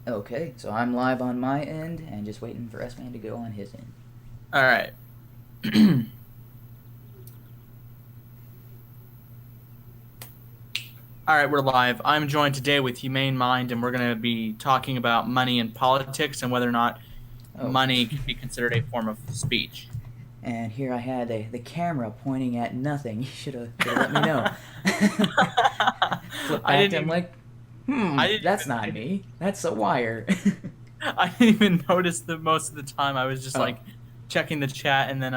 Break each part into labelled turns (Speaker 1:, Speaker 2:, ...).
Speaker 1: Okay, so I'm live on my end and just waiting for S-Man to go on his end.
Speaker 2: All right. All right, we're live. I'm joined today with HUMANE Mind, and we're going to be talking about money and politics and whether or not
Speaker 1: Oh,
Speaker 2: money can be considered a form of speech.
Speaker 1: and here I had the camera pointing at nothing. You should have let me know. Flip
Speaker 2: I
Speaker 1: back
Speaker 2: didn't
Speaker 1: to him
Speaker 2: even
Speaker 1: like,
Speaker 2: I didn't
Speaker 1: that's
Speaker 2: even
Speaker 1: not me. That's a wire.
Speaker 2: I didn't even notice that most of the time. I was just
Speaker 1: Oh,
Speaker 2: like checking the chat, and then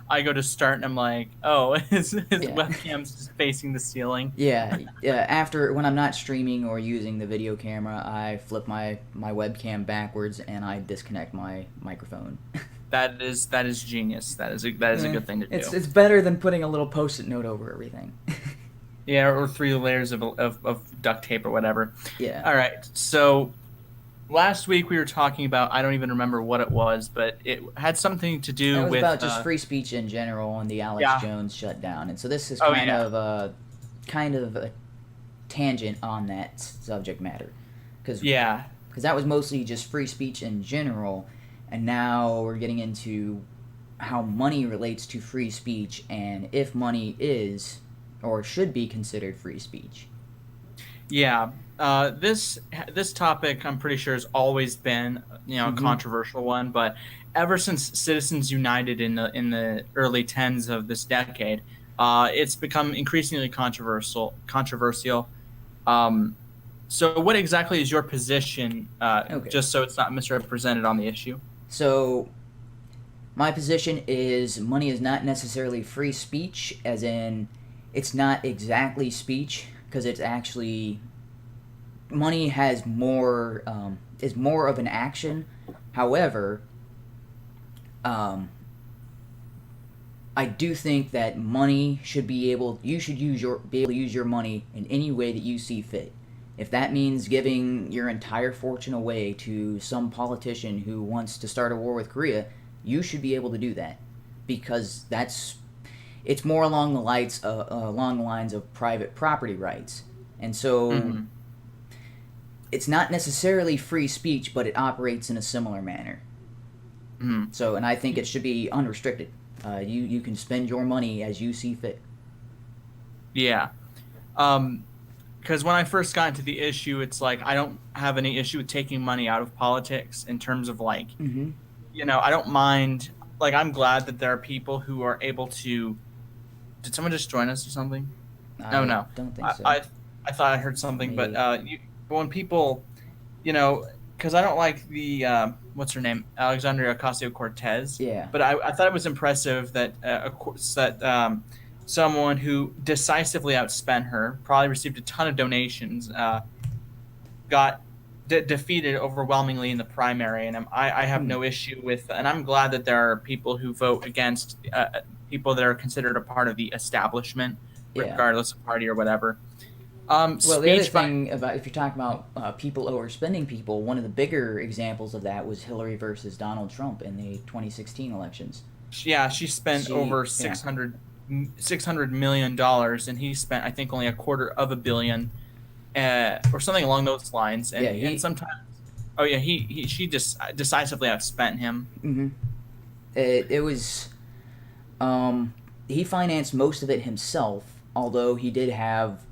Speaker 2: I go to start and I'm like, oh, his
Speaker 1: yeah.
Speaker 2: webcam's just facing the ceiling.
Speaker 1: Yeah, yeah. After when I'm not streaming or using the video camera, I flip my webcam backwards and I disconnect my microphone.
Speaker 2: That is genius. That is a
Speaker 1: Eh,
Speaker 2: good thing to
Speaker 1: it's
Speaker 2: do.
Speaker 1: it's better than putting a little post-it note over everything.
Speaker 2: Yeah, or three layers of duct tape or whatever.
Speaker 1: Yeah.
Speaker 2: All right. So last week we were talking about, I don't even remember what it was, but it had something to
Speaker 1: It
Speaker 2: do
Speaker 1: was
Speaker 2: with
Speaker 1: about just free speech in general and the Alex
Speaker 2: yeah.
Speaker 1: Jones shutdown, and so this is
Speaker 2: Oh yeah.
Speaker 1: kind of a tangent on that subject matter, because
Speaker 2: Yeah.
Speaker 1: that was mostly just free speech in general, and now we're getting into how money relates to free speech and if money is or should be considered free speech.
Speaker 2: Yeah. This topic I'm pretty sure has always been, a
Speaker 1: Mm-hmm.
Speaker 2: controversial one, but ever since Citizens United in the early tens of this decade, it's become increasingly controversial. Um, so what exactly is your position,
Speaker 1: Okay,
Speaker 2: just so it's not misrepresented on the issue?
Speaker 1: so my position is money is not necessarily free speech, as in it's not exactly speech because it's actually money has more is more of an action. However, um, I do think that money should be able you should use your be able to use your money in any way that you see fit. If that means giving your entire fortune away to some politician who wants to start a war with Korea, you should be able to do that because it's more along the lines of private property rights. And so
Speaker 2: Hmm.
Speaker 1: it's not necessarily free speech, but it operates in a similar manner.
Speaker 2: Hmm.
Speaker 1: So, and I think it should be unrestricted. You can spend your money as you see fit.
Speaker 2: Yeah. Um, because when I first got into the issue, it's like I don't have any issue with taking money out of politics in terms of like,
Speaker 1: Mm-hmm.
Speaker 2: I don't mind. Like, I'm glad that there are people who are able to. Did someone just join us or something? No,
Speaker 1: I
Speaker 2: no.
Speaker 1: don't think
Speaker 2: I
Speaker 1: so.
Speaker 2: I, I thought I heard
Speaker 1: Let
Speaker 2: something, but
Speaker 1: me.
Speaker 2: when people, you know, because I don't like the what's her name, Alexandria Ocasio Cortez,
Speaker 1: Yeah.
Speaker 2: but I thought it was impressive that of course that someone who decisively outspent her, probably received a ton of donations, got defeated overwhelmingly in the primary, and I have
Speaker 1: Hmm.
Speaker 2: no issue with, and I'm glad that there are people who vote against people that are considered a part of the establishment,
Speaker 1: Yeah.
Speaker 2: regardless of party or whatever.
Speaker 1: Well, the other
Speaker 2: Speech by
Speaker 1: thing about if you're talking about people overspending people, one of the bigger examples of that was Hillary versus Donald Trump in the 2016 elections.
Speaker 2: Yeah, she spent over
Speaker 1: Yeah,
Speaker 2: $600 million, and he spent, I think, only a quarter of a billion, or something along those lines. And
Speaker 1: yeah,
Speaker 2: and sometimes, oh yeah, she just decisively outspent him.
Speaker 1: mm-hmm. It was Um, he financed most of it himself, although he did have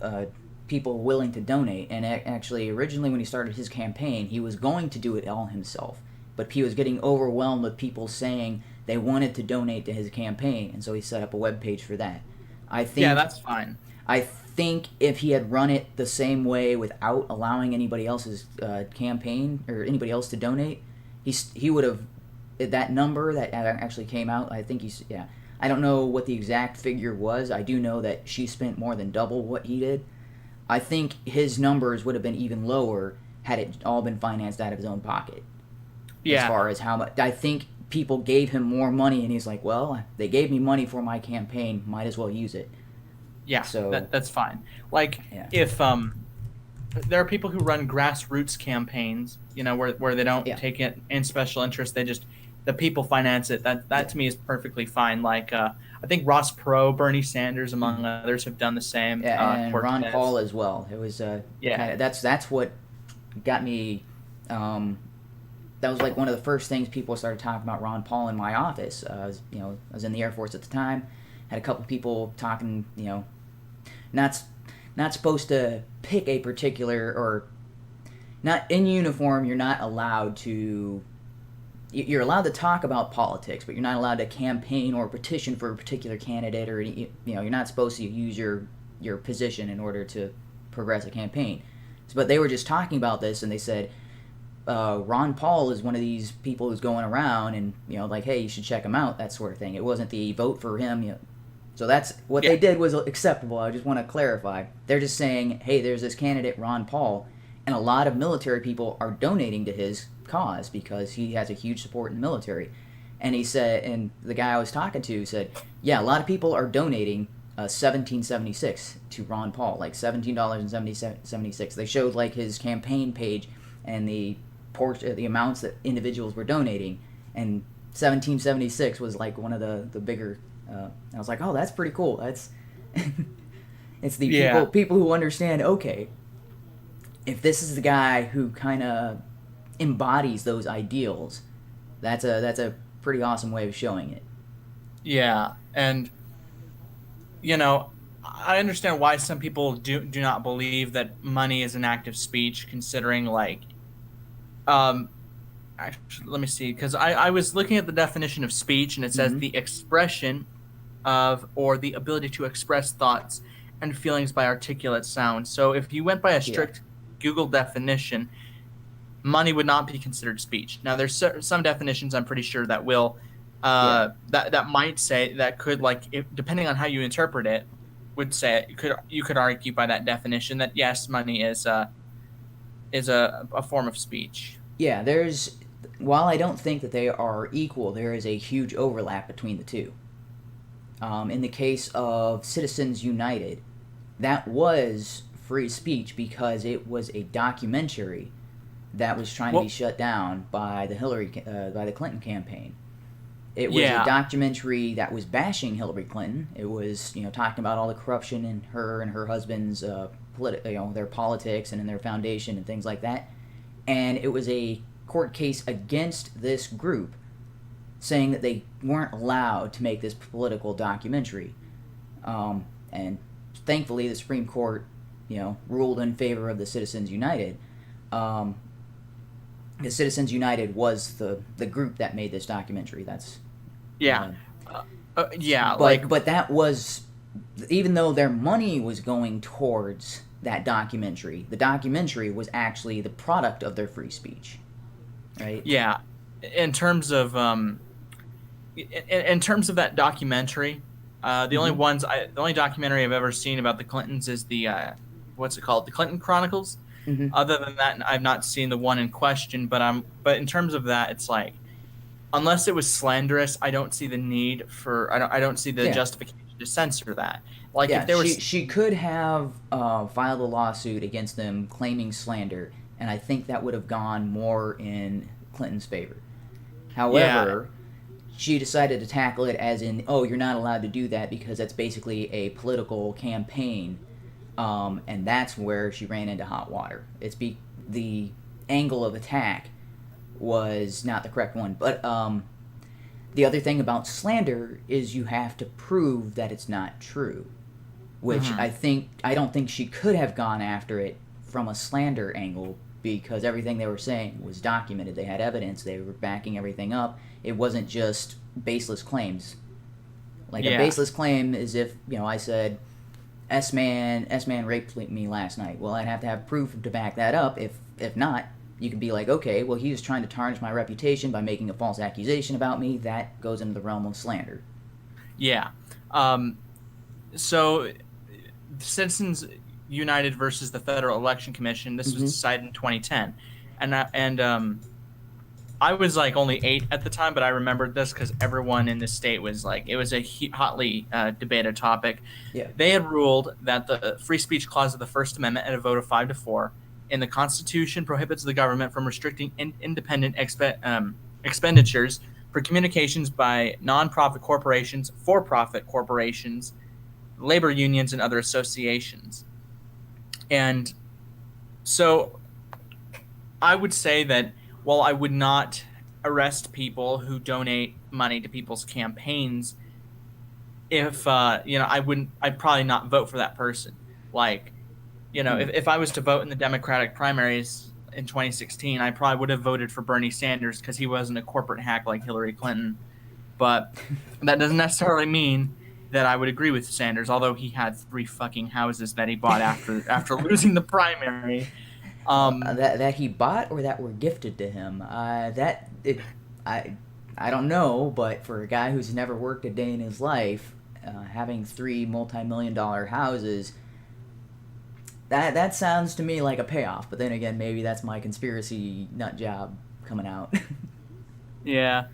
Speaker 1: people willing to donate. And actually, originally, when he started his campaign, he was going to do it all himself. But he was getting overwhelmed with people saying they wanted to donate to his campaign, and so he set up a web page for that. I
Speaker 2: Yeah,
Speaker 1: think
Speaker 2: that's fine.
Speaker 1: I think if he had run it the same way without allowing anybody else's campaign or anybody else to donate, he would have that number that actually came out. I think he's yeah. I don't know what the exact figure was. I do know that she spent more than double what he did. I think his numbers would have been even lower had it all been financed out of his own pocket. As
Speaker 2: Yeah,
Speaker 1: far as how much, I think people gave him more money, and he's like, "Well, they gave me money for my campaign. Might as well use it."
Speaker 2: yeah,
Speaker 1: So
Speaker 2: that's fine. Like,
Speaker 1: yeah,
Speaker 2: if there are people who run grassroots campaigns, where they don't
Speaker 1: yeah,
Speaker 2: take it in special interest. They just, the people finance it. That
Speaker 1: yeah.
Speaker 2: to me is perfectly fine. Like, I think Ross Perot, Bernie Sanders,
Speaker 1: Mm.
Speaker 2: among others, have done the same.
Speaker 1: Yeah, and Ron Paul
Speaker 2: Cortez,
Speaker 1: as well. It was kind
Speaker 2: yeah,
Speaker 1: of that's what got me Um, that was like one of the first things people started talking about Ron Paul in my office. I was in the Air Force at the time. Had a couple people talking. Not not supposed to pick a particular, or not in uniform. You're not allowed to. You're allowed to talk about politics, but you're not allowed to campaign or petition for a particular candidate, or you're not supposed to use your position in order to progress a campaign. But they were just talking about this, and they said Ron Paul is one of these people who's going around, and like, hey, you should check him out, that sort of thing. It wasn't the vote for him. So that's what
Speaker 2: Yeah.
Speaker 1: they did was acceptable. I just want to clarify. They're just saying, hey, there's this candidate Ron Paul, and a lot of military people are donating to his cause because he has a huge support in the military. And he said, and the guy I was talking to said, yeah, a lot of people are donating 1776 to Ron Paul, like $17.76. They showed like his campaign page and the amounts that individuals were donating, and 1776 was like one of the bigger. I was like, oh, that's pretty cool. That's it's the
Speaker 2: Yeah.
Speaker 1: people who understand. Okay, if this is the guy who kind of embodies those ideals, that's a pretty awesome way of showing it.
Speaker 2: Yeah. And I understand why some people do not believe that money is an act of speech, considering like um actually, let me see, because I was looking at the definition of speech, and it says
Speaker 1: Mm-hmm.
Speaker 2: the expression of, or the ability to express thoughts and feelings by articulate sound. So if you went by a
Speaker 1: Yeah,
Speaker 2: strict Google definition, money would not be considered speech. Now there's some definitions I'm pretty sure that will
Speaker 1: yeah,
Speaker 2: that might say, that could, like, if depending on how you interpret it, would say, you could argue by that definition that yes, money is a form of speech.
Speaker 1: yeah. While I don't think that they are equal, there is a huge overlap between the two. In the case of Citizens United, that was free speech because it was a documentary that was trying to be
Speaker 2: Well,
Speaker 1: shut down by by the Clinton campaign. It was a
Speaker 2: yeah,
Speaker 1: documentary that was bashing Hillary Clinton. It was talking about all the corruption in her and her husband's their politics and in their foundation and things like that. And it was a court case against this group, saying that they weren't allowed to make this political documentary. And thankfully, the Supreme Court, ruled in favor of the Citizens United. Um, the Citizens United was the group that made this documentary. That's
Speaker 2: yeah,
Speaker 1: uh,
Speaker 2: yeah, like,
Speaker 1: but that was, even though their money was going towards that documentary, the documentary was actually the product of their free speech, right?
Speaker 2: yeah. In terms of in terms of that documentary,
Speaker 1: Mm-hmm.
Speaker 2: the only documentary I've ever seen about the Clintons is the what's it called, the Clinton Chronicles.
Speaker 1: Mm-hmm.
Speaker 2: Other than that, I've not seen the one in question. But in terms of that, it's like, unless it was slanderous, I don't see the need for, I don't see the
Speaker 1: Yeah.
Speaker 2: justification to censor that. Like if
Speaker 1: Yeah,
Speaker 2: there
Speaker 1: she
Speaker 2: was,
Speaker 1: she could have filed a lawsuit against them claiming slander, and I think that would have gone more in Clinton's favor.
Speaker 2: yeah,
Speaker 1: However, she decided to tackle it as in, oh, you're not allowed to do that because that's basically a political campaign, and that's where she ran into hot water. The angle of attack was not the correct one, but the other thing about slander is you have to prove that it's not true, which
Speaker 2: mhm,
Speaker 1: I don't think she could have gone after it from a slander angle because everything they were saying was documented. They had evidence. They were backing everything up. It wasn't just baseless claims. Like a
Speaker 2: yeah,
Speaker 1: baseless claim is if I said S man raped me last night. Well, I'd have to have proof to back that up. If not, you could be like, okay, well, he was trying to tarnish my reputation by making a false accusation about me. That goes into the realm of slander.
Speaker 2: yeah. Um, so Citizens United versus the Federal Election Commission. This was
Speaker 1: Mm-hmm.
Speaker 2: decided in 2010, and I was like only 8 at the time, but I remembered this because everyone in the state was like, it was a hotly debated topic.
Speaker 1: Yeah.
Speaker 2: They had ruled that the free speech clause of the First Amendment, at a vote of 5-4, in the Constitution prohibits the government from restricting independent expenditures for communications by nonprofit corporations, for-profit corporations, labor unions, and other associations. And so I would say that while I would not arrest people who donate money to people's campaigns, if I'd probably not vote for that person. Like,
Speaker 1: Hmm.
Speaker 2: if I was to vote in the Democratic primaries in 2016, I probably would have voted for Bernie Sanders because he wasn't a corporate hack like Hillary Clinton. But that doesn't necessarily mean that I would agree with Sanders, although he had three fucking houses that he bought after losing the primary. Um,
Speaker 1: That he bought or that were gifted to him. I I don't know, but for a guy who's never worked a day in his life, having three multi-million-dollar houses, that sounds to me like a payoff. But then again, maybe that's my conspiracy nut job coming out.
Speaker 2: yeah,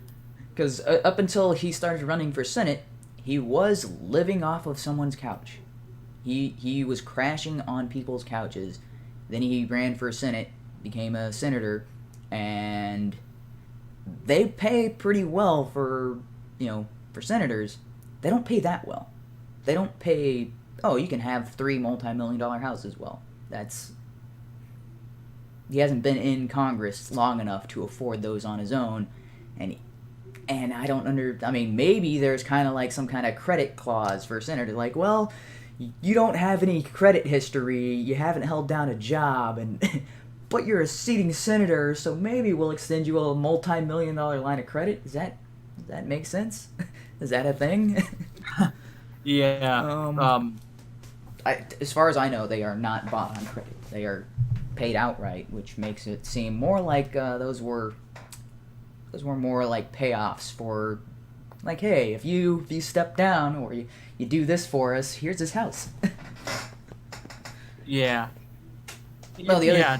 Speaker 1: Because up until he started running for Senate, he was living off of someone's couch. He was crashing on people's couches. Then he ran for Senate, became a senator, and they pay pretty well for for senators. They don't pay that well. They don't pay. Oh, you can have three multi-million-dollar houses. Well, that's he hasn't been in Congress long enough to afford those on his own, and I don't under. I mean, maybe there's kind of like some kind of credit clause for a senator. Like, well, you don't have any credit history. You haven't held down a job, and but you're a sitting senator, so maybe we'll extend you a multi-million-dollar line of credit. Does that make sense? Is that a thing?
Speaker 2: yeah.
Speaker 1: um, as far as I know, they are not bought on credit. They are paid outright, which makes it seem more like those were more like payoffs for, like, hey, if you step down or you do this for us, here's this house.
Speaker 2: Yeah.
Speaker 1: No, the other,
Speaker 2: Yeah.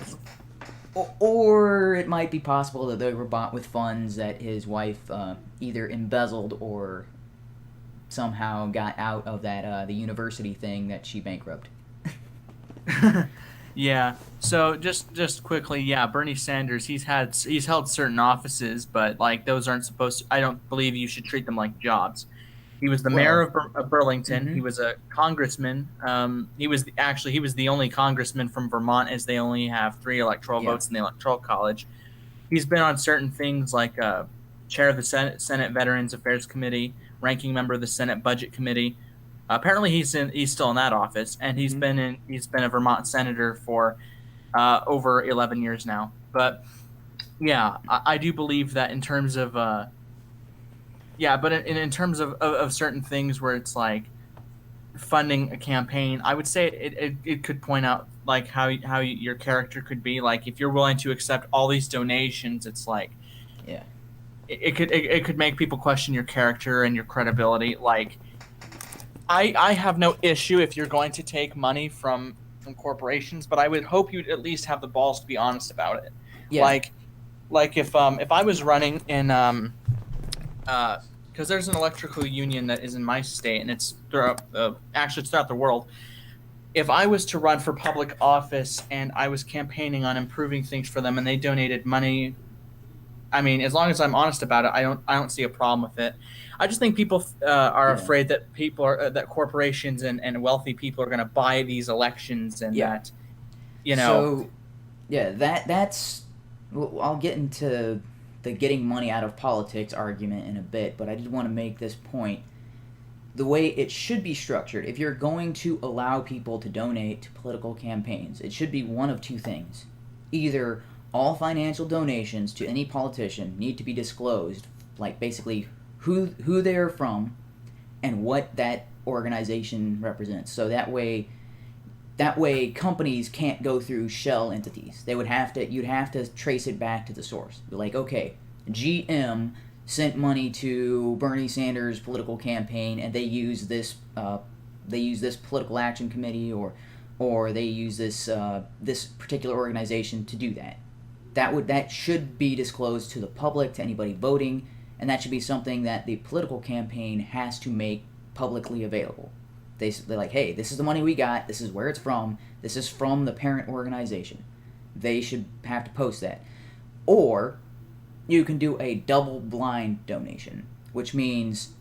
Speaker 1: or it might be possible that they were bought with funds that his wife either embezzled or somehow got out of that the university thing that she bankrupted.
Speaker 2: Yeah. So just quickly, yeah, Bernie Sanders, he's held certain offices, but like those aren't supposed to, I don't believe you should treat them like jobs. He was the mayor
Speaker 1: Well,
Speaker 2: of Burlington.
Speaker 1: mm-hmm.
Speaker 2: He was a congressman. He was the only congressman from Vermont, as they only have three electoral
Speaker 1: Yeah.
Speaker 2: votes in the electoral college. He's been on certain things like chair of the Senate Veterans Affairs Committee, ranking member of the Senate Budget Committee. Apparently, he's still in that office, and
Speaker 1: Mm-hmm.
Speaker 2: he's been a Vermont senator for over 11 years now. But yeah, I do believe that in terms of but in terms of certain things where it's like funding a campaign, I would say it could point out like how your character could be. Like if you're willing to accept all these donations, it's like
Speaker 1: Yeah.
Speaker 2: it could make people question your character and your credibility. Like I have no issue if you're going to take money from corporations, but I would hope you'd at least have the balls to be honest about it.
Speaker 1: Yeah.
Speaker 2: Like if I was running in because there's an electrical union that is in my state and it's throughout actually it's throughout the world. If I was to run for public office and I was campaigning on improving things for them and they donated money, I mean, as long as I'm honest about it, I don't see a problem with it. I just think people are
Speaker 1: Yeah.
Speaker 2: afraid that that corporations and wealthy people are going to buy these elections and
Speaker 1: Yeah.
Speaker 2: that you know
Speaker 1: So, yeah, that's. Well, I'll get into the getting money out of politics argument in a bit, but I did want to make this point. The way it should be structured, if you're going to allow people to donate to political campaigns, it should be one of two things. Either all financial donations to any politician need to be disclosed, like basically who they're from and what that organization represents. So that way companies can't go through shell entities. You'd have to trace it back to the source. Be like, okay, GM sent money to Bernie Sanders' political campaign, and they use this political action committee, or they use this particular organization to do that. That should be disclosed to the public, to anybody voting, and that should be something that the political campaign has to make publicly available. They're like, hey, this is the money we got. This is where it's from. This is from the parent organization. They should have to post that. Or you can do a double blind donation, which means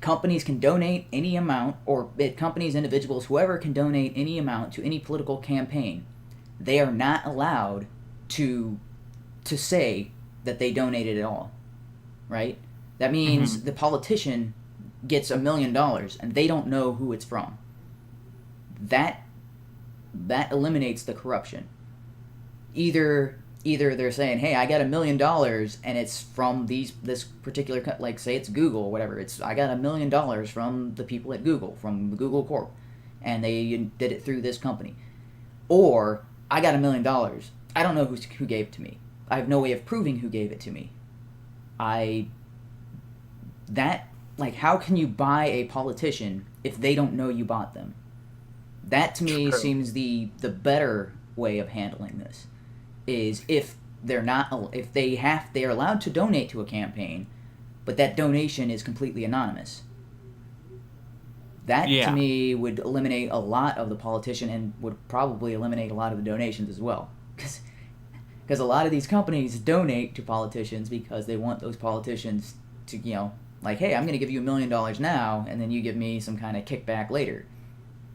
Speaker 1: companies can donate any amount, or companies, individuals, whoever can donate any amount to any political campaign. They are not allowed to to say that they donated it all, right? That means
Speaker 2: Mm-hmm.
Speaker 1: the politician gets $1 million and they don't know who it's from. That that eliminates the corruption. Either they're saying, "Hey, I got $1 million and it's from this particular like say it's Google or whatever. It's I got $1 million from the people at Google, from the Google Corp, and they did it through this company." Or I got $1 million. I don't know who gave it to me. I have no way of proving who gave it to me. I that like how can you buy a politician if they don't know you bought them? That to me
Speaker 2: True.
Speaker 1: seems the better way of handling this is if they're not if they're allowed to donate to a campaign, but that donation is completely anonymous. That to
Speaker 2: Yeah.
Speaker 1: me would eliminate a lot of the politician and would probably eliminate a lot of the donations as well. Because a lot of these companies donate to politicians because they want those politicians to, like, hey, I'm going to give you $1 million now, and then you give me some kind of kickback later.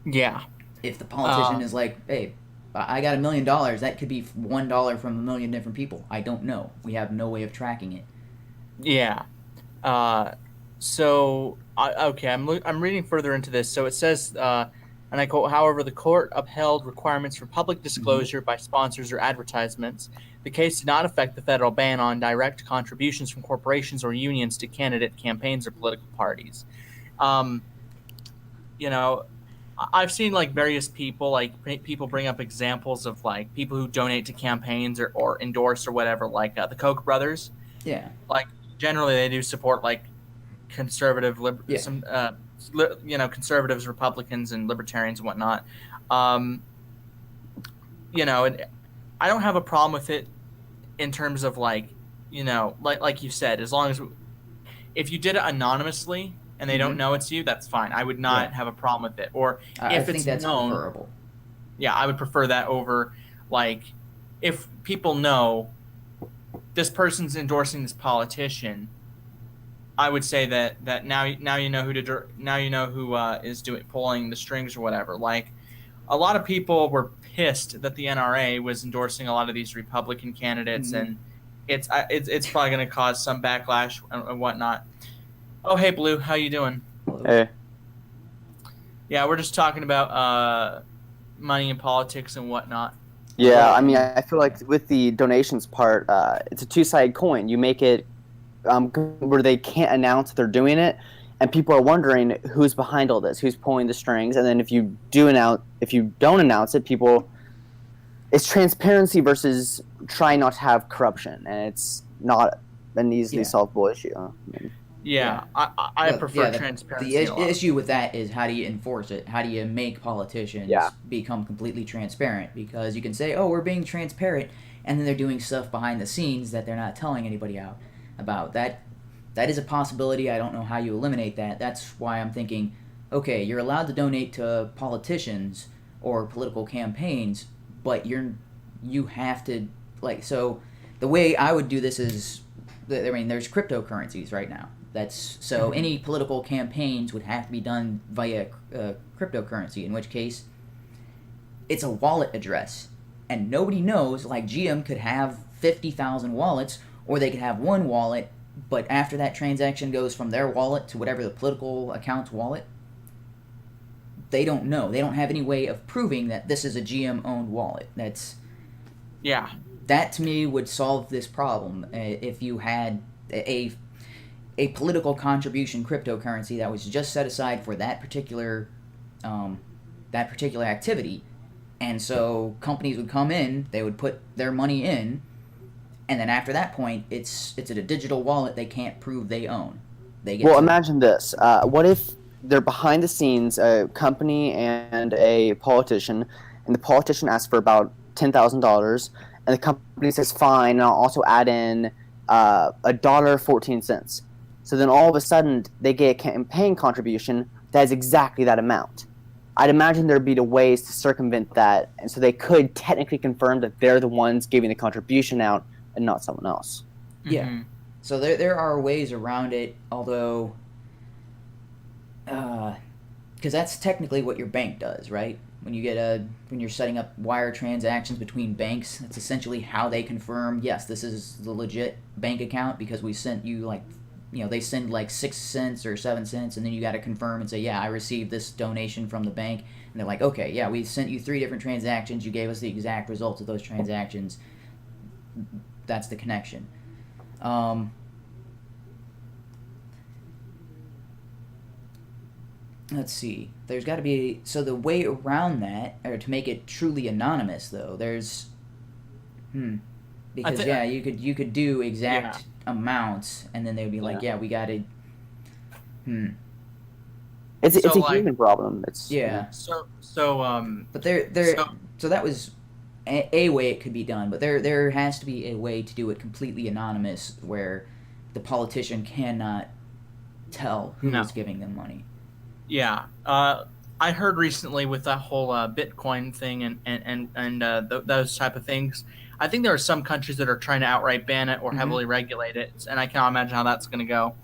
Speaker 2: Yeah.
Speaker 1: If the politician
Speaker 2: Um,
Speaker 1: is like, hey, I got $1 million, that could be $1 from a million different people. I don't know. We have no way of tracking it.
Speaker 2: yeah. Uh, okay, I'm reading further into this. So it says, and I quote, however, the court upheld requirements for public
Speaker 1: Mm-hmm.
Speaker 2: disclosure by sponsors or advertisements. The case did not affect the federal ban on direct contributions from corporations or unions to candidate campaigns or political parties. Um, you know, I've seen like various people, like people bring up examples of like people who donate to campaigns or endorse or whatever, like the Koch brothers.
Speaker 1: Yeah.
Speaker 2: Like generally, they do support like conservative,
Speaker 1: Yeah.
Speaker 2: some conservatives, Republicans, and libertarians and whatnot. Um, and I don't have a problem with it in terms of like like you said, as long as if you did it anonymously and they don't
Speaker 1: Mm-hmm.
Speaker 2: know it's you, that's fine. I would
Speaker 1: Yeah.
Speaker 2: not have a problem with it. Or
Speaker 1: I
Speaker 2: if
Speaker 1: think
Speaker 2: it's
Speaker 1: that's
Speaker 2: known,
Speaker 1: preferable.
Speaker 2: yeah, I would prefer that over like if people know this person's endorsing this politician. I would say that now you know now you know who is doing pulling the strings or whatever. Like a lot of people were pissed that the NRA was endorsing a lot of these Republican candidates,
Speaker 1: Mm-hmm.
Speaker 2: and it's probably going to cause some backlash and whatnot. Oh, hey Blue, how you doing?
Speaker 1: Hello.
Speaker 3: Hey.
Speaker 2: Yeah, we're just talking about money and politics and whatnot.
Speaker 3: Yeah,
Speaker 1: Well,
Speaker 3: I mean,
Speaker 1: and
Speaker 3: I feel like with the donations part, it's a two-sided coin. You make it where they can't announce they're doing it, and people are wondering who's behind all this, who's pulling the strings. And then if you don't announce it, it's transparency versus trying not to have corruption, and it's not an easily
Speaker 1: yeah.
Speaker 3: solvable issue. I mean,
Speaker 2: Yeah,
Speaker 1: Yeah.
Speaker 2: I
Speaker 1: Well,
Speaker 2: prefer
Speaker 1: yeah, the
Speaker 2: transparency a lot.
Speaker 1: issue with that is how do you enforce it? How do you make
Speaker 3: yeah,
Speaker 1: politicians become completely transparent? Because you can say, "Oh, we're being transparent," and then they're doing stuff behind the scenes that they're not telling anybody out about. That is a possibility. I don't know how you eliminate that. That's why I'm thinking, okay, you're allowed to donate to politicians or political campaigns, but you have to like so. The way I would do this is, I mean, there's cryptocurrencies right now. That's so
Speaker 2: Hmm.
Speaker 1: any political campaigns would have to be done via cryptocurrency, in which case it's a wallet address, and nobody knows. Like GM could have 50,000 wallets, or they could have one wallet, but after that transaction goes from their wallet to whatever the political account's wallet, they don't know. They don't have any way of proving that this is a GM owned wallet.
Speaker 2: Yeah,
Speaker 1: That to me would solve this problem if you had a political contribution cryptocurrency that was just set aside for um, that particular activity, and so companies would come in, they would put their money in, and then after that point, it's a digital wallet they can't prove they own. They get
Speaker 3: well,
Speaker 1: to
Speaker 3: imagine this. What if they're behind the scenes, a company and a politician, and the politician asks for about $10,000, and the company says, "Fine, and I'll also add in $1.14." So then all of a sudden they get a campaign contribution that is exactly that amount. I'd imagine there'd be ways to circumvent that, and so they could technically confirm that they're the ones giving the contribution out and not someone else.
Speaker 1: yeah.
Speaker 2: hmm
Speaker 1: So there are ways around it, although because that's technically what your bank does, right? when you're setting up wire transactions between banks, that's essentially how they confirm, yes, this is the legit bank account because we sent you like, they send like 6 cents or 7 cents, and then you got to confirm and say, yeah, I received this donation from the bank. And they're like, okay, yeah, we sent you 3 different transactions. You gave us the exact results of those transactions. That's the connection. Let's see. There's got to be... So the way around that, or to make it truly anonymous, though, there's... Because, you could do exact amounts, and then they would be like, yeah, we got to...
Speaker 3: It's a human problem. It's
Speaker 1: But so that was a way it could be done, but there has to be a way to do it completely anonymous where the politician cannot tell who is giving them money.
Speaker 2: Yeah, I heard recently with that whole Bitcoin thing and those type of things. I think there are some countries that are trying to outright ban it or heavily regulate it, and I cannot imagine how that's going to go.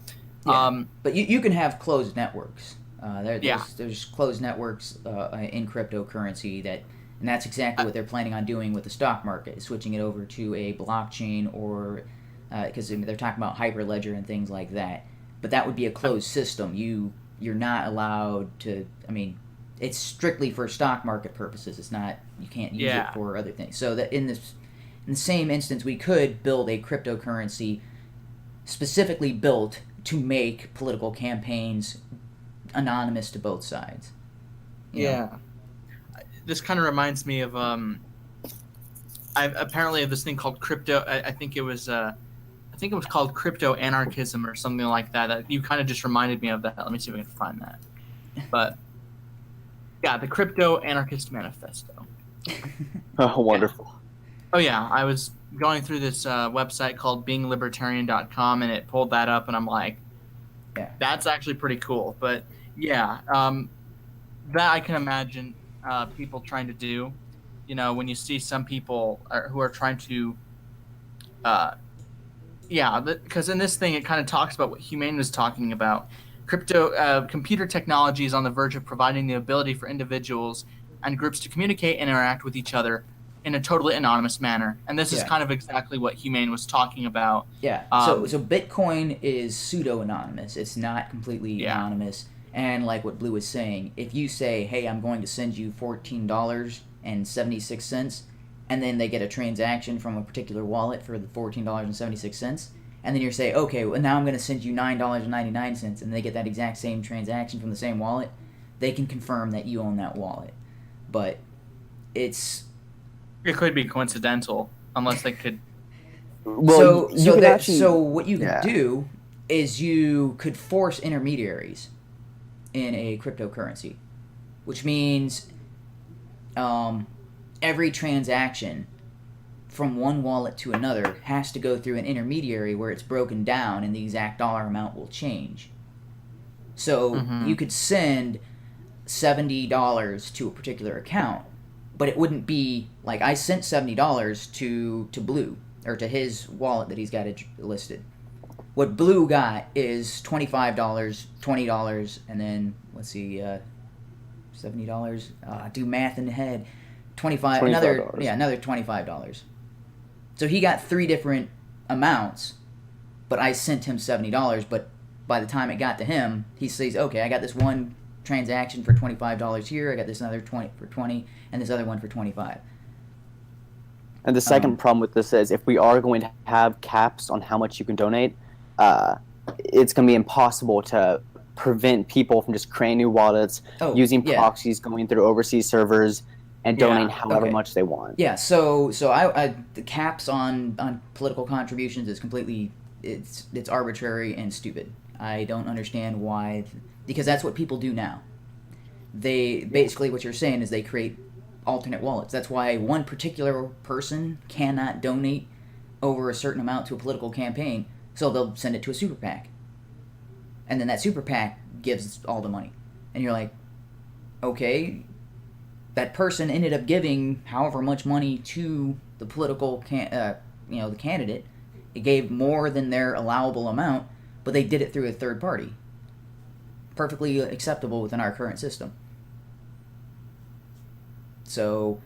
Speaker 1: Yeah. But you can have closed networks. There's closed networks in cryptocurrency and that's exactly what they're planning on doing with the stock market, switching it over to a blockchain or because they're talking about Hyperledger and things like that. But that would be a closed system. You're not allowed to. I mean, it's strictly for stock market purposes. It's not. You can't use it for other things. So that in the same instance, we could build a cryptocurrency specifically built to make political campaigns anonymous to both sides. You know?
Speaker 2: This kind of reminds me of I've apparently have this thing called crypto. I think it was called crypto anarchism or something like that. You kind of just reminded me of that. Let me see if I can find that. But yeah, the Crypto Anarchist Manifesto.
Speaker 3: Oh, wonderful.
Speaker 2: Oh yeah, I was going through this website called beinglibertarian.com, and it pulled that up, and I'm like, that's actually pretty cool. But yeah, that I can imagine people trying to do. When you see some people who are trying to, because in this thing it kind of talks about what HUMANE was talking about. Computer technology is on the verge of providing the ability for individuals and groups to communicate and interact with each other in a totally anonymous manner. And this is kind of exactly what HUMANE was talking about.
Speaker 1: Yeah. So Bitcoin is pseudo-anonymous. It's not completely anonymous. And like what Blue was saying, if you say, hey, I'm going to send you $14.76, and then they get a transaction from a particular wallet for the $14.76, and then you say, okay, well, now I'm going to send you $9.99, and they get that exact same transaction from the same wallet, they can confirm that you own that wallet. But it
Speaker 2: could be coincidental, unless they could...
Speaker 1: Well, so what you could do is you could force intermediaries in a cryptocurrency, which means every transaction from one wallet to another has to go through an intermediary where it's broken down and the exact dollar amount will change. So you could send $70 to a particular account, but it wouldn't be like I sent $70 to Blue or to his wallet that he's got it listed. What Blue got is $25, $20, and then let's see, $70. Do math in the head. $25. Another $25. So he got 3 different amounts, but I sent him $70. But by the time it got to him, he says, "Okay, I got this one transaction for $25 here. I got this another 20 for 20, and this other one for 25."
Speaker 3: And the second problem with this is if we are going to have caps on how much you can donate, it's going to be impossible to prevent people from just creating new wallets, using proxies, going through overseas servers, and donating however much they want.
Speaker 1: Yeah, so I the caps on political contributions is completely it's arbitrary and stupid. I don't understand why, because that's what people do now. They basically what you're saying is they create alternate wallets. That's why one particular person cannot donate over a certain amount to a political campaign, so they'll send it to a super PAC. And then that super PAC gives all the money. And you're like, okay, that person ended up giving however much money to the political, the candidate. It gave more than their allowable amount, but they did it through a third party. Perfectly acceptable within our current system. So,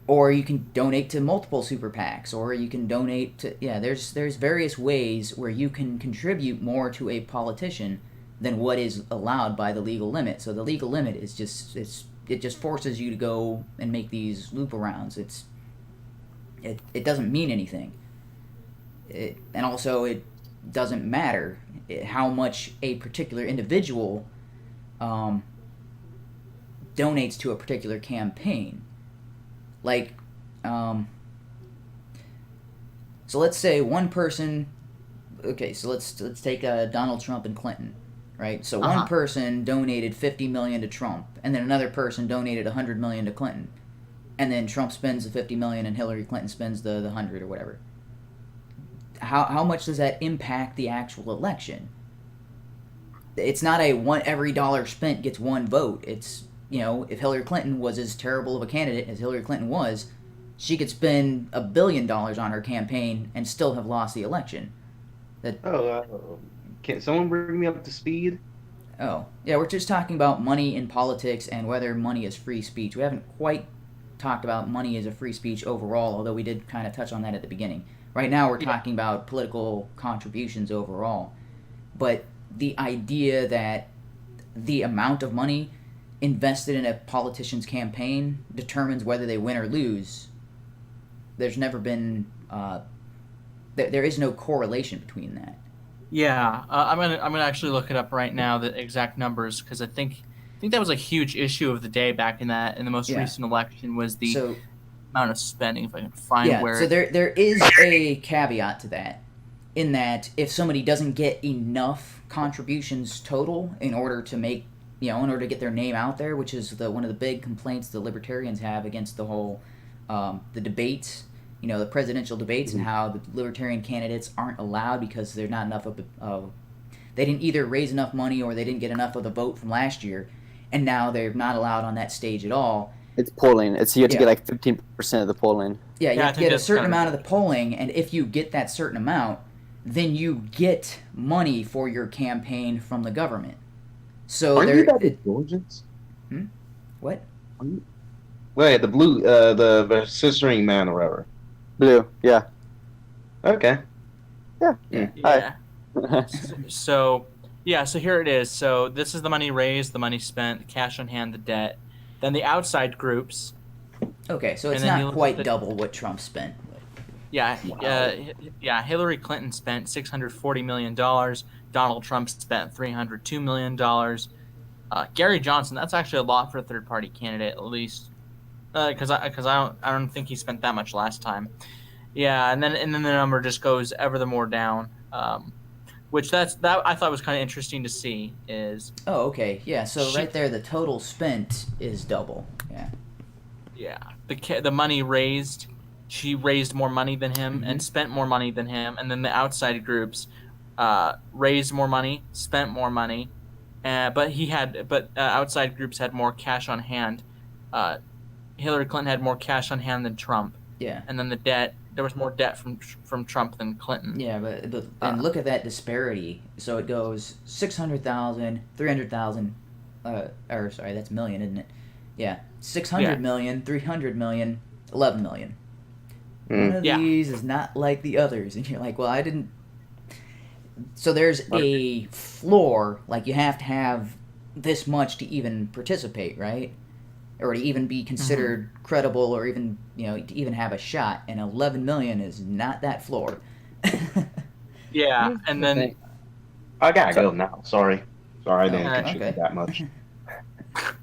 Speaker 1: or you can donate to multiple super PACs, or you can donate to There's various ways where you can contribute more to a politician than what is allowed by the legal limit. So the legal limit is it just forces you to go and make these loop arounds. It doesn't mean anything. And also it doesn't matter how much a particular individual donates to a particular campaign. Like, so let's say one person. Okay, so let's take Donald Trump and Clinton, right? So one person donated $50 million to Trump, and then another person donated $100 million to Clinton, and then Trump spends the $50 million and Hillary Clinton spends the 100 or whatever. How much does that impact the actual election? It's not every dollar spent gets one vote. It's, if Hillary Clinton was as terrible of a candidate as Hillary Clinton was, she could spend $1 billion on her campaign and still have lost the election.
Speaker 4: Can someone bring me up to speed?
Speaker 1: Oh, yeah, we're just talking about money in politics and whether money is free speech. We haven't quite talked about money as a free speech overall, although we did kind of touch on that at the beginning. Right now we're talking about political contributions overall. But the idea that the amount of money invested in a politician's campaign determines whether they win or lose, there's never been there is no correlation between that.
Speaker 2: Yeah, I'm gonna actually look it up right now, the exact numbers, because I think that was a huge issue of the day back in the most recent election was the amount of spending. If I can find where.
Speaker 1: So there is a caveat to that, in that if somebody doesn't get enough contributions total in order to make in order to get their name out there, which is one of the big complaints the libertarians have against the whole the debates. The presidential debates, and how the libertarian candidates aren't allowed because there's not enough of they didn't either raise enough money or they didn't get enough of the vote from last year, and now they're not allowed on that stage at all.
Speaker 3: It's polling. You have to get like 15% of the polling.
Speaker 1: Yeah, you have to get a certain amount of the polling, and if you get that certain amount, then you get money for your campaign from the government. So
Speaker 4: aren't you about the Georgians?
Speaker 1: What?
Speaker 4: Wait, the blue, the Scissoring Man or whatever.
Speaker 3: Blue, yeah.
Speaker 4: Okay.
Speaker 2: Yeah. So here it is. So this is the money raised, the money spent, the cash on hand, the debt. Then the outside groups.
Speaker 1: Okay, so it's not quite double what Trump spent.
Speaker 2: Yeah, wow. Hillary Clinton spent $640 million. Donald Trump spent $302 million. Gary Johnson, that's actually a lot for a third-party candidate, at least. Because I don't think he spent that much last time. Yeah, and then the number just goes ever the more down, which that I thought was kind of interesting to see. Is
Speaker 1: okay, yeah. So right there, the total spent is double.
Speaker 2: Yeah. The money raised, she raised more money than him and spent more money than him, and then the outside groups raised more money, spent more money, but outside groups had more cash on hand. Hillary Clinton had more cash on hand than Trump. Yeah. And then the debt, there was more debt from Trump than Clinton.
Speaker 1: Yeah, but and look at that disparity. So it goes 600,000, 300,000, or sorry, that's million, isn't it? Yeah, 600 million, 300 million, 11 million. One of these is not like the others, and you're like, well, I didn't. So there's a floor, like you have to have this much to even participate, right? Or to even be considered credible, or even to even have a shot. And 11 million is not that floor.
Speaker 2: Yeah, and then
Speaker 4: I gotta go now. Sorry, I didn't contribute that much.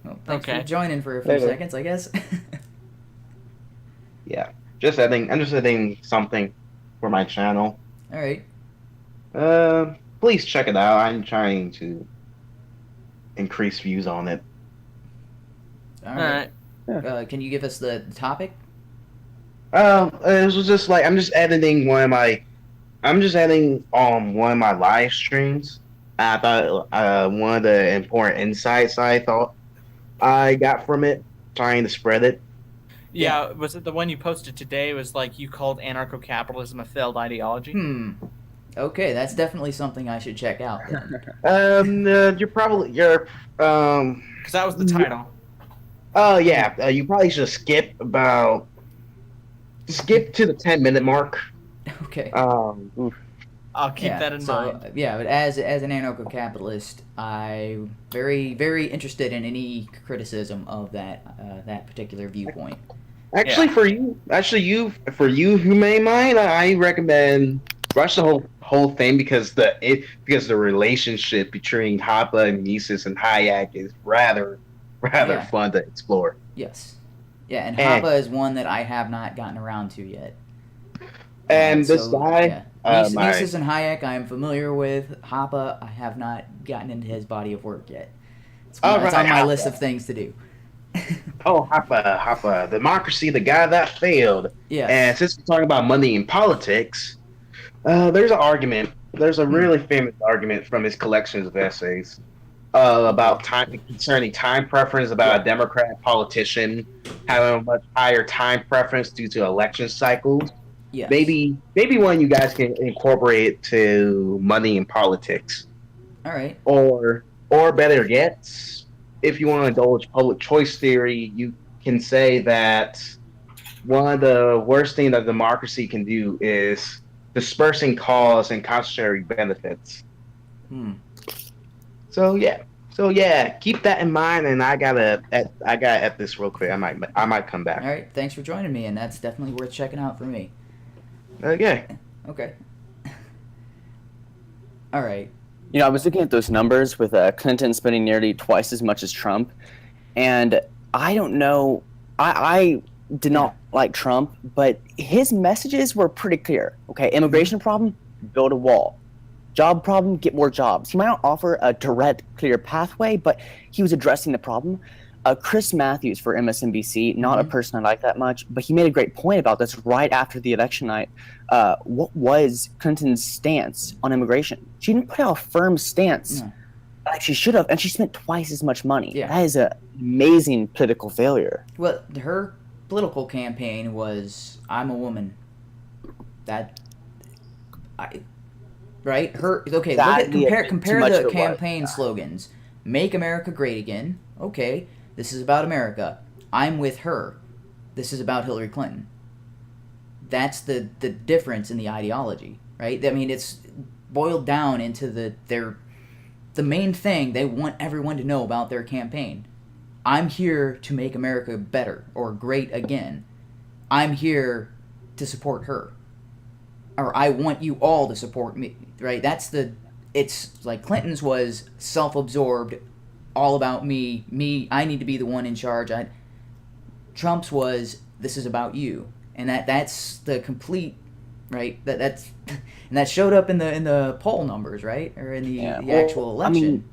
Speaker 1: Well, thanks for joining for a few seconds, I guess.
Speaker 4: Yeah, I'm just adding something for my channel.
Speaker 1: All right.
Speaker 4: Please check it out. I'm trying to increase views on it.
Speaker 1: All right. Can you give us the topic?
Speaker 4: It was just like I'm just adding one of my live streams. I thought one of the important insights I thought I got from it, trying to spread it.
Speaker 2: Yeah, was it the one you posted today? Was like you called anarcho-capitalism a failed ideology?
Speaker 1: Okay, that's definitely something I should check out.
Speaker 4: You're
Speaker 2: because that was the title.
Speaker 4: Oh yeah, you probably should skip to the 10-minute mark.
Speaker 1: Okay.
Speaker 3: Oof.
Speaker 2: I'll keep that in mind.
Speaker 1: Yeah, but as an anarcho-capitalist, I'm very interested in any criticism of that particular viewpoint.
Speaker 4: Actually,
Speaker 2: Yeah.
Speaker 4: for you, Humane Mind, I recommend watch the whole thing because the relationship between Hoppe and Mises and Hayek is rather
Speaker 1: Yeah.
Speaker 4: fun to explore.
Speaker 1: Yes. Yeah, and
Speaker 4: And
Speaker 1: Hapa is one that I have not gotten around to yet.
Speaker 4: and this
Speaker 1: So
Speaker 4: guy,
Speaker 1: yeah, Mises
Speaker 4: my
Speaker 1: and Hayek I am familiar with. Hapa I have not gotten into his body of work yet.
Speaker 4: all
Speaker 1: It's
Speaker 4: right,
Speaker 1: on my list
Speaker 4: Hoppe.
Speaker 1: of things to do.
Speaker 4: Oh, Hoppe, democracy, the guy that failed. And
Speaker 1: Yes.
Speaker 4: since we're talking about money in politics, there's an argument. There's a
Speaker 1: Hmm.
Speaker 4: really famous argument from his collections of essays
Speaker 1: Okay.
Speaker 4: about time concerning time preference about
Speaker 1: Yeah.
Speaker 4: a Democrat politician having a much higher time preference due to election cycles.
Speaker 1: Yes.
Speaker 4: Maybe one you guys can incorporate it to money in politics,
Speaker 1: All right.
Speaker 4: or better yet, if you want to indulge public choice theory, you can say that one of the worst things that democracy can do is dispersing cause and concentrating benefits.
Speaker 1: Hmm.
Speaker 4: So yeah, keep that in mind. And I gotta at this real quick. I might come
Speaker 1: All
Speaker 4: back.
Speaker 1: right. Thanks for joining me, and that's definitely worth checking out for me.
Speaker 4: Okay.
Speaker 1: Okay. All right.
Speaker 3: You know, I was looking at those numbers with Clinton spending nearly twice as much as Trump, and I don't know. I did not like Trump, but his messages were pretty clear. Okay, immigration problem, build a wall. Job problem, get more jobs. He might not offer a direct, clear pathway, but he was addressing the problem. Chris Matthews for MSNBC, not a person I like that much, but he made a great point about this right after the election night. What was Clinton's stance on immigration? She didn't put out a firm stance
Speaker 1: No.
Speaker 3: like she should have, and she spent twice as much money.
Speaker 1: Yeah.
Speaker 3: That is an amazing political failure.
Speaker 1: Well, her political campaign was "I'm a woman." That I right? Her okay.
Speaker 3: That
Speaker 1: Look at
Speaker 3: too
Speaker 1: compare
Speaker 3: much
Speaker 1: the
Speaker 3: of it was.
Speaker 1: campaign slogans. "Make America Great Again." Okay, this is about America. I'm with her. This is about Hillary Clinton. That's the difference in the ideology, right? I mean, it's boiled down into the main thing they want everyone to know about their campaign. I'm here to make America better or great again. I'm here to support her. Or I want you all to support me, right? It's like Clinton's was self-absorbed, all about me, I need to be the one in charge. Trump's was, this is about you. And that's the complete, right? That's and that showed up in the poll numbers, right? Or in the actual election.
Speaker 3: I mean,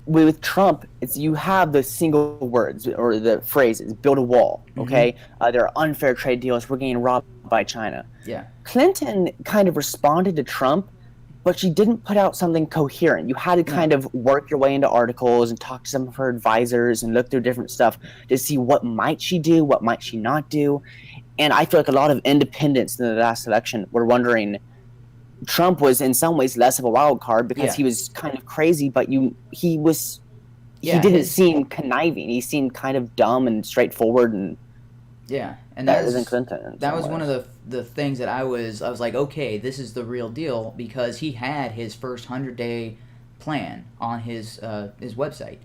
Speaker 3: with Trump, it's you have the single words or the phrases, build a wall, okay? There are unfair trade deals, we're getting robbed by China.
Speaker 1: Yeah.
Speaker 3: Clinton kind of responded to Trump, but she didn't put out something coherent. You had to kind of work your way into articles and talk to some of her advisors and look through different stuff to see what might she do, what might she not do. And I feel like a lot of independents in the last election were wondering, Trump was in some ways less of a wild card because he was kind of crazy, but he didn't seem conniving. He seemed kind of dumb and straightforward, and
Speaker 1: and that
Speaker 3: isn't Clinton.
Speaker 1: That was one of the things that I was like, okay, this is the real deal, because he had his first 100-day plan on his website.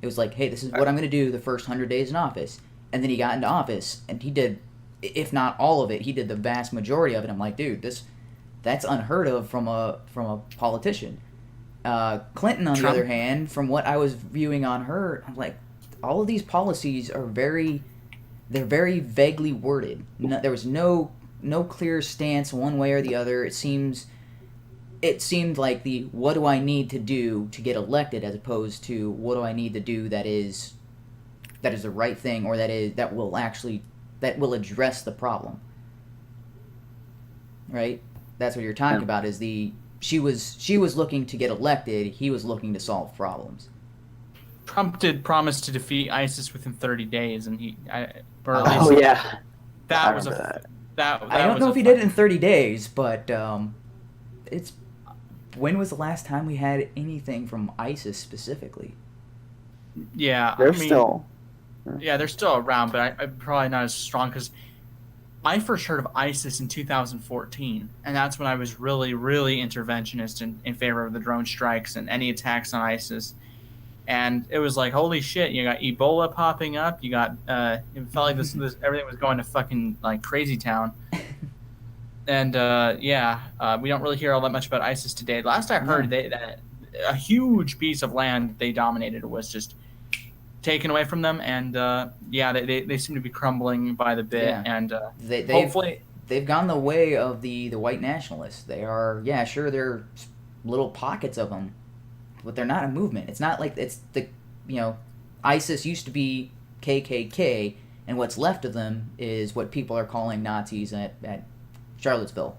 Speaker 1: It was like, hey, this is what I'm going to do the first 100 days in office, and then he got into office and he did, if not all of it, he did the vast majority of it. I'm like, dude, that's unheard of from a politician. Clinton, on the other hand, from what I was viewing on her, I'm like, all of these policies are they're very vaguely worded. There was no clear stance one way or the other. It seemed like the what do I need to do to get elected, as opposed to what do I need to do that is the right thing, or that will address the problem. Right? That's what you're talking about. Is she was looking to get elected. He was looking to solve problems.
Speaker 2: Trump did promise to defeat ISIS within 30 days, and
Speaker 3: that was
Speaker 1: I don't know if he did it in 30 days, but it's when was the last time we had anything from ISIS specifically?
Speaker 2: Yeah,
Speaker 3: they're still
Speaker 2: Yeah, they're still around, but I'm probably not as strong because I first heard of ISIS in 2014, and that's when I was really, really interventionist in favor of the drone strikes and any attacks on ISIS. And it was like, holy shit! You got Ebola popping up. You got it felt like this everything was going to fucking like crazy town. And we don't really hear all that much about ISIS today. Last I heard, that a huge piece of land they dominated was just taken away from them, and they seem to be crumbling by the bit.
Speaker 1: Yeah.
Speaker 2: And
Speaker 1: Hopefully they've gone the way of the white nationalists. They are, yeah, sure, they're little pockets of them, but they're not a movement. It's not like it's ISIS used to be KKK, and what's left of them is what people are calling Nazis at Charlottesville.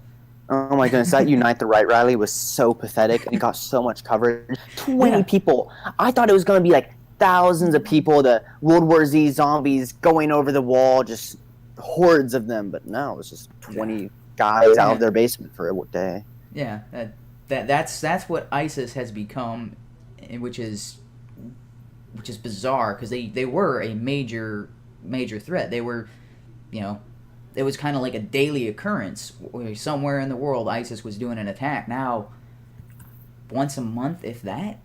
Speaker 3: Oh my goodness, that Unite the Right rally was so pathetic and it got so much coverage. 20 people. I thought it was going to be like thousands of people, the World War Z zombies going over the wall, just hordes of them. But no, it was just 20 guys out of their basement for a day.
Speaker 1: Yeah, that's what ISIS has become, which is bizarre because they were a major threat. They were, it was kind of like a daily occurrence. Somewhere in the world, ISIS was doing an attack. Now, once a month, if that.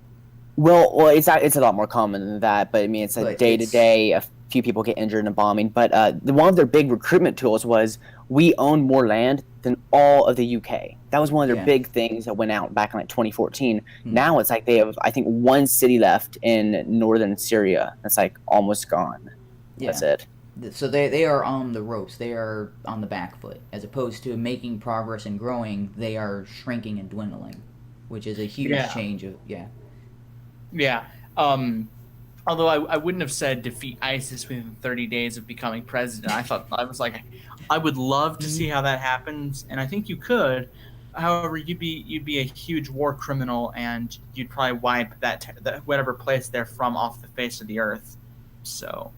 Speaker 3: Well, it's a lot more common than that. But I mean, it's a day to day. A few people get injured in a bombing. But one of their big recruitment tools was we own more land than all of the UK. That was one of their big things that went out back in like 2014. Now it's like they have, I think, one city left in northern Syria. That's like almost gone. Yeah. That's it.
Speaker 1: So they are on the ropes. They are on the back foot. As opposed to making progress and growing, they are shrinking and dwindling, which is a huge change of
Speaker 2: Yeah. Although I wouldn't have said defeat ISIS within 30 days of becoming president. I was like, I would love to see how that happens, and I think you could. However, you'd be a huge war criminal, and you'd probably wipe that whatever place they're from off the face of the earth. So.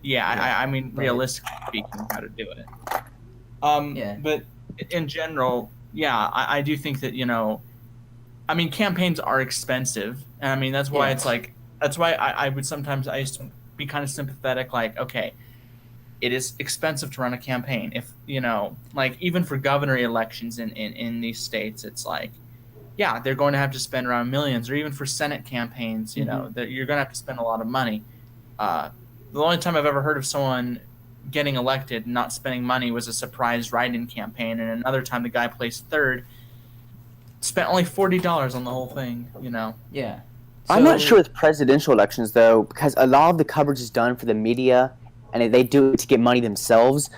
Speaker 2: I mean, realistically speaking, how to do it. But in general, I do think that, I mean, campaigns are expensive. And I mean, that's why I used to be kind of sympathetic. Like, okay, it is expensive to run a campaign. If, like even for governor elections in these states, it's like, they're going to have to spend around millions, or even for Senate campaigns, that you're going to have to spend a lot of money. The only time I've ever heard of someone getting elected and not spending money was a surprise write-in campaign, and another time the guy placed third, spent only $40 on the whole thing,
Speaker 1: Yeah.
Speaker 3: So, I'm not sure with presidential elections, though, because a lot of the coverage is done for the media, and they do it to get money themselves.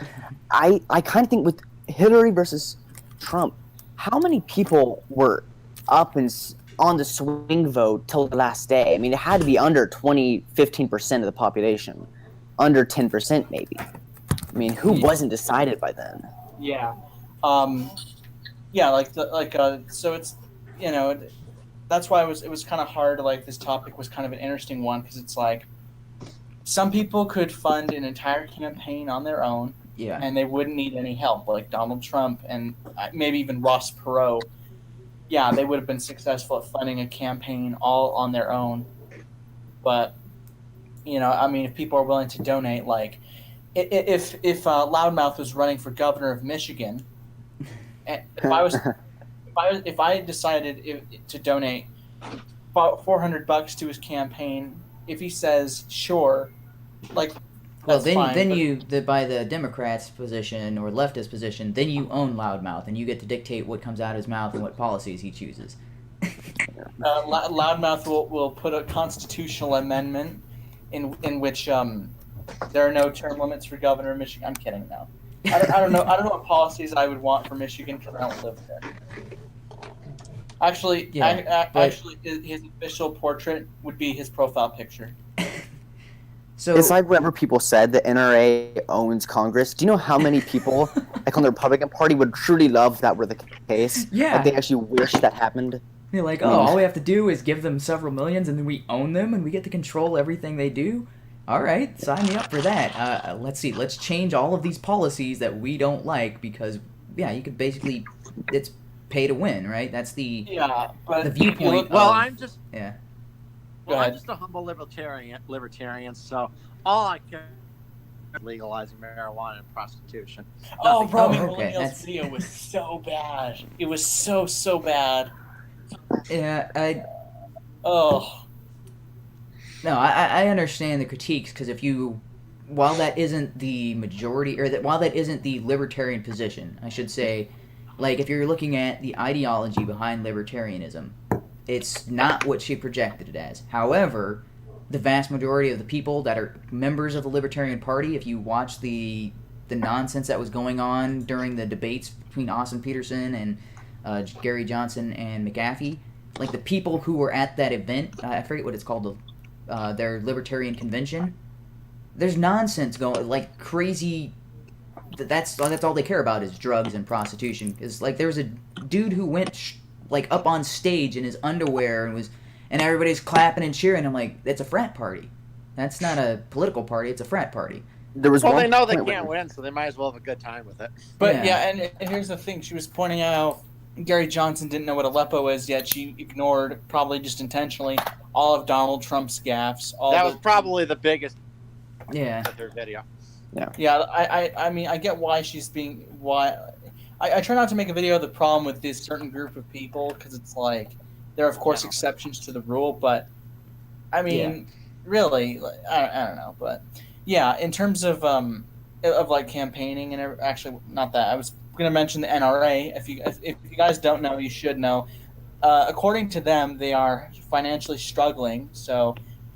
Speaker 3: I kind of think with Hillary versus Trump, how many people were up and on the swing vote till the last day? I mean, it had to be under 15% of the population, under 10% maybe. I mean, who wasn't decided by then?
Speaker 2: So it's, that's why it was kind of hard. Like, this topic was kind of an interesting one, because it's like some people could fund an entire campaign on their own, and they wouldn't need any help, like Donald Trump and maybe even Ross Perot. They would have been successful at funding a campaign all on their own. But, I mean, if people are willing to donate, like, if Loudmouth was running for governor of Michigan, if I decided to donate $400 to his campaign, if he says sure, like,
Speaker 1: well, by the Democrats' position or leftist position, then you own Loudmouth, and you get to dictate what comes out of his mouth and what policies he chooses.
Speaker 2: Loudmouth will put a constitutional amendment in which there are no term limits for governor of Michigan. I'm kidding now. I don't know what policies I would want for Michigan, because I don't live there. Actually, his official portrait would be his profile picture.
Speaker 3: So it's like whenever people said the NRA owns Congress. Do you know how many people, like on the Republican Party, would truly love that were the case?
Speaker 1: Yeah.
Speaker 3: Like they actually wish that happened.
Speaker 1: You're like, all we have to do is give them several millions, and then we own them, and we get to control everything they do? All right, sign me up for that. Let's see. Let's change all of these policies that we don't like, because, you could basically, it's pay to win, right? That's the viewpoint.
Speaker 2: Go
Speaker 5: Well, I'm
Speaker 2: ahead.
Speaker 5: just a humble libertarian, so all I care is legalizing marijuana and prostitution.
Speaker 2: Oh,
Speaker 5: Nothing
Speaker 2: bro,
Speaker 1: Oh,
Speaker 5: else.
Speaker 1: okay,
Speaker 2: Millennial's
Speaker 1: that's-
Speaker 2: video was so bad. It was so bad.
Speaker 1: Yeah,
Speaker 2: Oh,
Speaker 1: I understand the critiques because while that isn't the majority, or while that isn't the libertarian position, I should say, like if you're looking at the ideology behind libertarianism, it's not what she projected it as. However, the vast majority of the people that are members of the Libertarian Party, if you watch the nonsense that was going on during the debates between Austin Peterson and Gary Johnson and McAfee, like the people who were at that event, I forget what it's called, their Libertarian Convention. There's nonsense going, like crazy. That's all they care about is drugs and prostitution. Because like there was a dude who went like up on stage in his underwear and everybody's clapping and cheering. I'm like, that's a frat party. That's not a political party. It's a frat party.
Speaker 3: There was
Speaker 5: Well,
Speaker 3: one
Speaker 5: they know they
Speaker 3: point
Speaker 5: can't
Speaker 3: where-
Speaker 5: win, so they might as well have a good time with it.
Speaker 2: but
Speaker 1: Yeah.
Speaker 2: yeah, and here's the thing. She was pointing out Gary Johnson didn't know what Aleppo is yet. She ignored, probably just intentionally, all of Donald Trump's gaffes.
Speaker 5: That was probably the biggest
Speaker 1: Yeah.
Speaker 5: of their video.
Speaker 2: Yeah, I mean, I get why she's being I try not to make a video of the problem with this certain group of people because it's like there are of course
Speaker 5: Yeah.
Speaker 2: exceptions to the rule, but I mean, really, like, I don't know, but yeah, in terms of like campaigning and actually not that I was going to mention the NRA. If you guys don't know, you should know. According to them, they are financially struggling, so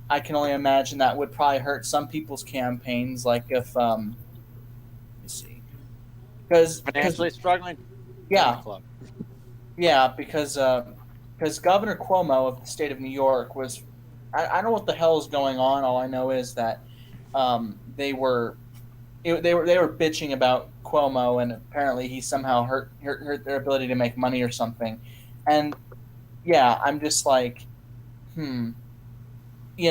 Speaker 2: I can only imagine that would probably hurt some people's campaigns. Like if let me see, because
Speaker 5: Financially struggling.
Speaker 2: yeah,
Speaker 5: Club.
Speaker 2: yeah, because Governor Cuomo of the state of New York was, I don't know what the hell is going on. All I know is that they were bitching about Cuomo, and apparently he somehow hurt their ability to make money or something. And yeah, I'm just like, you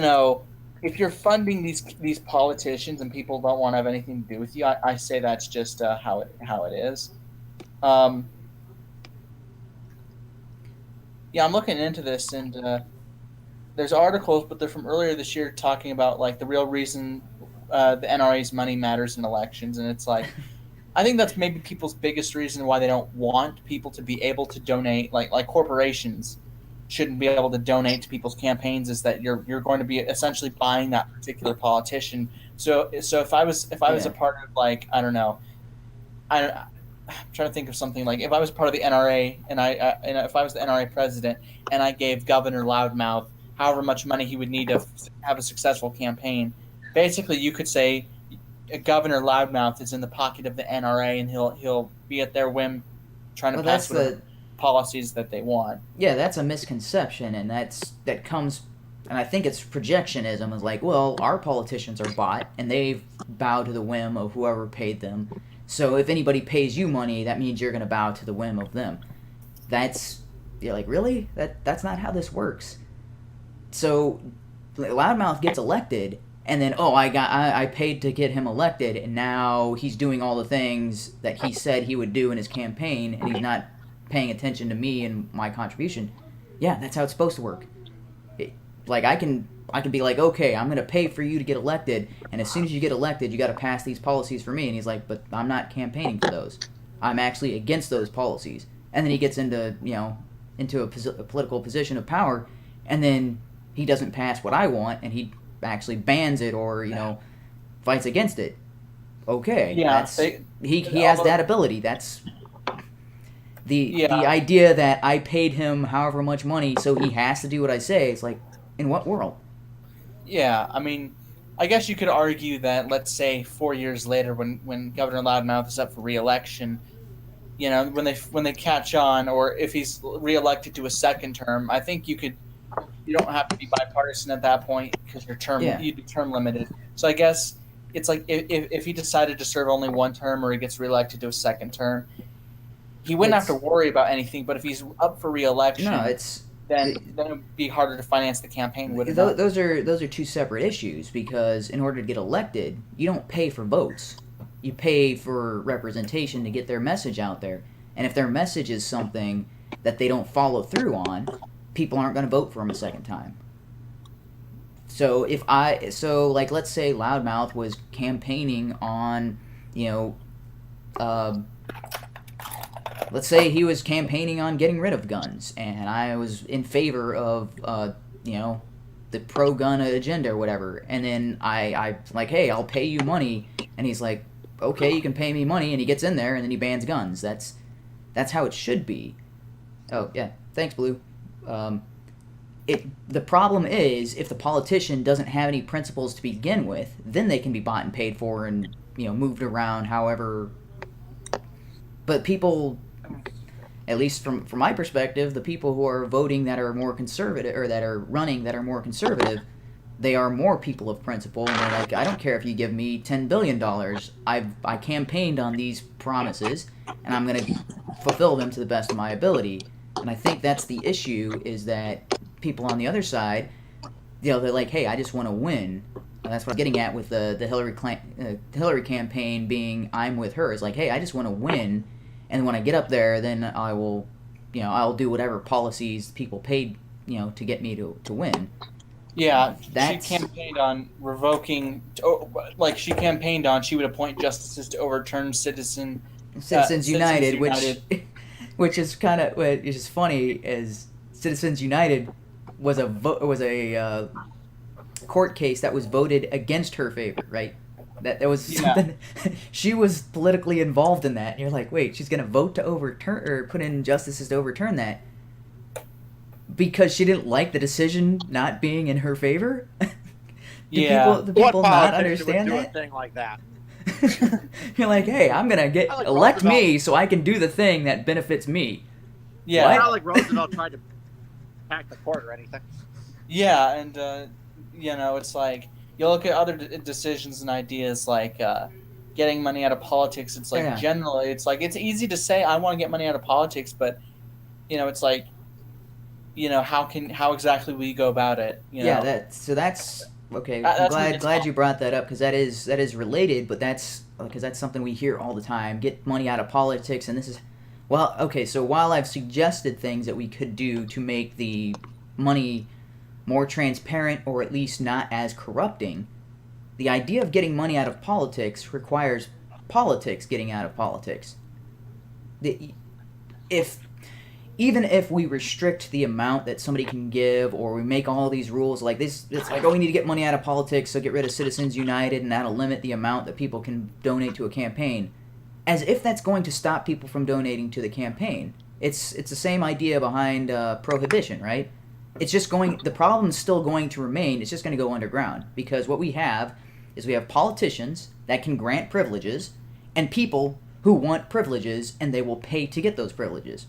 Speaker 2: know, if you're funding these politicians and people don't want to have anything to do with you, I say that's just how it is. Yeah, I'm looking into this, and there's articles, but they're from earlier this year talking about like the real reason the NRA's money matters in elections, and it's like I think that's maybe people's biggest reason why they don't want people to be able to donate, like corporations shouldn't be able to donate to people's campaigns, is that you're going to be essentially buying that particular politician. So if I was a part of, like, I don't know, I'm trying to think of something, like if I was part of the NRA and if I was the NRA president and I gave Governor Loudmouth however much money he would need to have a successful campaign, basically you could say Governor Loudmouth is in the pocket of the NRA and he'll be at their whim trying to pass whatever policies that they want.
Speaker 1: Yeah, that's a misconception, and that comes, and I think it's projectionism. Is like, well, our politicians are bought, and they bow to the whim of whoever paid them. So if anybody pays you money, that means you're going to bow to the whim of them. You're like, really? That's not how this works. So Loudmouth gets elected, and then I paid to get him elected, and now he's doing all the things that he said he would do in his campaign, and he's not paying attention to me and my contribution. Yeah, that's how it's supposed to work. Like I can be like, okay, I'm gonna pay for you to get elected, and as soon as you get elected, you got to pass these policies for me. And he's like, but I'm not campaigning for those. I'm actually against those policies. And then he gets into a political position of power, and then he doesn't pass what I want, and he actually bans it or fights against it. Okay,
Speaker 2: Yeah,
Speaker 1: he has that ability. That's the idea that I paid him however much money, so he has to do what I say. It's like, in what world?
Speaker 2: Yeah, I mean, I guess you could argue that, let's say 4 years later, when Governor Loudmouth is up for re-election, when they catch on, or if he's re-elected to a second term, I think you don't have to be bipartisan at that point because you'd be term limited. So I guess it's like if he decided to serve only one term or he gets re-elected to a second term, he wouldn't have to worry about anything. But if he's up for re-election, then it would be harder to finance the campaign.
Speaker 1: Those are two separate issues, because in order to get elected, you don't pay for votes. You pay for representation to get their message out there. And if their message is something that they don't follow through on, people aren't going to vote for them a second time. So like let's say Loudmouth was campaigning on, you know, uh, let's say he was campaigning on getting rid of guns, and I was in favor of, you know, the pro-gun agenda or whatever, and then I like, hey, I'll pay you money, and he's like, okay, you can pay me money, and he gets in there, and then he bans guns. That's how it should be. Oh yeah, thanks, Blue. The problem is if the politician doesn't have any principles to begin with, then they can be bought and paid for, and moved around however. But people, at least from my perspective, the people who are voting that are more conservative, or that are running that are more conservative, they are more people of principle, and they're like, I don't care if you give me $10 billion. I campaigned on these promises, and I'm going to fulfill them to the best of my ability. And I think that's the issue, is that people on the other side, they're like, hey, I just want to win. And that's what I'm getting at with the Hillary campaign being, I'm with her. It's like, hey, I just want to win, and when I get up there, then I will, I'll do whatever policies people paid, to get me to win.
Speaker 2: Yeah, she campaigned on revoking, like she campaigned on, she would appoint justices to overturn Citizens
Speaker 1: United, which is kind of, which is funny, as Citizens United was a court case that was voted against her favor, right? That was something. She was politically involved in that, and you're like, wait, she's gonna vote to overturn, or put in justices to overturn that because she didn't like the decision not being in her favor? Do people not understand
Speaker 5: would
Speaker 1: that?
Speaker 5: do a thing like that?
Speaker 1: You're like, hey, I'm gonna elect
Speaker 5: Roosevelt.
Speaker 1: me so I can do the thing that benefits me.
Speaker 2: Yeah.
Speaker 5: It's not like Roosevelt tried to hack the court or anything.
Speaker 2: Yeah, and it's like you look at other decisions and ideas like getting money out of politics. It's like generally, it's like it's easy to say I want to get money out of politics, but it's like, how exactly will you go about it?
Speaker 1: That's okay. I'm glad you brought that up, because that is related, but that's because that's something we hear all the time. Get money out of politics, and this is so while I've suggested things that we could do to make the money more transparent, or at least not as corrupting, the idea of getting money out of politics requires politics getting out of politics. Even if we restrict the amount that somebody can give, or we make all these rules like this, it's like, oh, we need to get money out of politics, so get rid of Citizens United, and that'll limit the amount that people can donate to a campaign. As if that's going to stop people from donating to the campaign. It's the same idea behind prohibition, right? It's just the problem's still going to remain. It's just going to go underground, because what we have is we have politicians that can grant privileges, and people who want privileges, and they will pay to get those privileges.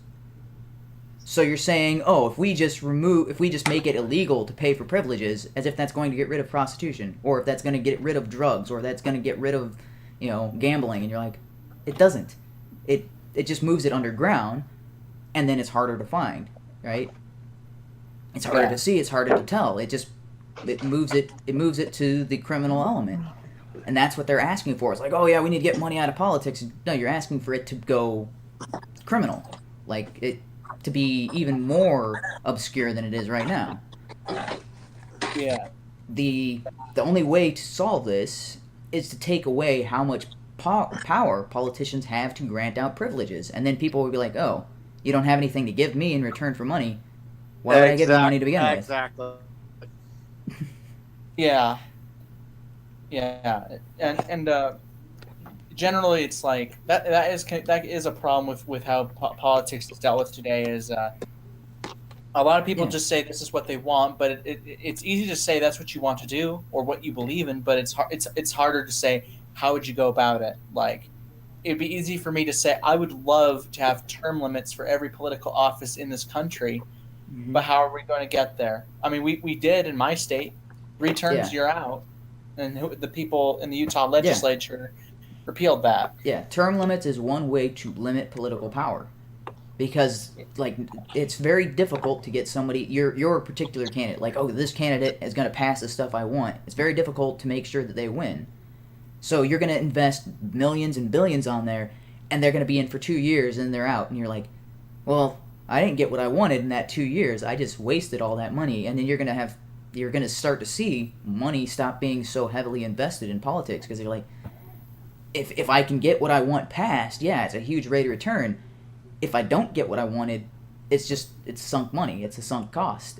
Speaker 1: So you're saying, oh, if we just make it illegal to pay for privileges, as if that's going to get rid of prostitution, or if that's going to get rid of drugs, or that's going to get rid of, gambling, and you're like, it doesn't. It just moves it underground, and then it's harder to find, right? It's harder to see. It's harder to tell. It moves it to the criminal element, and that's what they're asking for. It's like, oh yeah, we need to get money out of politics. No, you're asking for it to go criminal, like it to be even more obscure than it is right now.
Speaker 2: Yeah.
Speaker 1: The only way to solve this is to take away how much power politicians have to grant out privileges, and then people will be like, oh, you don't have anything to give me in return for money. Why would I give you money to begin with?
Speaker 5: Exactly.
Speaker 2: Yeah. And generally, it's like that is a problem with how politics is dealt with today. Is a lot of people just say this is what they want, but it's easy to say that's what you want to do or what you believe in, but it's harder to say how would you go about it. Like, it'd be easy for me to say I would love to have term limits for every political office in this country, but how are we going to get there? I mean, we did in my state, 3 terms you're out, and the people in the Utah legislature repealed that.
Speaker 1: Yeah, term limits is one way to limit political power, because it's very difficult to get somebody, your particular candidate, like, oh, this candidate is going to pass the stuff I want. It's very difficult to make sure that they win. So you're going to invest millions and billions on there, and they're going to be in for 2 years, and they're out, and you're like, well, I didn't get what I wanted in that 2 years. I just wasted all that money. And then you're going to have, you're going to start to see money stop being so heavily invested in politics because they're like, if I can get what I want passed, yeah, it's a huge rate of return. If I don't get what I wanted, it's sunk money. It's a sunk cost.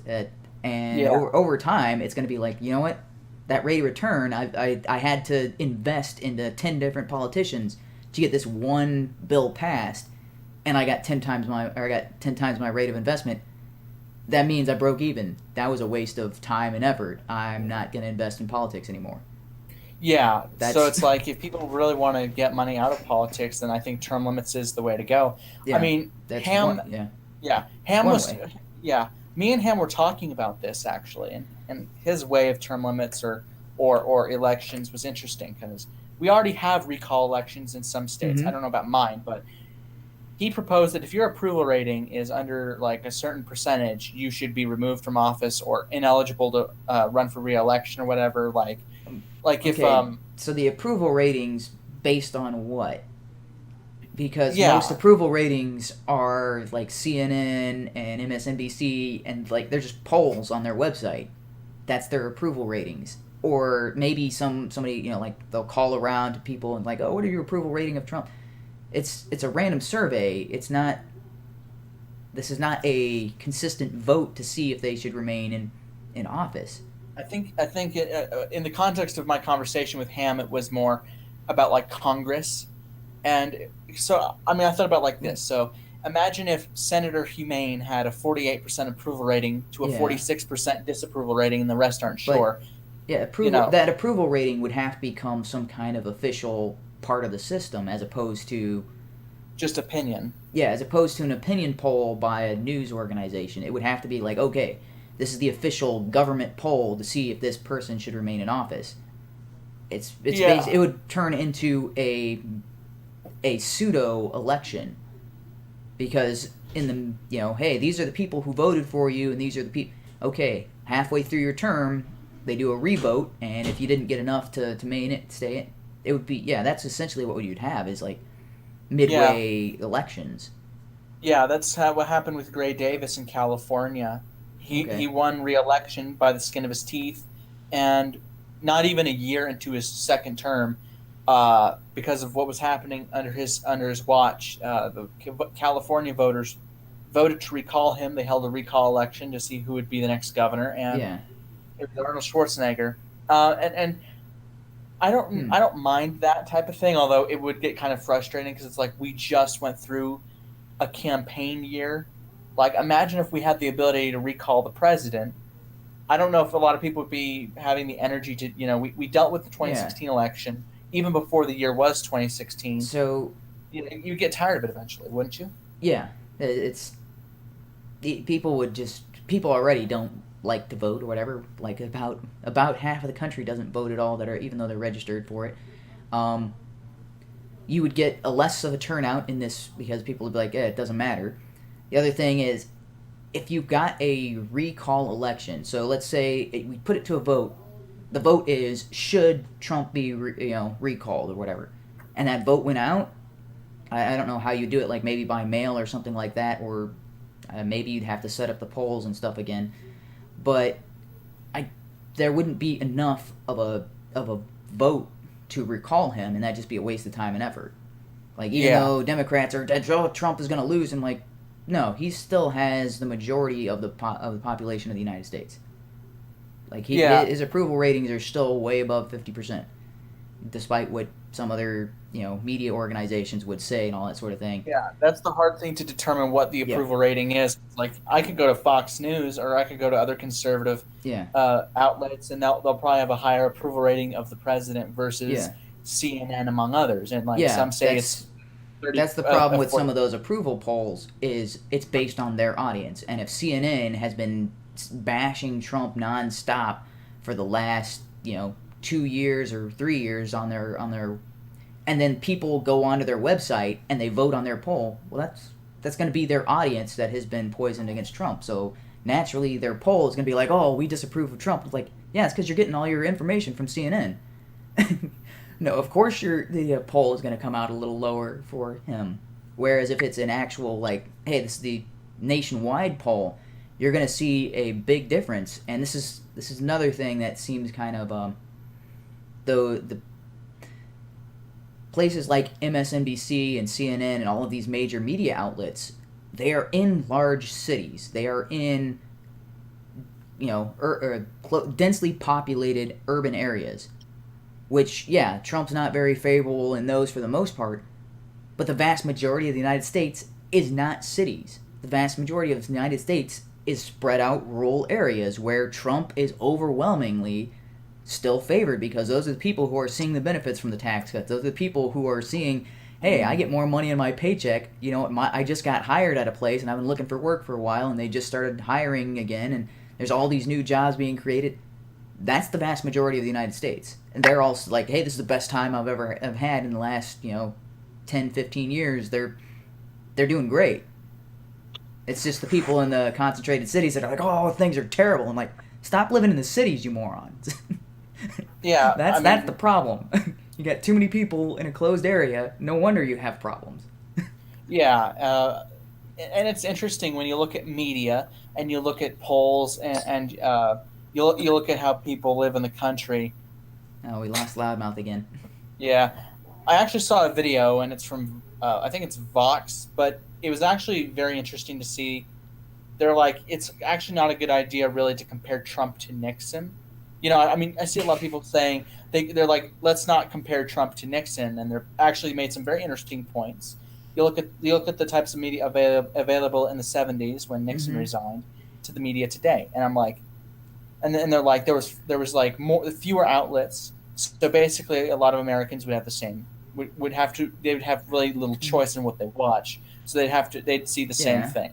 Speaker 1: And
Speaker 2: Yeah.
Speaker 1: over time, it's going to be like, you know what? That rate of return, I had to invest into 10 different politicians to get this one bill passed, and I got 10 times my rate of investment. That means I broke even. That was a waste of time and effort. I'm not going to invest in politics anymore.
Speaker 2: Yeah,
Speaker 1: That's-
Speaker 2: so it's like if people really want to get money out of politics, then I think term limits is the way to go.
Speaker 1: Yeah,
Speaker 2: I mean,
Speaker 1: that's
Speaker 2: Ham,
Speaker 1: one,
Speaker 2: Ham
Speaker 1: one
Speaker 2: was,
Speaker 1: way.
Speaker 2: yeah, me and Ham were talking about this actually, and his way of term limits or elections was interesting because we already have recall elections in some states.
Speaker 1: Mhm.
Speaker 2: I don't know about mine, but he proposed that if your approval rating is under like a certain percentage, you should be removed from office or ineligible to run for re-election or whatever. Like if
Speaker 1: so the approval ratings based on what? Because
Speaker 2: Yeah.
Speaker 1: most approval ratings are like CNN and MSNBC, and like they're just polls on their website. That's their approval ratings. Or maybe somebody, you know, like they'll call around to people and like, oh, what are your approval rating of Trump? It's a random survey. It's not. This is not a consistent vote to see if they should remain in office.
Speaker 2: I think in the context of my conversation with Ham, it was more about like Congress, and so I mean I thought about like this. So imagine if Senator HUMANE had a 48% approval rating to a
Speaker 1: Yeah.
Speaker 2: 46% disapproval rating, and the rest aren't
Speaker 1: But-
Speaker 2: sure.
Speaker 1: Yeah, that approval rating would have to become some kind of official part of the system, as opposed to
Speaker 2: Just opinion.
Speaker 1: as opposed to an opinion poll by a news organization. It would have to be like, okay, this is the official government poll to see if this person should remain in office. It would turn into a pseudo election, because in the hey, these are the people who voted for you, and these are the people. Okay, halfway through your term, they do a revote, and if you didn't get enough to stay in, it would be that's essentially what you'd have is like midway elections.
Speaker 2: Yeah, that's what happened with Gray Davis in California.
Speaker 1: Okay.
Speaker 2: He won re-election by the skin of his teeth, and not even a year into his second term, because of what was happening under his watch, the California voters voted to recall him. They held a recall election to see who would be the next governor, and it was Arnold Schwarzenegger. And I don't mind that type of thing, although it would get kind of frustrating because it's like we just went through a campaign year. Like, imagine if we had the ability to recall the president. I don't know if a lot of people would be having the energy to, we dealt with the 2016 election even before the year was 2016.
Speaker 1: So
Speaker 2: you get tired of it eventually, wouldn't you?
Speaker 1: Yeah, people already don't like to vote or whatever. Like about half of the country doesn't vote at all, even though they're registered for it. You would get a less of a turnout in this because people would be like, it doesn't matter. The other thing is, if you got a recall election, so let's say we put it to a vote. The vote is, should Trump be recalled or whatever, and that vote went out. I don't know how you do it, like maybe by mail or something like that, or maybe you'd have to set up the polls and stuff again. But there wouldn't be enough of a vote to recall him, and that'd just be a waste of time and effort. Like, even though Democrats are, Trump is going to lose, and like, no, he still has the majority of the population of the United States. Like, his approval ratings are still way above 50%, despite what some other media organizations would say and all that sort of thing.
Speaker 2: Yeah, that's the hard thing to determine what the approval rating is. Like, I could go to Fox News or I could go to other conservative outlets, and they'll probably have a higher approval rating of the president versus CNN, among others. And like some say it's 30,
Speaker 1: that's the problem with some of those approval polls is it's based on their audience. And if CNN has been bashing Trump nonstop for the last 2 years or 3 years on their and then people go onto their website and they vote on their poll, well, that's going to be their audience that has been poisoned against Trump. So naturally their poll is going to be like, oh, we disapprove of Trump. It's like, yeah, it's because you're getting all your information from CNN. No, of course the poll is going to come out a little lower for him. Whereas if it's an actual, like, hey, this is the nationwide poll, you're going to see a big difference. And this is another thing that seems kind of the places like MSNBC and CNN and all of these major media outlets, they are in large cities. They are in, densely populated urban areas, which, yeah, Trump's not very favorable in those for the most part, but the vast majority of the United States is not cities. The vast majority of the United States is spread out rural areas where Trump is overwhelmingly still favored, because those are the people who are seeing the benefits from the tax cuts. Those are the people who are seeing, hey, I get more money in my paycheck. I just got hired at a place and I've been looking for work for a while, and they just started hiring again, and there's all these new jobs being created. That's the vast majority of the United States. And they're all like, hey, this is the best time I've had in the last, 10, 15 years. They're doing great. It's just the people in the concentrated cities that are like, oh, things are terrible. I'm like, stop living in the cities, you morons.
Speaker 2: Yeah,
Speaker 1: that's the problem. You got too many people in a closed area. No wonder you have problems.
Speaker 2: Yeah, and it's interesting when you look at media and you look at polls and you look at how people live in the country.
Speaker 1: Oh, we lost Loudmouth again.
Speaker 2: Yeah, I actually saw a video, and it's from I think it's Vox, but it was actually very interesting to see. They're like, it's actually not a good idea really to compare Trump to Nixon. I see a lot of people saying they're like, let's not compare Trump to Nixon, and they're actually made some very interesting points. You look at the types of media available in the 70s when Nixon resigned to the media today, and I'm like, and they're like, there was like fewer outlets, so basically a lot of Americans would have the same would have really little choice in what they watch, so they'd see the same thing.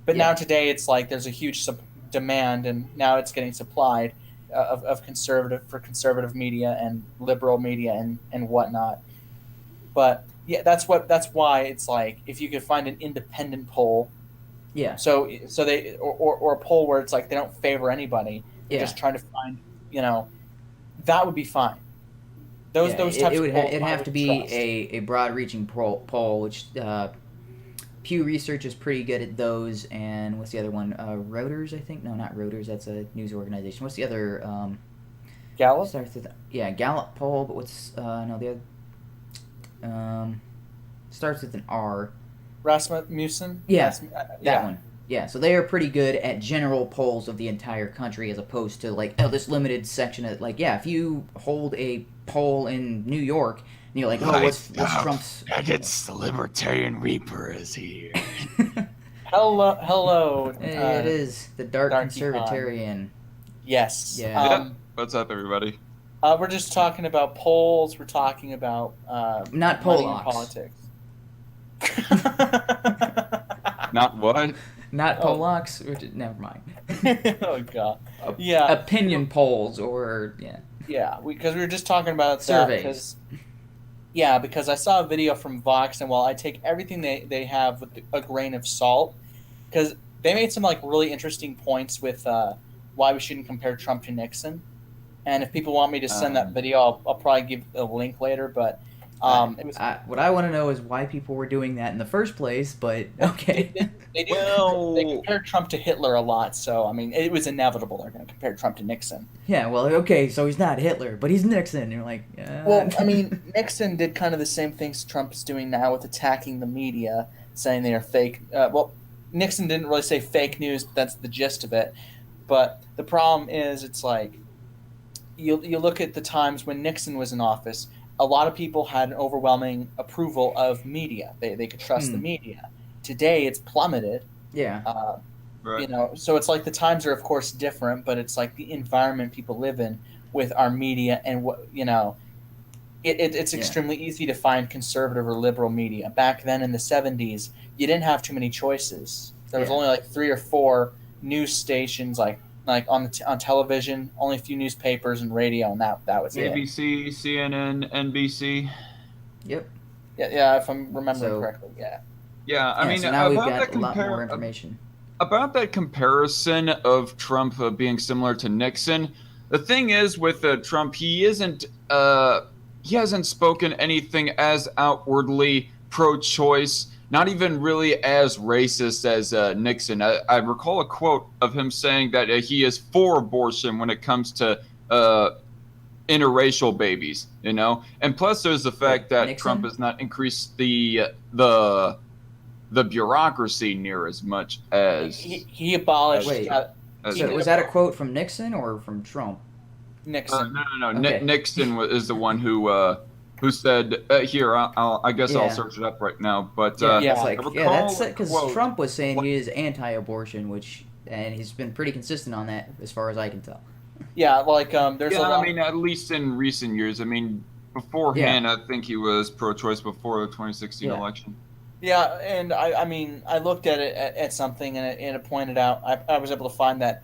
Speaker 2: But now today it's like there's a huge demand, and now it's getting supplied of conservative media and liberal media and whatnot. But yeah, that's why it's like, if you could find an independent poll, so they or a poll where it's like they don't favor anybody, they're just trying to find, that would be fine. Those types of polls,
Speaker 1: it'd have to be a broad-reaching poll, which Pew Research is pretty good at those. And what's the other one? Reuters, I think. No, not Reuters. That's a news organization. What's the other?
Speaker 2: Gallup.
Speaker 1: Starts with Gallup poll. But what's the other? Starts with an R.
Speaker 2: Rasmussen.
Speaker 1: Yeah, that one. Yeah, so they are pretty good at general polls of the entire country, as opposed to like, this limited section of, like, if you hold a poll in New York and you're like, what's Trump's?
Speaker 6: It's the Libertarian Reaper is here.
Speaker 2: Hello.
Speaker 1: It is the dark conservatarian.
Speaker 2: Yes.
Speaker 1: Yeah.
Speaker 6: What's up, everybody?
Speaker 2: We're just talking about polls. We're talking about
Speaker 1: not
Speaker 2: politics.
Speaker 6: Not what?
Speaker 1: Not Polacks. Never mind.
Speaker 2: Oh god. Yeah.
Speaker 1: Opinion polls or
Speaker 2: Yeah, because we were just talking about
Speaker 1: surveys.
Speaker 2: Because I saw a video from Vox, and while I take everything they have with a grain of salt, because they made some like really interesting points with why we shouldn't compare Trump to Nixon. And if people want me to send that video, I'll probably give a link later. But
Speaker 1: what I want to know is why people were doing that in the first place. But okay,
Speaker 2: they compared Trump to Hitler a lot, so I mean, it was inevitable they're going to compare Trump to Nixon.
Speaker 1: Yeah, well, okay, so he's not Hitler, but he's Nixon. And you're like,
Speaker 2: well, I mean, Nixon did kind of the same things Trump is doing now with attacking the media, saying they are fake. Nixon didn't really say fake news, but that's the gist of it. But the problem is, it's like, you look at the times when Nixon was in office, a lot of people had an overwhelming approval of media. They could trust the media. Today, it's plummeted.
Speaker 1: Yeah.
Speaker 6: Right.
Speaker 2: So it's like the times are, of course, different, but it's like the environment people live in with our media, and it's extremely easy to find conservative or liberal media. Back then in the 70s, you didn't have too many choices. There was only like 3 or 4 news stations, like on television, only a few newspapers and radio, and that was it.
Speaker 6: ABC, CNN, NBC.
Speaker 1: Yep.
Speaker 2: Yeah, if I'm remembering correctly, yeah.
Speaker 6: Yeah, I mean,
Speaker 1: so now we've got a lot more information.
Speaker 6: About that comparison of Trump being similar to Nixon, the thing is with Trump, he hasn't spoken anything as outwardly pro-choice not even really as racist as Nixon. I recall a quote of him saying that he is for abortion when it comes to interracial babies, you know. And plus, there's the fact that
Speaker 1: Nixon?
Speaker 6: Trump has not increased the bureaucracy near as much as
Speaker 2: He abolished
Speaker 1: Wait.
Speaker 6: as
Speaker 1: So was that a quote from Nixon or from Trump?
Speaker 2: Nixon.
Speaker 6: no.
Speaker 1: Okay.
Speaker 6: Nixon is the one who said here. I guess I'll
Speaker 1: Yeah.
Speaker 6: search it up right now. But
Speaker 1: Yeah,
Speaker 2: Yeah.
Speaker 1: it's like,
Speaker 6: I
Speaker 1: yeah,
Speaker 6: recall
Speaker 1: that's
Speaker 6: a
Speaker 1: because
Speaker 6: quote-
Speaker 1: Trump was saying he is anti-abortion, and he's been pretty consistent on that as far as I can tell.
Speaker 2: Yeah, like there's a
Speaker 6: Yeah,
Speaker 2: lot.
Speaker 6: I mean, at least in recent years. I mean, beforehand, I think he was pro-choice before the 2016
Speaker 1: Yeah.
Speaker 6: election.
Speaker 2: Yeah, and I mean, I looked at it at something, and it pointed out, I was able to find that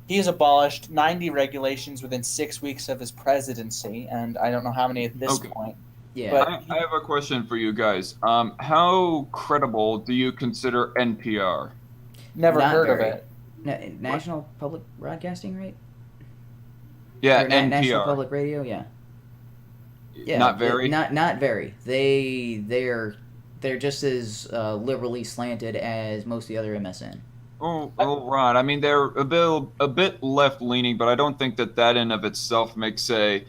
Speaker 2: he has abolished 90 regulations within 6 weeks of his presidency, and I don't know how many at this
Speaker 6: Okay.
Speaker 2: point.
Speaker 1: Yeah.
Speaker 2: But
Speaker 6: I have a question for you guys. How credible do you consider NPR?
Speaker 2: Never
Speaker 1: Not
Speaker 2: heard
Speaker 1: very.
Speaker 2: of it.
Speaker 1: National Public Broadcasting, right?
Speaker 6: Yeah,
Speaker 1: Or
Speaker 6: NPR.
Speaker 1: National Public Radio, yeah. Yeah,
Speaker 6: Not very.
Speaker 1: Not very. They're just as liberally slanted as most of the other MSN.
Speaker 6: Oh, right. I mean, they're a bit left leaning, but I don't think that in of itself makes an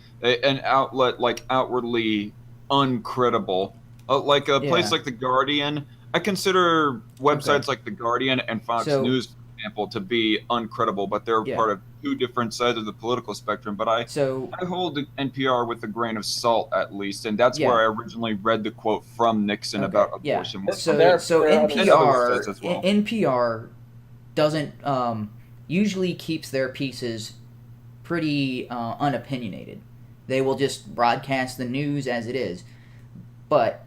Speaker 6: outlet like outwardly uncredible. Like a place
Speaker 1: Yeah.
Speaker 6: like the Guardian, I consider websites like the Guardian and Fox
Speaker 1: So-
Speaker 6: News, for example, to be uncredible, but they're
Speaker 1: Yeah.
Speaker 6: part of two different sides of the political spectrum. But I hold the NPR with a grain of salt, at least, and that's
Speaker 1: Yeah.
Speaker 6: where I originally read the quote from Nixon about abortion.
Speaker 2: Yeah.
Speaker 1: So
Speaker 2: There-
Speaker 1: so
Speaker 2: there are
Speaker 6: other
Speaker 1: NPR
Speaker 6: sites as well.
Speaker 1: NPR doesn't usually keeps their pieces pretty unopinionated. They will just broadcast the news as it is. But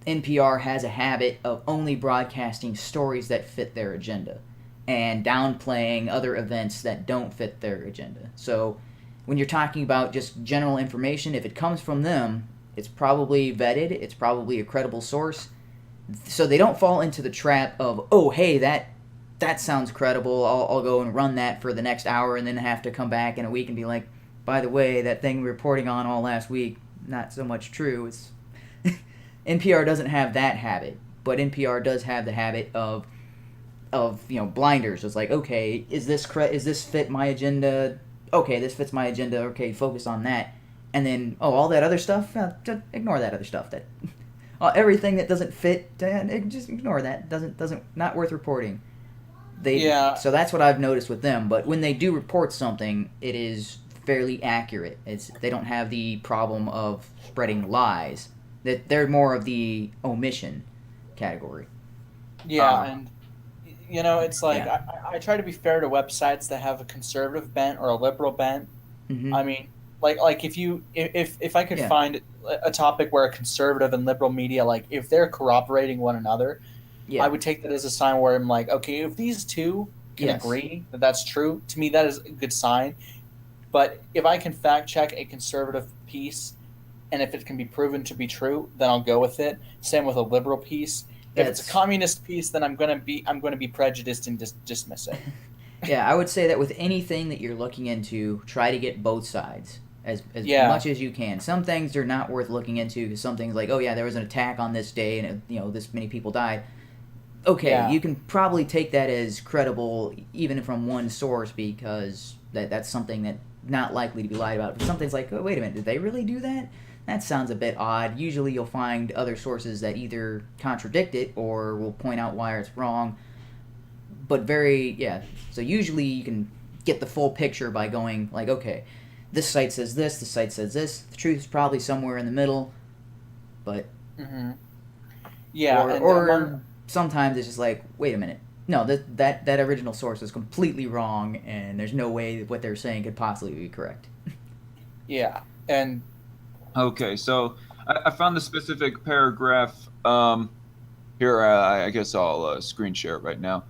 Speaker 1: NPR has a habit of only broadcasting stories that fit their agenda and downplaying other events that don't fit their agenda. So when you're talking about just general information, if it comes from them, it's probably vetted, it's probably a credible source. So they don't fall into the trap of, oh, hey, that sounds credible. I'll go and run that for the next hour and then have to come back in a week and be like, by the way, that thing we were reporting on all last week, not so much true. It's NPR doesn't have that habit, but NPR does have the habit of blinders. It's like, okay, is this fit my agenda? Okay, this fits my agenda. Okay, focus on that, and then all that other stuff, just ignore that other stuff. That everything that doesn't fit, just ignore that. Doesn't not worth reporting. So that's what I've noticed with them. But when they do report something, it is fairly accurate. They don't have the problem of spreading lies. That they're more of the omission category.
Speaker 2: Yeah, and it's like I try to be fair to websites that have a conservative bent or a liberal bent.
Speaker 1: Mm-hmm.
Speaker 2: I mean, like if I could find a topic where a conservative and liberal media, like if they're corroborating one another, I would take that as a sign where I'm like, okay, if these two can agree that that's true, to me that is a good sign. But if I can fact check a conservative piece, and if it can be proven to be true, then I'll go with it. Same with a liberal piece. If it's a communist piece, then I'm going to be prejudiced and dismiss it.
Speaker 1: Yeah, I would say that with anything that you're looking into, try to get both sides as much as you can. Some things are not worth looking into because some things like, oh yeah, there was an attack on this day and this many people died. Okay, you can probably take that as credible even from one source because that's something that not likely to be lied about. But something's like, oh, wait a minute, did they really do that? That sounds a bit odd. Usually you'll find other sources that either contradict it or will point out why it's wrong. But so usually you can get the full picture by going like, okay, this site says this says this. The truth is probably somewhere in the middle. But or sometimes it's just like, wait a minute. No, that original source is completely wrong and there's no way that what they're saying could possibly be correct.
Speaker 2: Yeah. And
Speaker 6: okay, so I found the specific paragraph here. I guess I'll screen share it right now,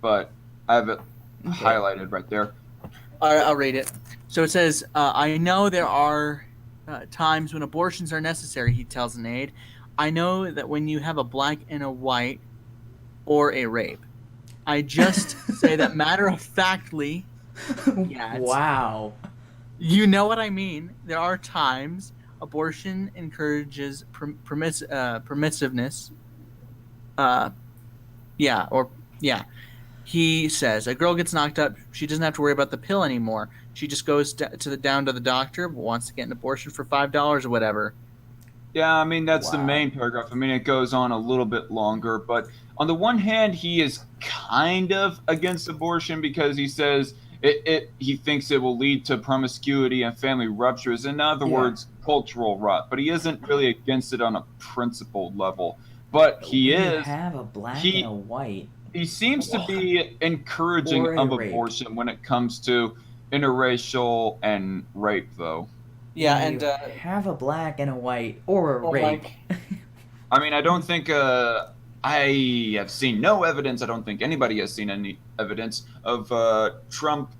Speaker 6: but I have it highlighted right there.
Speaker 2: I'll read it. So it says, I know there are times when abortions are necessary, he tells an aide. I know that when you have a black and a white or a rape. I just say that matter-of-factly.
Speaker 1: Wow.
Speaker 2: You know what I mean. There are times abortion encourages permissiveness. uh, yeah, or yeah. He says a girl gets knocked up. She doesn't have to worry about the pill anymore. She just goes down to the doctor, wants to get an abortion for $5 or whatever.
Speaker 6: Yeah, I mean, that's the
Speaker 1: Wow.
Speaker 6: main paragraph. I mean, it goes on a little bit longer, but on the one hand, he is kind of against abortion because he says he thinks it will lead to promiscuity and family ruptures. In other
Speaker 1: Yeah.
Speaker 6: words, cultural rot. But he isn't really against it on a principled level. But he
Speaker 1: When you
Speaker 6: is.
Speaker 1: have a black
Speaker 6: he-
Speaker 1: and a white.
Speaker 6: He seems to be encouraging
Speaker 1: Or a
Speaker 6: of
Speaker 1: rape.
Speaker 6: abortion when it comes to interracial and rape, though.
Speaker 2: Yeah,
Speaker 1: When
Speaker 2: and
Speaker 1: you have a black and a white or a
Speaker 2: Oh,
Speaker 1: rape.
Speaker 6: I mean, I don't think I have seen no evidence. I don't think anybody has seen any evidence of Trump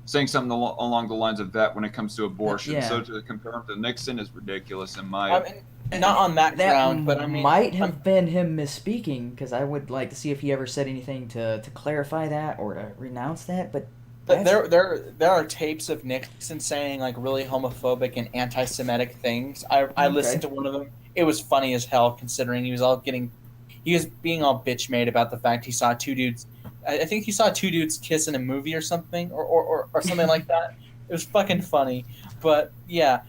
Speaker 6: saying something along the lines of that when it comes to abortion.
Speaker 1: Yeah.
Speaker 6: So to compare him to Nixon is ridiculous in my
Speaker 2: I mean, not on that ground, but I mean,
Speaker 1: might have been him misspeaking, because I would like to see if he ever said anything to clarify that or to renounce that. But
Speaker 2: there are tapes of Nixon saying like really homophobic and anti-Semitic things. I listened to one of them. It was funny as hell, considering he was being all bitch made about the fact he saw two dudes. I think he saw two dudes kiss in a movie or something, or something like that. It was fucking funny. But yeah,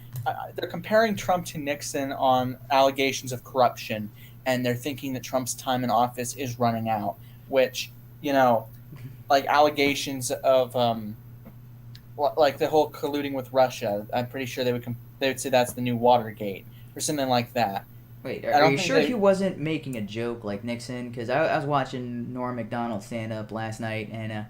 Speaker 2: they're comparing Trump to Nixon on allegations of corruption, and they're thinking that Trump's time in office is running out, which, like allegations of like the whole colluding with Russia. I'm pretty sure they would say that's the new Watergate or something like that.
Speaker 1: wait,
Speaker 2: I
Speaker 1: are
Speaker 2: don't
Speaker 1: you
Speaker 2: think
Speaker 1: sure
Speaker 2: they-
Speaker 1: he wasn't making a joke like Nixon? Because I was watching Norm Macdonald stand up last night, and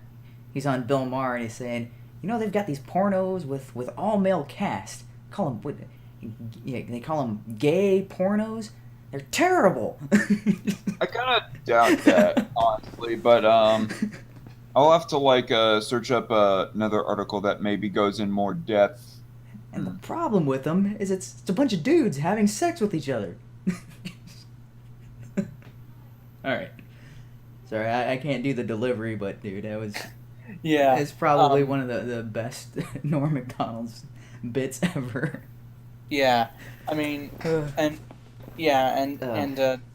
Speaker 1: he's on Bill Maher, and he's saying, they've got these pornos with all male cast. They call them gay pornos. They're terrible.
Speaker 6: I kind of doubt that honestly, but I'll have to search up another article that maybe goes in more depth.
Speaker 1: And the problem with them is it's a bunch of dudes having sex with each other. Alright. Sorry, I can't do the delivery, but dude, that was...
Speaker 2: Yeah,
Speaker 1: It's probably one of the best Norm Macdonald's bits ever.
Speaker 2: yeah. I mean, and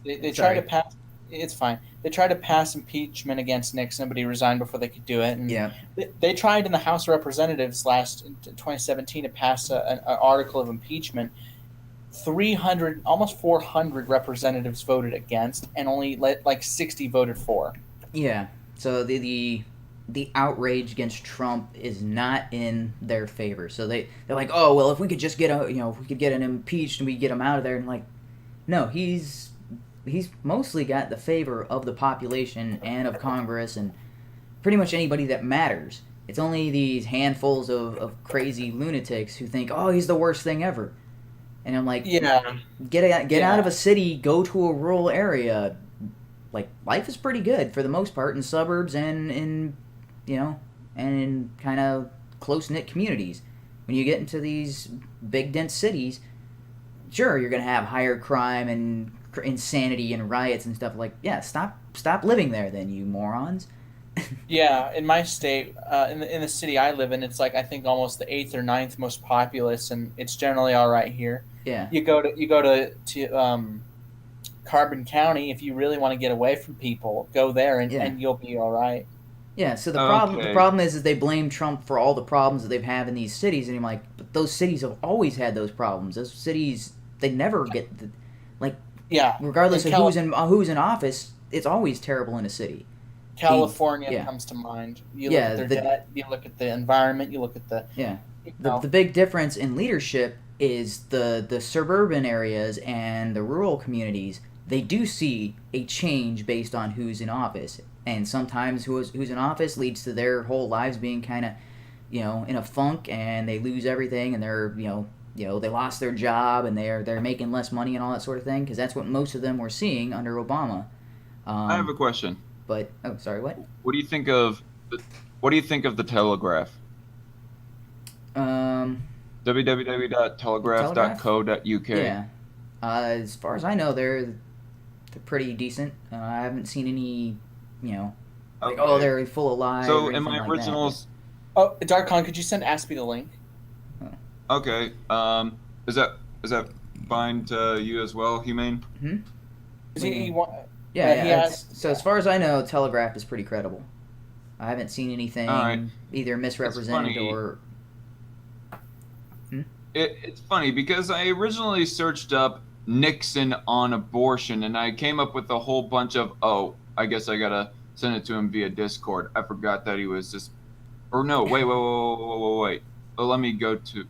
Speaker 2: they try to pass. It's fine. They tried to pass impeachment against Nixon, but he resigned before they could do it. And
Speaker 1: Yeah.
Speaker 2: they tried in the House of Representatives in 2017 to pass an article of impeachment. 300, almost 400 representatives voted against, and only like 60 voted for.
Speaker 1: Yeah. So the outrage against Trump is not in their favor. So they're like, oh well, if we could just get if we could get him impeached and we get him out of there, and like, no, he's mostly got the favor of the population and of Congress and pretty much anybody that matters. It's only these handfuls of crazy lunatics who think, oh, he's the worst thing ever. And I'm like,
Speaker 2: Yeah,
Speaker 1: get out of a city, go to a rural area. Like, life is pretty good for the most part in suburbs and in kind of close-knit communities. When you get into these big, dense cities, sure, you're going to have higher crime and insanity and riots and stuff. Like, yeah, stop living there then, you morons.
Speaker 2: yeah. In my state, in the city I live in, it's like I think almost the 8th or 9th most populous, and it's generally all right here.
Speaker 1: Yeah.
Speaker 2: You go to Carbon County if you really want to get away from people. Go there, and you'll be all right.
Speaker 1: Yeah, so the
Speaker 6: Okay.
Speaker 1: problem is they blame Trump for all the problems that they've had in these cities, and I'm like, but those cities have always had those problems. Those cities, they never get
Speaker 2: Yeah,
Speaker 1: regardless
Speaker 2: In
Speaker 1: of who's in office, it's always terrible in a city.
Speaker 2: California
Speaker 1: Yeah.
Speaker 2: comes to mind. You
Speaker 1: Yeah,
Speaker 2: look at their debt, you look at the environment, you look at the
Speaker 1: The big difference in leadership is the suburban areas and the rural communities. They do see a change based on who's in office, and sometimes who's in office leads to their whole lives being kind of, in a funk, and they lose everything, and they're they lost their job, and they're making less money and all that sort of thing, because that's what most of them were seeing under Obama.
Speaker 6: I have a question.
Speaker 1: But sorry, what?
Speaker 6: What do you think of the Telegraph? www.telegraph.co.uk.
Speaker 1: Yeah. As far as I know, they're pretty decent. I haven't seen any,
Speaker 6: Okay.
Speaker 1: they're full of lies.
Speaker 6: So
Speaker 1: or
Speaker 6: in my
Speaker 1: anything like that.
Speaker 6: originals,
Speaker 2: Oh, Darkon, could you send Aspie the link?
Speaker 6: okay. Is that fine to you as well, Humane?
Speaker 2: Is he
Speaker 1: Yeah,
Speaker 2: he
Speaker 1: yeah.
Speaker 2: has.
Speaker 1: So as far as I know, Telegraph is pretty credible. I haven't seen anything
Speaker 6: All right.
Speaker 1: either misrepresented
Speaker 6: funny.
Speaker 1: or.
Speaker 6: It's funny because I originally searched up Nixon on abortion, and I came up with a whole bunch of, oh, I guess I gotta send it to him via Discord. I forgot that he was just, or no, wait. Oh, let me go to.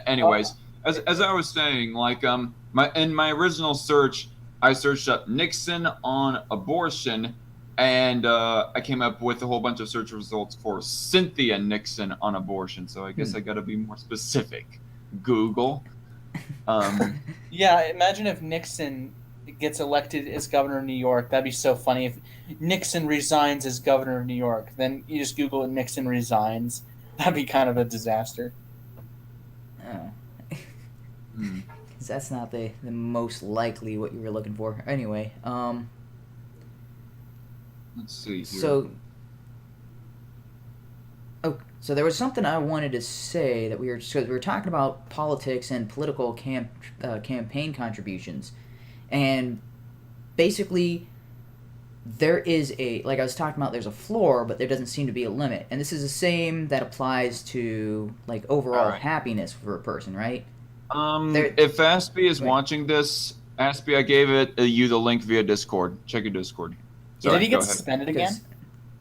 Speaker 6: Anyways, as I was saying, like in my original search, I searched up Nixon on abortion, and I came up with a whole bunch of search results for Cynthia Nixon on abortion. So I guess I got to be more specific. Google.
Speaker 2: Yeah, imagine if Nixon gets elected as governor of New York. That'd be so funny. If Nixon resigns as governor of New York, then you just Google it, Nixon resigns. That'd be kind of a disaster.
Speaker 1: Oh. 'Cause that's not the most likely what you were looking for. Anyway,
Speaker 6: Let's see here.
Speaker 1: So there was something I wanted to say that we were talking about politics and political campaign contributions, and basically there is like I was talking about, there's a floor, but there doesn't seem to be a limit, and this is the same that applies to like overall happiness for a person, right?
Speaker 6: If Aspie is watching this, Aspie, I gave you the link via Discord. Check your Discord.
Speaker 2: Sorry, did he get suspended again?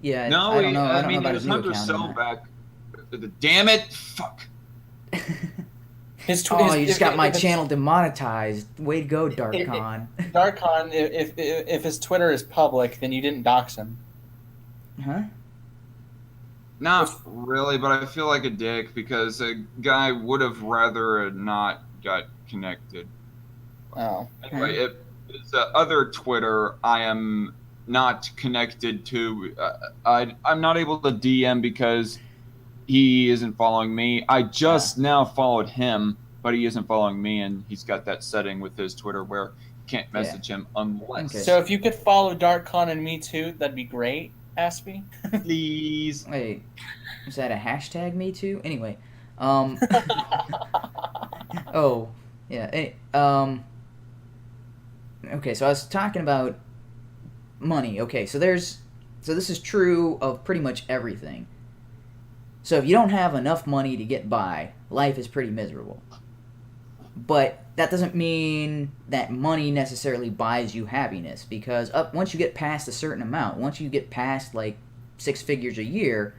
Speaker 1: Yeah,
Speaker 6: no,
Speaker 1: I don't know. I don't know
Speaker 6: mean,
Speaker 1: about
Speaker 6: he
Speaker 1: his
Speaker 6: was
Speaker 1: new
Speaker 6: under
Speaker 1: account.
Speaker 6: cell back. Damn it! Fuck.
Speaker 2: You
Speaker 1: just got my channel demonetized. Way to go, Darkon.
Speaker 2: Darkon, if his Twitter is public, then you didn't dox him.
Speaker 1: Huh?
Speaker 6: Not really, but I feel like a dick because a guy would have rather not got connected.
Speaker 2: Oh.
Speaker 6: Anyway, if it's other Twitter, I am not connected to. I'm not able to DM because he isn't following me. I just now followed him, but he isn't following me, and he's got that setting with his Twitter where you can't message him unless.
Speaker 1: Okay.
Speaker 2: So if you could follow Darkon and me too, that'd be great, Aspie.
Speaker 6: Please.
Speaker 1: Wait, is that a hashtag me too? Anyway, oh, yeah. Okay, so I was talking about money. Okay, so this is true of pretty much everything. So if you don't have enough money to get by, life is pretty miserable. But that doesn't mean that money necessarily buys you happiness, because once you get past a certain amount, once you get past like 6 figures a year,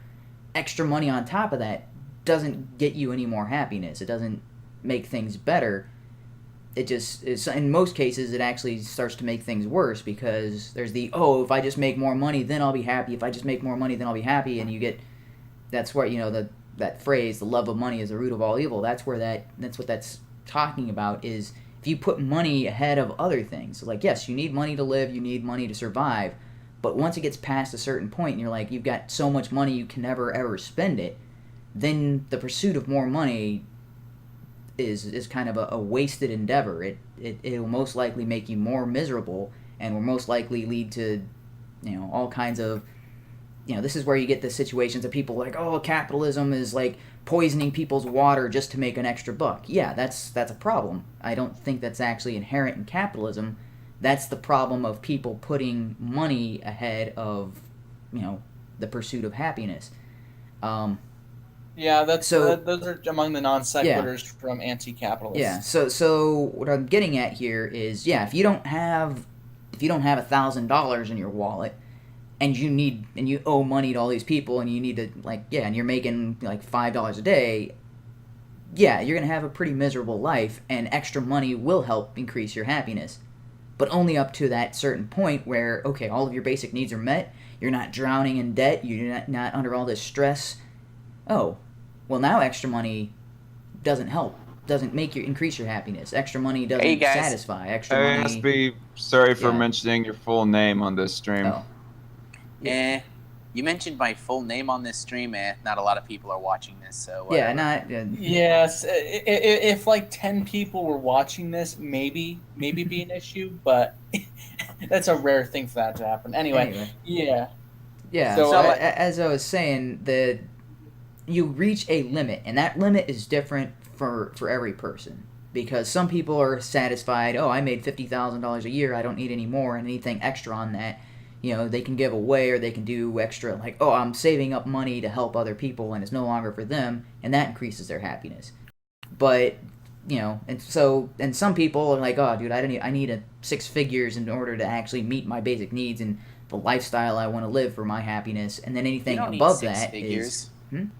Speaker 1: extra money on top of that doesn't get you any more happiness. It doesn't make things better. It just is, in most cases, it actually starts to make things worse, because there's if I just make more money, then I'll be happy. If I just make more money, then I'll be happy. And you get, that's where, that phrase, the love of money is the root of all evil. That's what that's talking about, is if you put money ahead of other things. So like, yes, you need money to live, you need money to survive, but once it gets past a certain point and you're like, you've got so much money you can never ever spend it, then the pursuit of more money is kind of a wasted endeavor. It'll most likely make you more miserable, and will most likely lead to all kinds of, this is where you get the situations of people like, oh, capitalism is like poisoning people's water just to make an extra buck. Yeah, that's a problem. I don't think that's actually inherent in capitalism. That's the problem of people putting money ahead of, the pursuit of happiness.
Speaker 2: Yeah, those are among the non sequiturs from anti-capitalists.
Speaker 1: Yeah. So what I'm getting at here is, if you don't have $1,000 in your wallet, and you owe money to all these people, and you need to and you're making like $5 a day, you're gonna have a pretty miserable life, and extra money will help increase your happiness, but only up to that certain point where, okay, all of your basic needs are met, you're not drowning in debt, you're not under all this stress. Oh, well, now extra money doesn't help, doesn't increase your happiness. Extra money doesn't satisfy. Extra money.
Speaker 6: Aspie, sorry for mentioning your full name on this stream.
Speaker 1: Oh.
Speaker 7: You mentioned my full name on this stream. Not a lot of people are watching this, so
Speaker 2: whatever. Yes, if like 10 people were watching this, maybe be an issue, but that's a rare thing for that to happen. Anyway. Yeah.
Speaker 1: So as I was saying, you reach a limit, and that limit is different for every person, because some people are satisfied. Oh, I made $50,000 a year. I don't need any more and anything extra on that. They can give away or they can do extra. Like, oh, I'm saving up money to help other people, and it's no longer for them, and that increases their happiness. But and some people are like, oh, dude, I need a 6 figures in order to actually meet my basic needs and the lifestyle I want to live for my happiness, and then anything above that is.
Speaker 7: You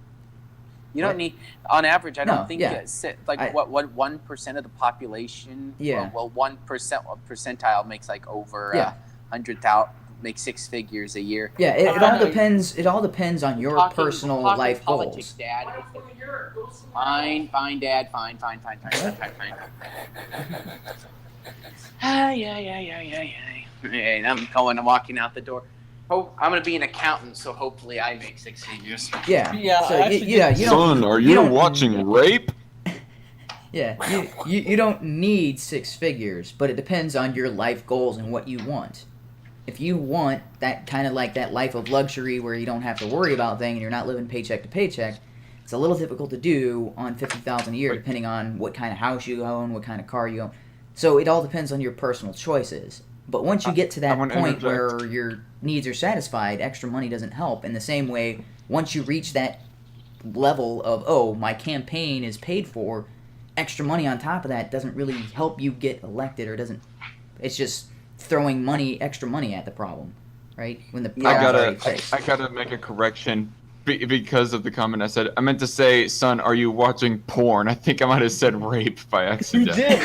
Speaker 7: don't need, on average, I don't think
Speaker 1: yeah.
Speaker 7: what 1% of the population.
Speaker 1: Yeah.
Speaker 7: Well, 1% percentile makes like over 100,000, makes 6 figures a year.
Speaker 1: Yeah, it all depends. It all depends on your personal life
Speaker 7: politics,
Speaker 1: goals.
Speaker 7: Dad. Fine, Dad. Fine. Yeah. I'm walking out the door. Oh, I'm gonna be an accountant, so hopefully I make 6 figures.
Speaker 1: Yeah. So you don't.
Speaker 6: Son, are you watching Rape?
Speaker 1: Yeah. You don't need 6 figures, but it depends on your life goals and what you want. If you want that kind of like that life of luxury where you don't have to worry about things and you're not living paycheck to paycheck, it's a little difficult to do on $50,000 a year, depending on what kind of house you own, what kind of car you own. So it all depends on your personal choices. But once you get to that point where your needs are satisfied, extra money doesn't help. In the same way, once you reach that level of, oh, my campaign is paid for, extra money on top of that doesn't really help you get elected, or doesn't. It's just throwing extra money at the problem, right? When the problem's already fixed.
Speaker 6: I gotta make a correction because of the comment I said. I meant to say, son, are you watching porn? I think I might have said rape by accident.
Speaker 7: You did.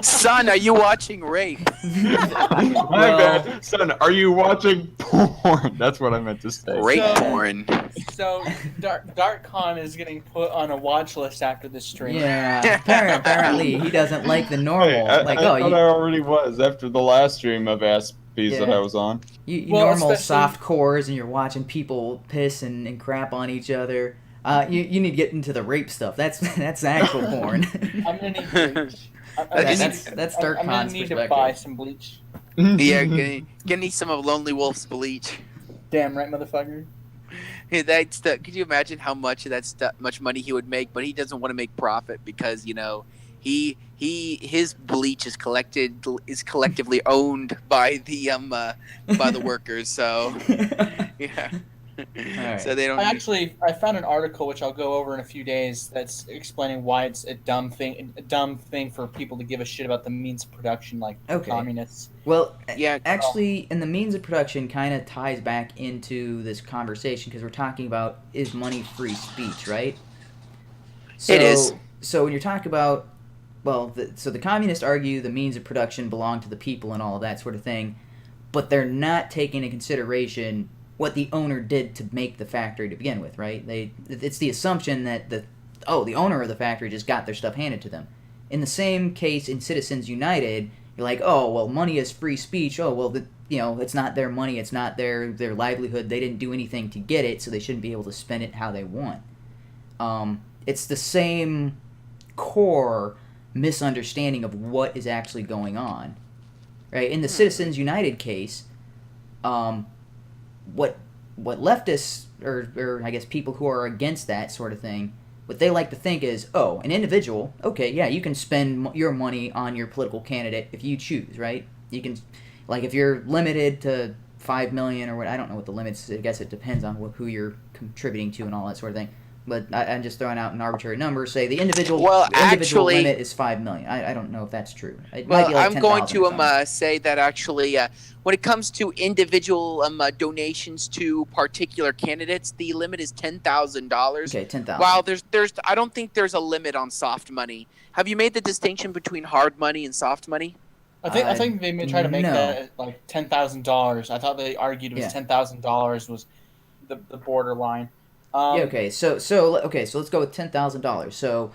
Speaker 7: Son, are you watching Rape?
Speaker 6: My bad. Son, are you watching porn? That's what I meant to say.
Speaker 7: Rape porn.
Speaker 2: So, DarkCon is getting put on a watch list after this stream.
Speaker 1: Yeah, apparently he doesn't like the normal.
Speaker 6: I thought I already was after the last stream of Aspies that I was on.
Speaker 1: You normal soft cores and you're watching people piss and crap on each other. You need to get into the rape stuff. That's actual porn.
Speaker 2: I'm gonna need bleach.
Speaker 1: That's DarkCon's
Speaker 2: I'm gonna need
Speaker 1: perspective.
Speaker 2: to buy some bleach.
Speaker 7: Yeah, gonna need some of Lonely Wolf's bleach.
Speaker 2: Damn right, motherfucker.
Speaker 7: Yeah, could you imagine how much of that stuff, much money he would make? But he doesn't want to make profit because his bleach is collectively owned by the workers. So yeah.
Speaker 1: Right.
Speaker 7: So they don't.
Speaker 2: I found an article which I'll go over in a few days that's explaining why it's a dumb thing for people to give a shit about the means of production, like communists.
Speaker 1: Well, yeah, actually, and the means of production kind of ties back into this conversation because we're talking about, is money free speech, right? So,
Speaker 7: it is.
Speaker 1: So when you're talking about, so the communists argue the means of production belong to the people and all of that sort of thing, but they're not taking into consideration what the owner did to make the factory to begin with, right? It's the assumption that the owner of the factory just got their stuff handed to them. In the same case in Citizens United, you're like, oh, well, money is free speech. Oh, well, it's not their money. It's not their livelihood. They didn't do anything to get it, so they shouldn't be able to spend it how they want. It's the same core misunderstanding of what is actually going on, right? In the Citizens United case, what leftists or I guess people who are against that sort of thing, what they like to think is, oh, an individual, okay, yeah, you can spend your money on your political candidate if you choose, right? You can, like, if you're limited to 5 million or what, I don't know what the limits. I guess it depends on who you're contributing to and all that sort of thing. But I'm just throwing out an arbitrary number. Say the individual limit is 5 million. I don't know if that's true. It might be like
Speaker 7: I'm going to say that actually, when it comes to individual donations to particular candidates, the limit is $10,000.
Speaker 1: Okay, 10,000.
Speaker 7: While I don't think there's a limit on soft money. Have you made the distinction between hard money and soft money?
Speaker 2: I think they may try to make that like $10,000. I thought they argued it was $10,000 was the borderline.
Speaker 1: Okay, so let's go with $10,000. So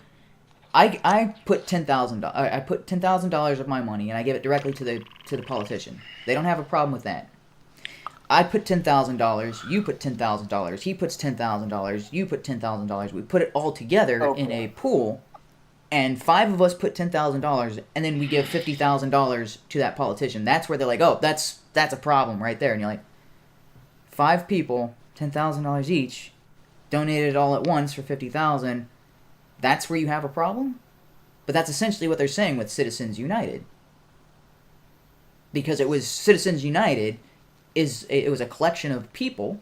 Speaker 1: I put $10,000. I put $10,000 of my money, and I give it directly to the politician. They don't have a problem with that. I put $10,000. You put $10,000. He puts $10,000. You put $10,000. We put it all together in a pool, and 5 of us put $10,000, and then we give $50,000 to that politician. That's where they're like, oh, that's a problem right there. And you're like, 5 people, $10,000 each. Donated it all at once for $50,000. That's where you have a problem? But that's essentially what they're saying with Citizens United. Because it was Citizens United it was a collection of people,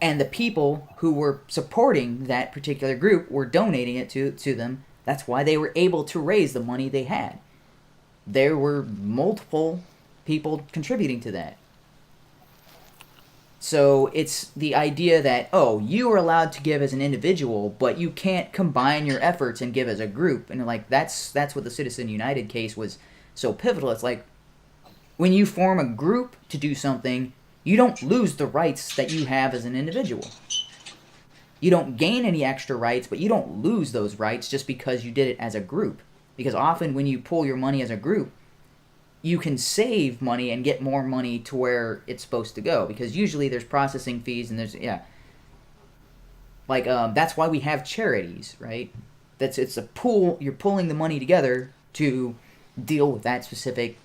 Speaker 1: and the people who were supporting that particular group were donating it to them. That's why they were able to raise the money they had. There were multiple people contributing to that. So it's the idea that, oh, you are allowed to give as an individual, but you can't combine your efforts and give as a group. And like that's what the Citizen United case was so pivotal. It's like when you form a group to do something, you don't lose the rights that you have as an individual. You don't gain any extra rights, but you don't lose those rights just because you did it as a group. Because often when you pull your money as a group, you can save money and get more money to where it's supposed to go. Because usually there's processing fees and there's, like, that's why we have charities, right? It's a pool, you're pulling the money together to deal with that specific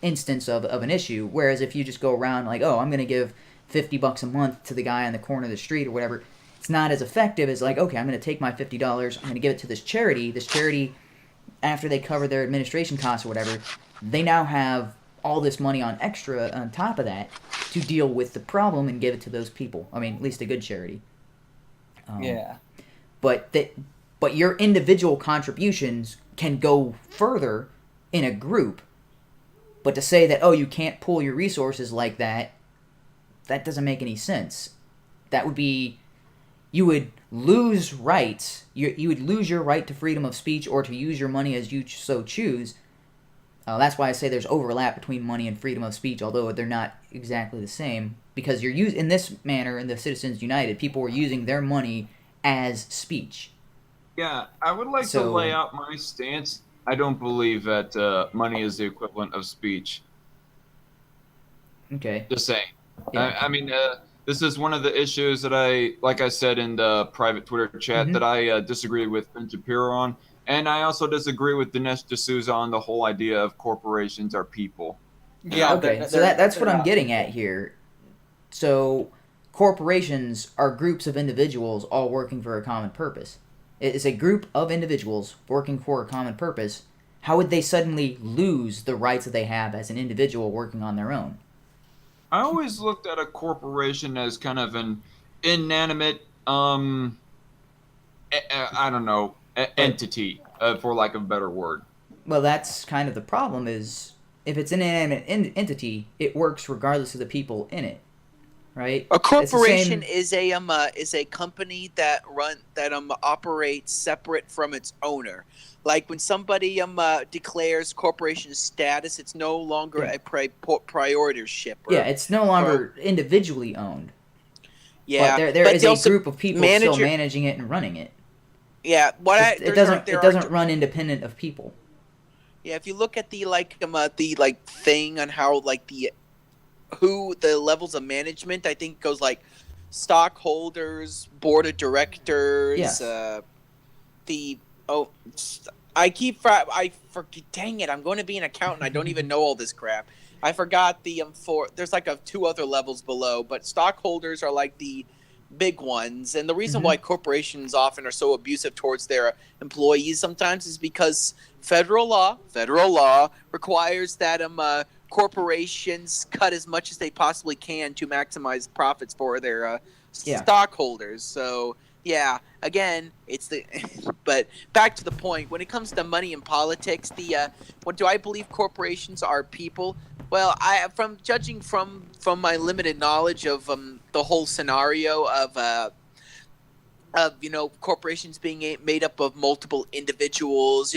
Speaker 1: instance of an issue. Whereas if you just go around like, oh, I'm going to give $50 a month to the guy on the corner of the street or whatever, it's not as effective as like, okay, I'm going to take my $50, I'm going to give it to this charity. This charity, after they cover their administration costs or whatever, they now have all this money on extra on top of that to deal with the problem and give it to those people. I mean, at least a good charity. But your individual contributions can go further in a group. But to say that, oh, you can't pool your resources like that, that doesn't make any sense. That would be, you would lose rights. You would lose your right to freedom of speech or to use your money as you so choose. That's why I say there's overlap between money and freedom of speech, although they're not exactly the same. Because you're in this manner, in the Citizens United, people were using their money as speech.
Speaker 6: Yeah, I would like to lay out my stance. I don't believe that money is the equivalent of speech.
Speaker 1: Okay.
Speaker 6: Just saying.
Speaker 1: Yeah.
Speaker 6: I mean, this is one of the issues that like I said in the private Twitter chat, that I disagree with Ben Shapiro on. And I also disagree with Dinesh D'Souza on the whole idea of corporations are people.
Speaker 2: Yeah.
Speaker 1: Okay, so that's what I'm getting at here. So corporations are groups of individuals all working for a common purpose. It's a group of individuals working for a common purpose. How would they suddenly lose the rights that they have as an individual working on their own?
Speaker 6: I always looked at a corporation as kind of an inanimate, I don't know, entity, for lack of a better word.
Speaker 1: Well, that's kind of the problem is if it's an inanimate entity, it works regardless of the people in it, right?
Speaker 7: A corporation is a company that operates separate from its owner. Like when somebody declares corporation status, it's no longer a proprietorship.
Speaker 1: It's no longer individually owned.
Speaker 7: Yeah,
Speaker 1: but there is a group of people still managing it and running it.
Speaker 7: Yeah,
Speaker 1: it doesn't run independent of people.
Speaker 7: Yeah, if you look at the thing on how the levels of management, I think goes like stockholders, board of directors, dang it, I'm going to be an accountant. I don't even know all this crap. I forgot there's like two other levels below, but stockholders are like the big ones. And the reason why corporations often are so abusive towards their employees sometimes is because federal law requires that corporations cut as much as they possibly can to maximize profits for their stockholders. So yeah, again, but back to the point. When it comes to money and politics, what do I believe corporations are people? Well, from judging from my limited knowledge of the whole scenario of corporations being made up of multiple individuals,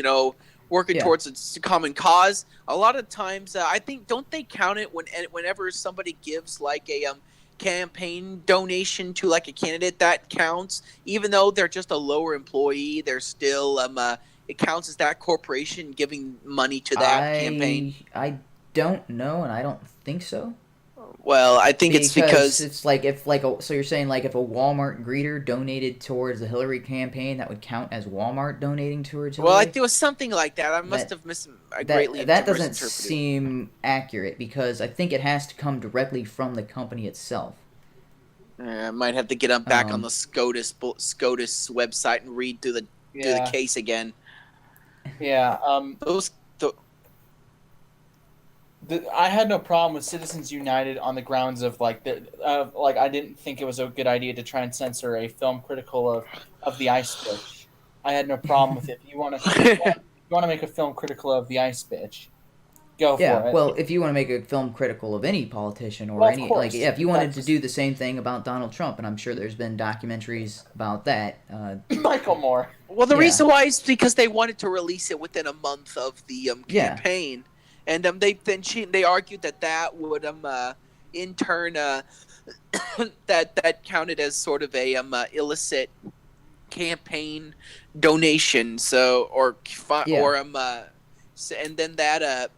Speaker 7: working towards a common cause. A lot of times, I think, don't they count it whenever somebody gives like a campaign donation to like a candidate? That counts, even though they're just a lower employee. They're still it counts as that corporation giving money to that campaign.
Speaker 1: I don't know, and I don't think so.
Speaker 7: Well, I think it's because
Speaker 1: it's like so you're saying like if a Walmart greeter donated towards the Hillary campaign, that would count as Walmart donating towards Hillary?
Speaker 7: Well, it was something like that. I must have greatly
Speaker 1: that doesn't seem accurate because I think it has to come directly from the company itself.
Speaker 7: I might have to get back on the SCOTUS website and read through the case again.
Speaker 2: Yeah.
Speaker 7: Those
Speaker 2: I had no problem with Citizens United on the grounds of like I didn't think it was a good idea to try and censor a film critical of the ice bitch. I had no problem with it. If you want to make a film critical of the ice bitch, go
Speaker 1: Yeah,
Speaker 2: for it.
Speaker 1: well, if you want to make a film critical of any politician or
Speaker 2: Well, of
Speaker 1: any
Speaker 2: course.
Speaker 1: yeah, if you wanted
Speaker 2: That's
Speaker 1: to
Speaker 2: just-
Speaker 1: do the same thing about Donald Trump, and I'm sure there's been documentaries about that.
Speaker 2: Michael Moore.
Speaker 7: Well, the
Speaker 1: Yeah.
Speaker 7: reason why is because they wanted to release it within a month of the
Speaker 1: Yeah.
Speaker 7: campaign, and they argued that would in turn that counted as sort of a illicit campaign donation. So
Speaker 1: Yeah.
Speaker 7: and then that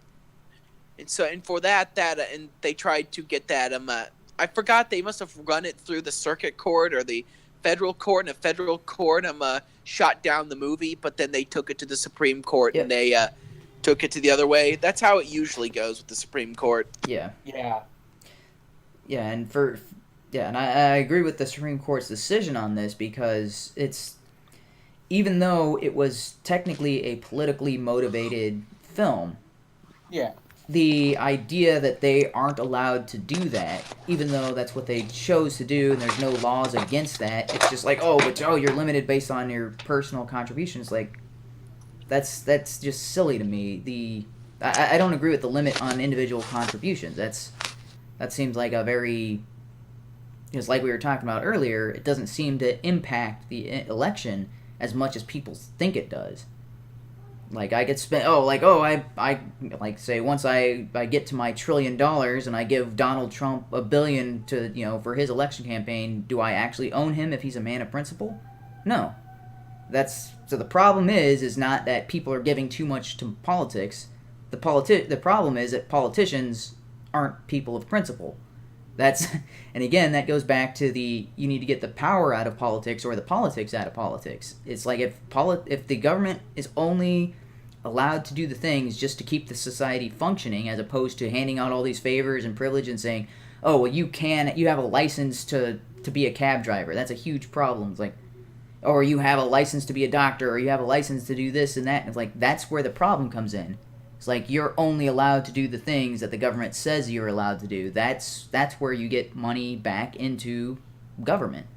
Speaker 7: and for that and they tried to get that I forgot, they must have run it through the circuit court or the federal court, and the federal court shot down the movie, but then they took it to the Supreme Court
Speaker 1: Yep.
Speaker 7: and they took it to the other way. That's how it usually goes with the Supreme Court.
Speaker 1: Yeah.
Speaker 2: Yeah.
Speaker 1: Yeah, and I agree with the Supreme Court's decision on this, because it's, even though it was technically a politically motivated film,
Speaker 2: Yeah.
Speaker 1: the idea that they aren't allowed to do that, even though that's what they chose to do and there's no laws against that, it's just like, you're limited based on your personal contributions. Like, that's just silly to me. I don't agree with the limit on individual contributions. That seems like a very, because like we were talking about earlier, it doesn't seem to impact the election as much as people think it does. Like, I could spend, I say once I get to my $1 trillion and I give Donald Trump $1 billion to, for his election campaign, do I actually own him if he's a man of principle? No. So the problem is not that people are giving too much to politics. The problem is that politicians aren't people of principle. And again, that goes back to you need to get the power out of politics or the politics out of politics. It's like if the government is only allowed to do the things just to keep the society functioning, as opposed to handing out all these favors and privilege and saying, oh, well, you have a license to be a cab driver. That's a huge problem. It's like, or you have a license to be a doctor, or you have a license to do this and that. And it's like, that's where the problem comes in. It's like, you're only allowed to do the things that the government says you're allowed to do. That's where you get money back into government.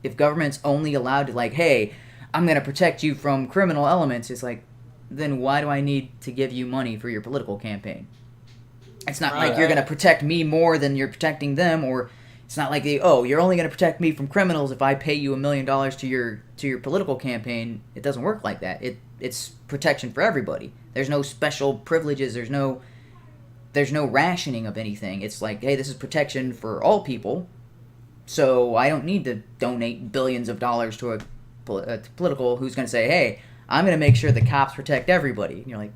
Speaker 1: If government's only allowed to, like, hey, I'm going to protect you from criminal elements, it's like, then why do I need to give you money for your political campaign? It's not like you're going to protect me more than you're protecting them, or it's not like you're only going to protect me from criminals if I pay you $1 million to your political campaign. It doesn't work like that. It's protection for everybody. There's no special privileges. There's no rationing of anything. It's like, hey, this is protection for all people, so I don't need to donate billions of dollars to a political who's going to say, hey, I'm going to make sure the cops protect everybody. And you're like,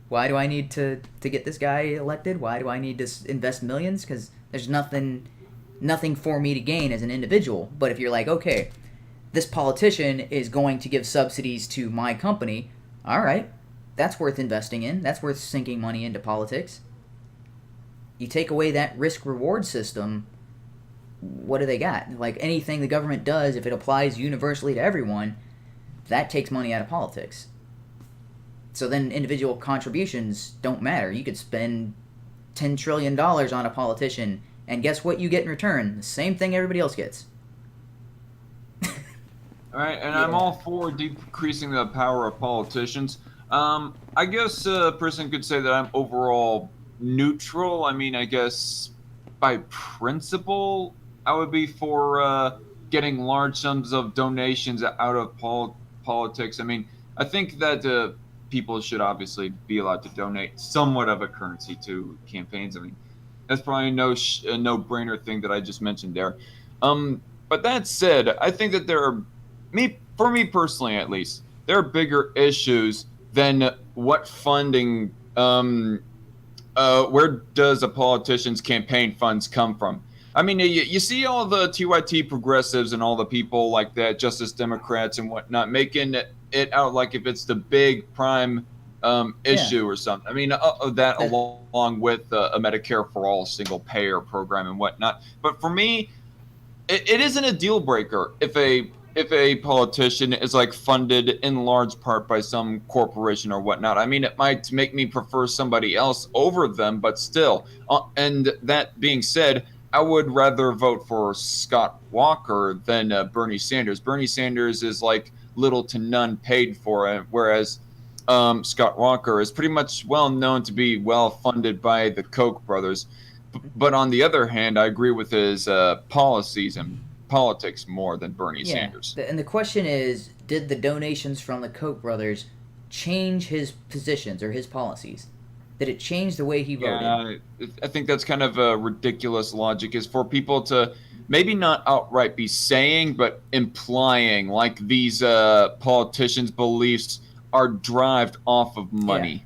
Speaker 1: why do I need to get this guy elected? Why do I need to invest millions? Because there's nothing for me to gain as an individual. But if you're like, okay, this politician is going to give subsidies to my company, all right, that's worth investing in. That's worth sinking money into politics. You take away that risk-reward system, what do they got? Like, anything the government does, if it applies universally to everyone, that takes money out of politics. So then individual contributions don't matter. You could spend $10 trillion on a politician, and guess what you get in return? The same thing everybody else gets.
Speaker 6: All right, and I'm all for decreasing the power of politicians. I guess a person could say that I'm overall neutral. I mean, I guess by principle, I would be for getting large sums of donations out of politics. I mean, I think that people should obviously be allowed to donate somewhat of a currency to campaigns. I mean, that's probably a no-brainer thing that I just mentioned there. But that said, I think that for me personally at least, there are bigger issues than what funding, where does a politician's campaign funds come from? I mean, you see all the TYT progressives and all the people like that, Justice Democrats and whatnot, making it out like if it's the big prime issue or something. I mean, that along with a Medicare for all single payer program and whatnot. But for me, it isn't a deal breaker if a if a politician is like funded in large part by some corporation or whatnot. I mean, it might make me prefer somebody else over them, but still. And that being said, I would rather vote for Scott Walker than Bernie Sanders. Bernie Sanders is like little to none paid for it, whereas Scott Walker is pretty much well known to be well funded by the Koch brothers. But on the other hand, I agree with his policies and politics more than Bernie Sanders.
Speaker 1: And the question is, did the donations from the Koch brothers change his positions or his policies? Did it change the way he voted?
Speaker 6: Yeah, I think that's kind of a ridiculous logic, is for people to maybe not outright be saying, but implying like these politicians' beliefs are derived off of money.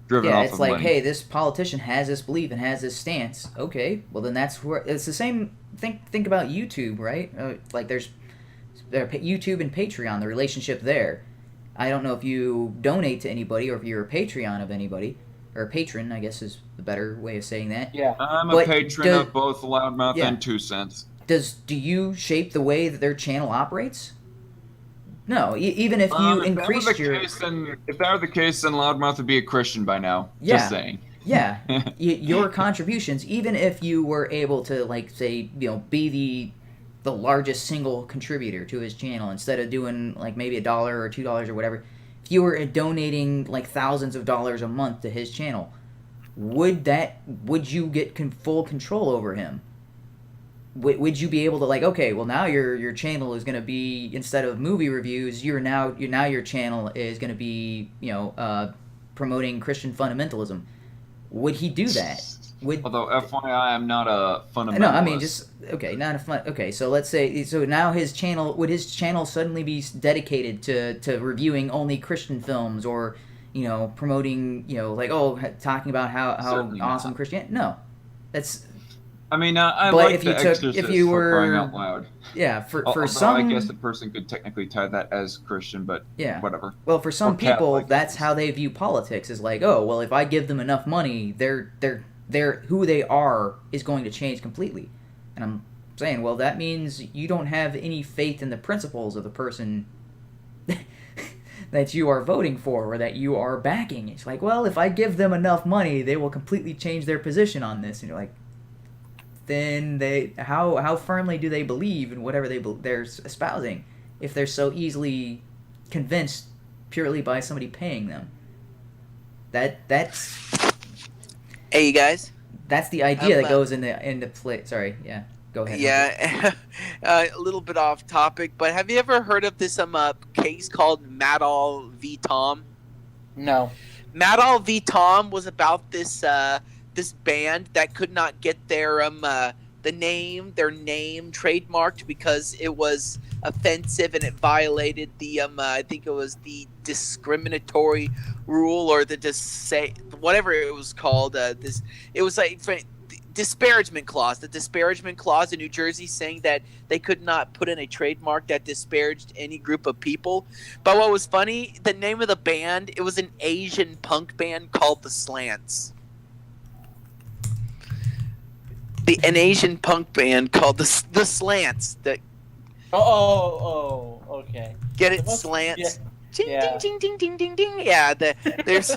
Speaker 6: Driven off
Speaker 1: it's
Speaker 6: of
Speaker 1: like,
Speaker 6: money.
Speaker 1: hey, this politician has this belief and has this stance. Okay, well then that's where it's the same. Think about YouTube, right? Like there's YouTube and Patreon, the relationship there. I don't know if you donate to anybody or if you're a Patreon of anybody, or a patron, I guess is the better way of saying that.
Speaker 5: Yeah.
Speaker 6: I'm a patron of both Loudmouth
Speaker 1: Yeah.
Speaker 6: and 2 Cents.
Speaker 1: Do you shape the way that their channel operates? No, even if you increased
Speaker 6: if that were the case, then Loudmouth would be a Christian by now.
Speaker 1: Yeah.
Speaker 6: Just saying.
Speaker 1: Yeah, your contributions, even if you were able to, like, say, be the largest single contributor to his channel instead of doing like maybe $1 or $2 or whatever, if you were donating like thousands of dollars a month to his channel, would you get full control over him? Would you be able to, like, okay, well now your channel is going to be, instead of movie reviews, your channel is going to be promoting Christian fundamentalism? Would he do that?
Speaker 6: Although FYI, I'm not a fundamentalist.
Speaker 1: No, I mean so let's say, so now his channel, would his channel suddenly be dedicated to reviewing only Christian films, or promoting talking about how awesome Christianity? No, that's.
Speaker 6: I mean, I
Speaker 1: but
Speaker 6: like
Speaker 1: if you
Speaker 6: The
Speaker 1: took,
Speaker 6: Exorcist
Speaker 1: if you
Speaker 6: for
Speaker 1: were
Speaker 6: crying out loud.
Speaker 1: Yeah, for
Speaker 6: Although
Speaker 1: some,
Speaker 6: I guess a person could technically tie that as Christian, but whatever.
Speaker 1: Well, for some
Speaker 6: Or
Speaker 1: people,
Speaker 6: Catholic.
Speaker 1: that's how they view politics. Is like, oh, well, if I give them enough money, they're who they are is going to change completely. And I'm saying, well, that means you don't have any faith in the principles of the person that you are voting for or that you are backing. It's like, well, if I give them enough money, they will completely change their position on this. And you're like, then how firmly do they believe in whatever they're espousing if they're so easily convinced purely by somebody paying them? That's
Speaker 7: Hey, you guys.
Speaker 1: That's the idea that goes into play. Sorry, yeah, go ahead.
Speaker 7: Yeah, a little bit off topic, but have you ever heard of this case called Madoll v. Tom?
Speaker 5: No.
Speaker 7: Madoll v. Tom was about this this band that could not get their name trademarked because it was offensive and it violated the I think it was the discriminatory rule or the whatever it was called. It was like disparagement clause. The disparagement clause in New Jersey saying that they could not put in a trademark that disparaged any group of people. But what was funny, the name of the band, it was an Asian punk band called the Slants. An Asian punk band called the Slants.
Speaker 5: Okay.
Speaker 7: Get it, Slants.
Speaker 5: Yeah.
Speaker 7: Ding, ding, ding, ding, ding, ding. Yeah, there's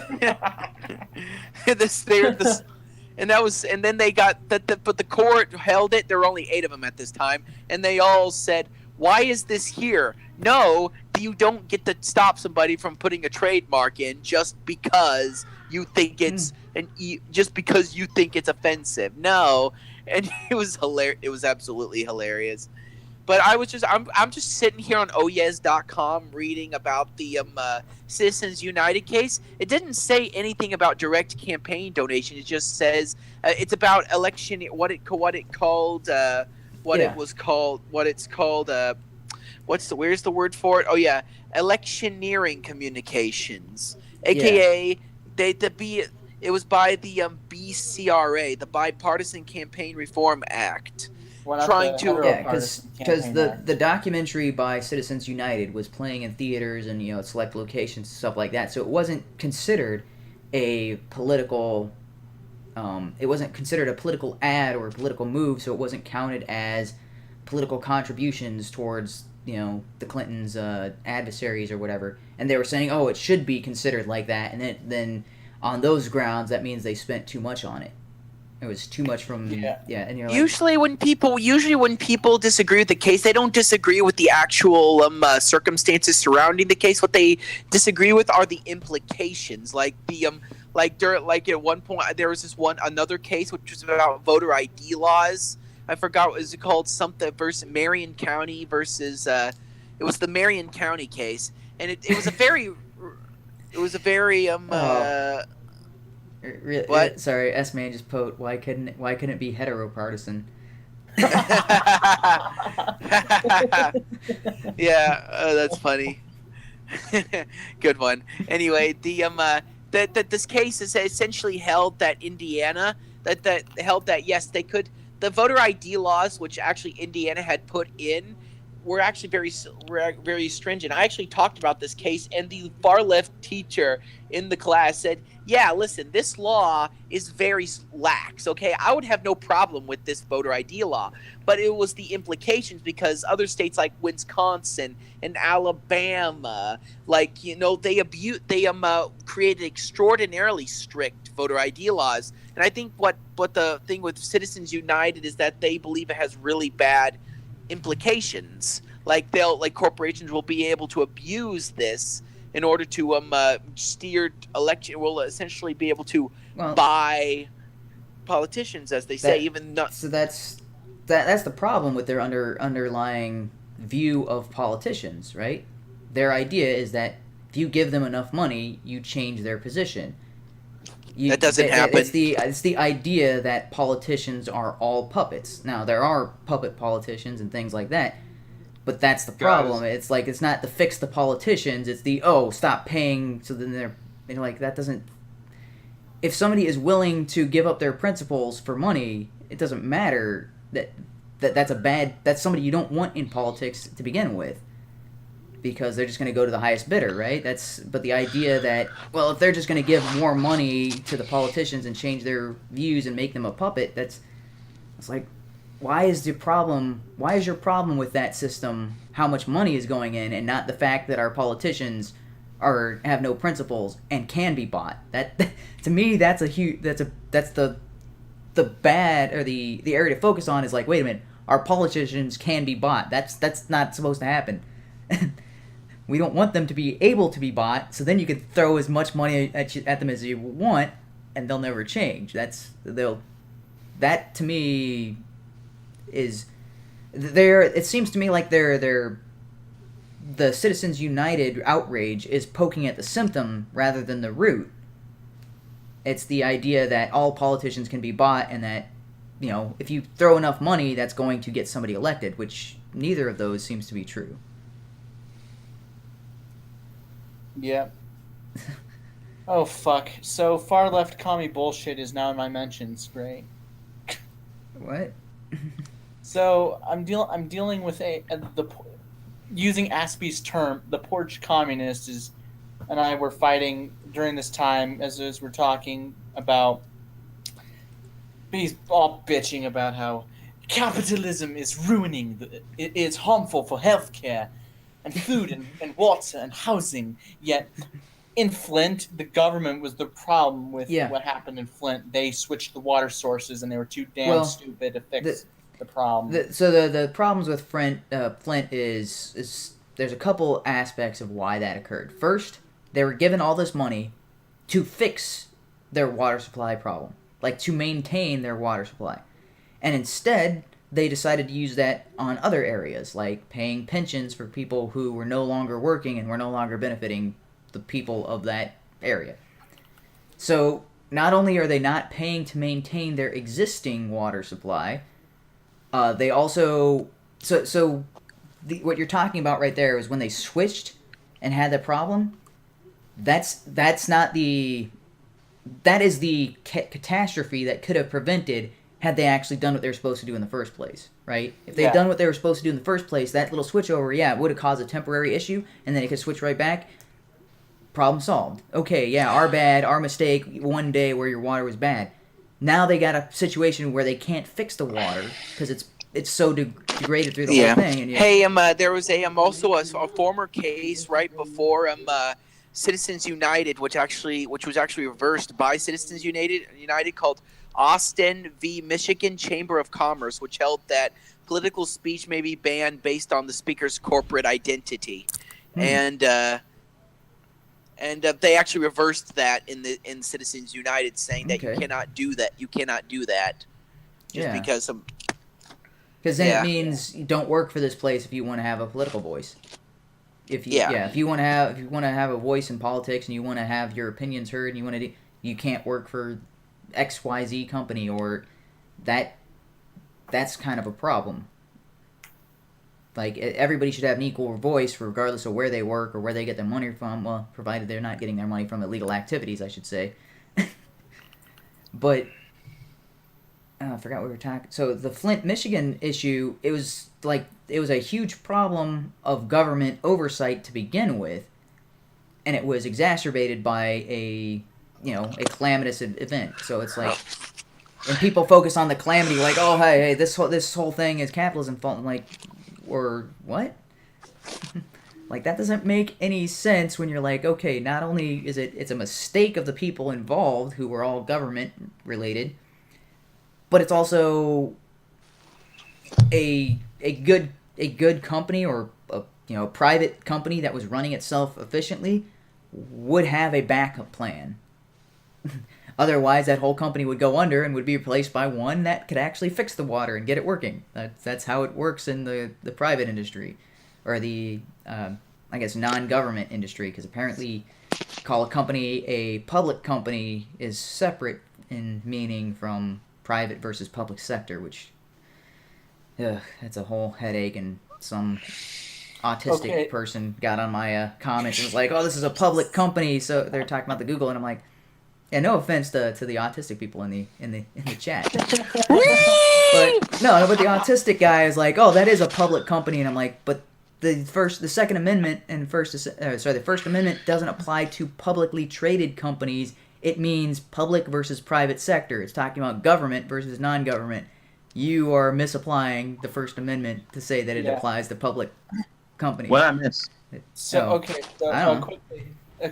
Speaker 7: and then they got but the court held it. There were only 8 of them at this time, and they all said, "Why is this here? No, you don't get to stop somebody from putting a trademark in just because you think it's just because you think it's offensive. No." And it was hilarious. It was absolutely hilarious. But I'm just sitting here on oyes.com reading about the Citizens United case. It didn't say anything about direct campaign donation. It just says it's about election. Where's the word for it? Oh yeah, electioneering communications, aka it was by the BCRA, the Bipartisan Campaign Reform Act. Because
Speaker 1: the documentary by Citizens United was playing in theaters and select locations and stuff like that, so it wasn't considered a political ad or a political move, so it wasn't counted as political contributions towards the Clintons' adversaries or whatever, and they were saying, oh, it should be considered like that, and then on those grounds, that means they spent too much on it. It was too much from and you're like,
Speaker 7: Usually when people disagree with the case, they don't disagree with the actual circumstances surrounding the case. What they disagree with are the implications. Like at one point there was another case which was about voter ID laws. I forgot what was it called, something versus Marion County versus it was the Marion County case, and it was a very what?
Speaker 1: Sorry, S-Man just poked. Why couldn't it be heteropartisan?
Speaker 7: Yeah, that's funny. Good one. Anyway, this case is essentially held that Indiana held that yes, they could, the voter ID laws which actually Indiana had put in were actually very stringent. I actually talked about this case, and the far left teacher in the class said, yeah, listen, this law is very lax, okay? I would have no problem with this voter ID law, but it was the implications, because other states like Wisconsin and Alabama, they created extraordinarily strict voter ID laws. And I think what the thing with Citizens United is that they believe it has really bad implications. Corporations will be able to abuse this in order to steer election. Will essentially be able to buy politicians, as they say.
Speaker 1: So that's the problem with their underlying view of politicians, right? Their idea is that if you give them enough money, you change their position.
Speaker 7: That doesn't happen.
Speaker 1: It's the idea that politicians are all puppets. Now, there are puppet politicians and things like that, but that's the problem. It's like, it's not to fix the politicians, it's the, stop paying, so then they're like, that doesn't... If somebody is willing to give up their principles for money, it doesn't matter that's somebody you don't want in politics to begin with, because they're just going to go to the highest bidder, right? But the idea that, well, if they're just going to give more money to the politicians and change their views and make them a puppet, it's like, why is your problem with that system how much money is going in, and not the fact that our politicians have no principles and can be bought? That, to me, that's the bad, or the area to focus on is like, wait a minute, our politicians can be bought. That's not supposed to happen. We don't want them to be able to be bought, so then you can throw as much money at them as you want, and they'll never change. That to me is it seems to me like the Citizens United outrage is poking at the symptom rather than the root. It's the idea that all politicians can be bought, and that, if you throw enough money, that's going to get somebody elected, which neither of those seems to be true.
Speaker 2: Yep. Oh, fuck. So far left commie bullshit is now in my mentions. Great.
Speaker 1: What?
Speaker 2: So I'm dealing with using Aspie's term, the porch communist and I were fighting during this time as we're talking about. He's all bitching about how capitalism is ruining it's harmful for healthcare and food and water and housing. Yet in Flint, the government was the problem with what happened in Flint. They switched the water sources, and they were too damn stupid to fix the problem.
Speaker 1: The problems with Flint is there's a couple aspects of why that occurred. First, they were given all this money to fix their water supply problem, like to maintain their water supply. And instead, they decided to use that on other areas, like paying pensions for people who were no longer working and were no longer benefiting the people of that area. So not only are they not paying to maintain their existing water supply, they also... what you're talking about right there is when they switched and had the problem, that is the catastrophe that could have prevented had they actually done what they were supposed to do in the first place, right? If they had done what they were supposed to do in the first place, that little switchover, it would have caused a temporary issue, and then it could switch right back. Problem solved. Okay, our bad, our mistake, one day where your water was bad. Now they got a situation where they can't fix the water because it's it's so degraded through the whole thing. And
Speaker 7: Hey, there was also a former case right before Citizens United, which was actually reversed by Citizens United, called Austin v. Michigan Chamber of Commerce, which held that political speech may be banned based on the speaker's corporate identity, and they actually reversed that in Citizens United, saying that you cannot do that. You cannot do that, just because of.
Speaker 1: Because then it means you don't work for this place if you want to have a political voice. If you want to have a voice in politics and you want to have your opinions heard and you can't work for XYZ company, or that's kind of a problem. Like, everybody should have an equal voice regardless of where they work or where they get their money from. Well, provided they're not getting their money from illegal activities, I should say. But I forgot what we were talking. So the Flint, Michigan issue, it was a huge problem of government oversight to begin with, and it was exacerbated by a calamitous event. So it's like, and people focus on the calamity, like, oh hey, this whole thing is capitalism fault. I'm like, or what? Like, that doesn't make any sense when you're like, okay, not only is it's a mistake of the people involved who were all government related, but it's also a good company, or a private company that was running itself efficiently would have a backup plan. Otherwise, that whole company would go under and would be replaced by one that could actually fix the water and get it working. That's how it works in the private industry, or the I guess non-government industry, because apparently call a company a public company is separate in meaning from private versus public sector, which that's a whole headache. And some autistic person got on my comments and was like, oh, this is a public company, so they're talking about the Google, and I'm like, yeah, no offense to the autistic people in the chat, but the autistic guy is like, oh, that is a public company, and I'm like, but the Second Amendment and the First Amendment doesn't apply to publicly traded companies. It means public versus private sector. It's talking about government versus non-government. You are misapplying the First Amendment to say that it applies to public companies.
Speaker 4: What I missed?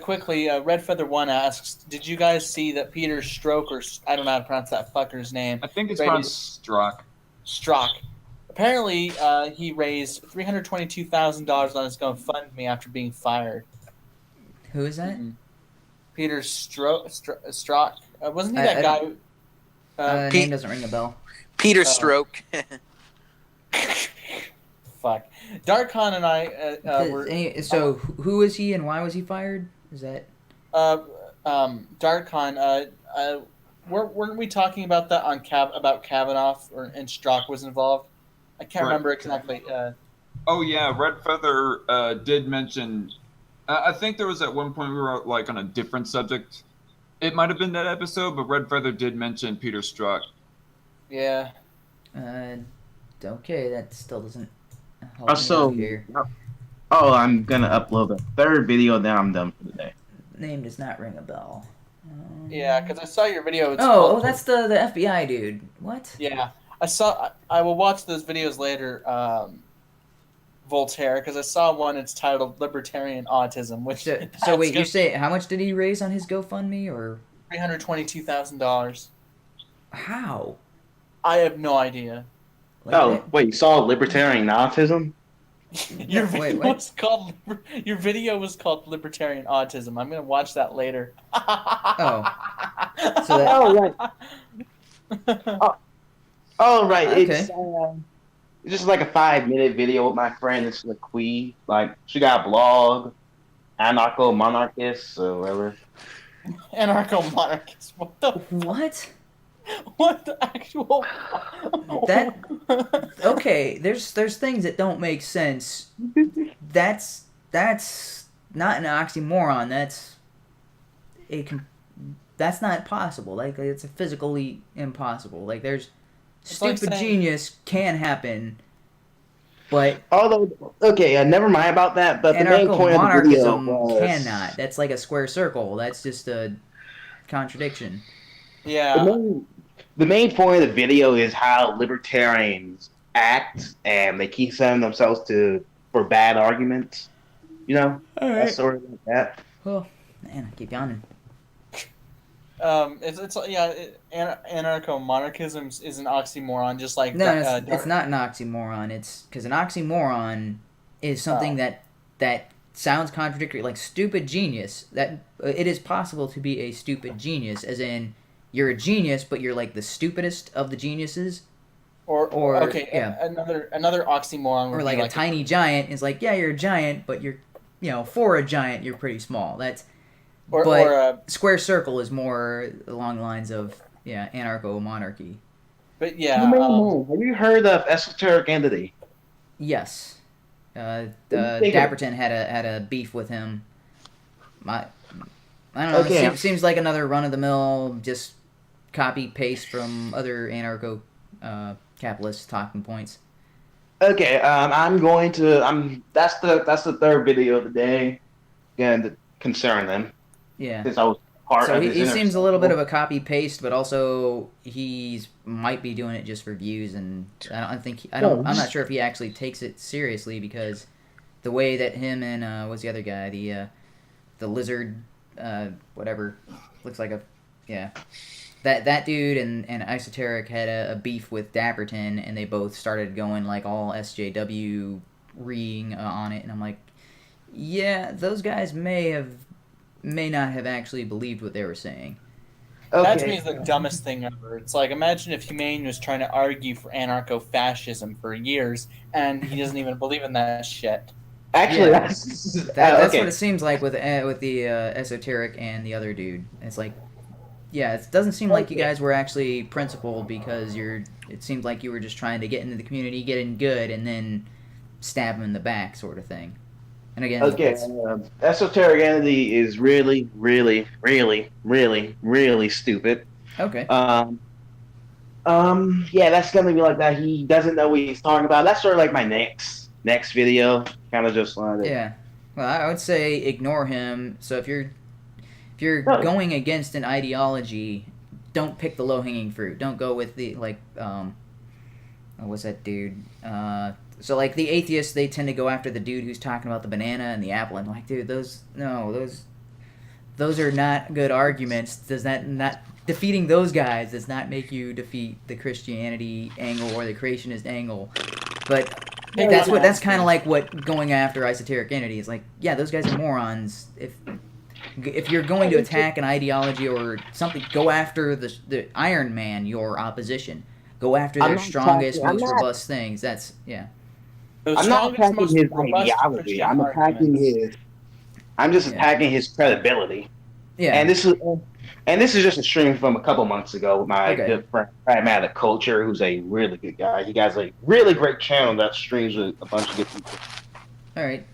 Speaker 2: Quickly, Red Feather 1 asks, did you guys see that Peter Stroke, or I don't know how to pronounce that fucker's name.
Speaker 6: I think it's pronounced
Speaker 2: Strock. Apparently, he raised $322,000 on his GoFundMe after being fired.
Speaker 1: Who is that?
Speaker 2: Peter Strock. Wasn't he that guy?
Speaker 1: Name doesn't ring a bell.
Speaker 7: Peter Stroke.
Speaker 2: Fuck. Darkon and I were...
Speaker 1: So who is he and why was he fired? Is that...
Speaker 2: Darkon, weren't we talking about that on about Kavanaugh and Strock was involved? I can't remember exactly.
Speaker 6: Oh yeah, Red Feather did mention... I think there was at one point we were like on a different subject. It might have been that episode, but Red Feather did mention Peter Strzok.
Speaker 2: Yeah.
Speaker 1: Okay, that still doesn't help me here.
Speaker 4: Oh, I'm gonna upload the third video, then I'm done for the day.
Speaker 1: Name does not ring a bell.
Speaker 2: Yeah, because I saw your video.
Speaker 1: That's the FBI dude. What?
Speaker 2: Yeah, I will watch those videos later, Voltaire, because I saw one. It's titled "Libertarian Autism." Which
Speaker 1: so wait, you say how much did he raise on his GoFundMe, or
Speaker 2: $322,000?
Speaker 1: How?
Speaker 2: I have no idea.
Speaker 4: Wait, you saw Libertarian Autism?
Speaker 2: Your video was called Libertarian Autism. I'm gonna watch that later.
Speaker 4: Right.
Speaker 1: Okay.
Speaker 4: It's just like a 5-minute video with my friend. It's LaQuee. Like, she got a blog, anarcho-monarchist or whatever.
Speaker 2: Anarcho-monarchist. What the?
Speaker 1: What?
Speaker 2: What the actual?
Speaker 1: Okay. There's things that don't make sense. That's not an oxymoron. That's not possible. Like, it's physically impossible. Like, there's stupid genius can happen, but
Speaker 4: never mind about that. But the main point of the video was...
Speaker 1: cannot. That's like a square circle. That's just a contradiction.
Speaker 2: Yeah.
Speaker 4: The main point of the video is how libertarians act, and they keep setting themselves for bad arguments. You know,
Speaker 1: All
Speaker 4: that's
Speaker 1: right.
Speaker 4: sort of like that.
Speaker 1: Well, man, I keep yawning.
Speaker 2: Anarcho-monarchism is an oxymoron, just like
Speaker 1: No, it's not an oxymoron. It's because an oxymoron is something that sounds contradictory, like stupid genius. That it is possible to be a stupid genius, as in you're a genius, but you're like the stupidest of the geniuses. Or
Speaker 2: another oxymoron would
Speaker 1: or like
Speaker 2: be
Speaker 1: a tiny giant is like, yeah, you're a giant, but you're, for a giant, you're pretty small. Square circle is more along the lines of anarcho-monarchy.
Speaker 2: But yeah,
Speaker 4: Have you heard of esoteric entity?
Speaker 1: Yes.
Speaker 4: What do you think of it?
Speaker 1: Dapperton had a beef with him. I don't know.
Speaker 4: Okay.
Speaker 1: It seems like another run of the mill, just copy paste from other anarcho capitalist talking points.
Speaker 4: Okay, that's the third video of the day, again, concern them.
Speaker 1: Yeah.
Speaker 4: Since I was part
Speaker 1: So
Speaker 4: of
Speaker 1: he
Speaker 4: this
Speaker 1: seems a little bit of a copy paste, but also he's might be doing it just for views, and I'm not sure if he actually takes it seriously, because the way that him and what's the other guy, the lizard, whatever, looks like that dude and Esoteric had a beef with Dapperton, and they both started going like all SJW reing on it, and I'm like, yeah, those guys may not have actually believed what they were saying.
Speaker 2: That to me is the dumbest thing ever. It's like, imagine if HUMANE was trying to argue for anarcho-fascism for years, and he doesn't even believe in that shit.
Speaker 4: Actually,
Speaker 1: that's what it seems like with the Esoteric and the other dude. It's like, yeah, it doesn't seem like you guys were actually principled, because it seemed like you were just trying to get into the community, get in good, and then stab them in the back, sort of thing. And again,
Speaker 4: esoteric entity is really, really, really, really, really stupid.
Speaker 1: Okay.
Speaker 4: Yeah, that's gonna be like that. He doesn't know what he's talking about. That's sort of like my next video. Kind of just like
Speaker 1: Yeah. Well, I would say ignore him. So if you're going against an ideology, don't pick the low-hanging fruit. Don't go with the what's that dude? So like the atheists, they tend to go after the dude who's talking about the banana and the apple, and like, dude, those are not good arguments. Does that not defeating those guys does not make you defeat the Christianity angle or the creationist angle? But that's kind of like what going after esoteric entity is like. Yeah, those guys are morons. If you're going to attack an ideology or something, go after the Iron Man, your opposition. Go after their strongest, most robust things. That's
Speaker 4: I'm not attacking his ideology. I'm just attacking his credibility.
Speaker 1: Yeah.
Speaker 4: And this is just a stream from a couple months ago with my good friend Pragmatic Culture, who's a really good guy. He has a really great channel that streams with a bunch of good people.
Speaker 1: All right.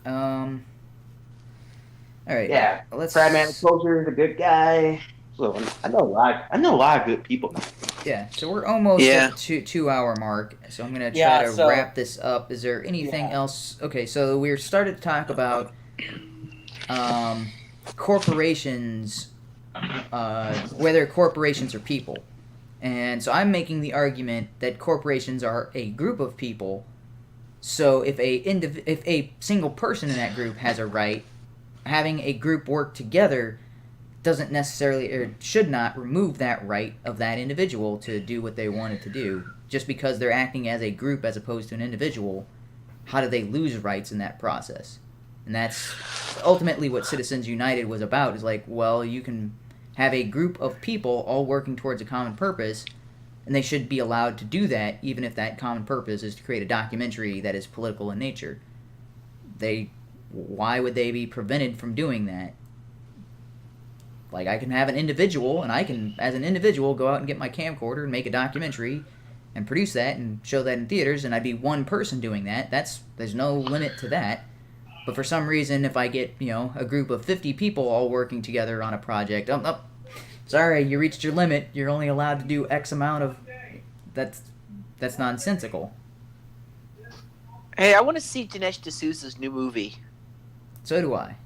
Speaker 1: All right.
Speaker 4: Yeah. Pragmatic Culture is a good guy. So I know a lot of good people.
Speaker 1: Yeah, so we're almost at the 2-hour mark, so I'm going to try to wrap this up. Is there anything else? Okay, so we started to talk about corporations, whether corporations are people. And so I'm making the argument that corporations are a group of people, so if a single person in that group has a right, having a group work together doesn't necessarily or should not remove that right of that individual to do what they wanted to do. Just because they're acting as a group as opposed to an individual, how do they lose rights in that process? And that's ultimately what Citizens United was about, is like, well, you can have a group of people all working towards a common purpose, and they should be allowed to do that, even if that common purpose is to create a documentary that is political in nature. Why would they be prevented from doing that? Like, I can have an individual, and I can, as an individual, go out and get my camcorder and make a documentary and produce that and show that in theaters, and I'd be one person doing that. There's no limit to that. But for some reason, if I get, a group of 50 people all working together on a project, sorry, you reached your limit. You're only allowed to do X amount of... That's nonsensical.
Speaker 7: Hey, I want to see Dinesh D'Souza's new movie.
Speaker 1: So do I.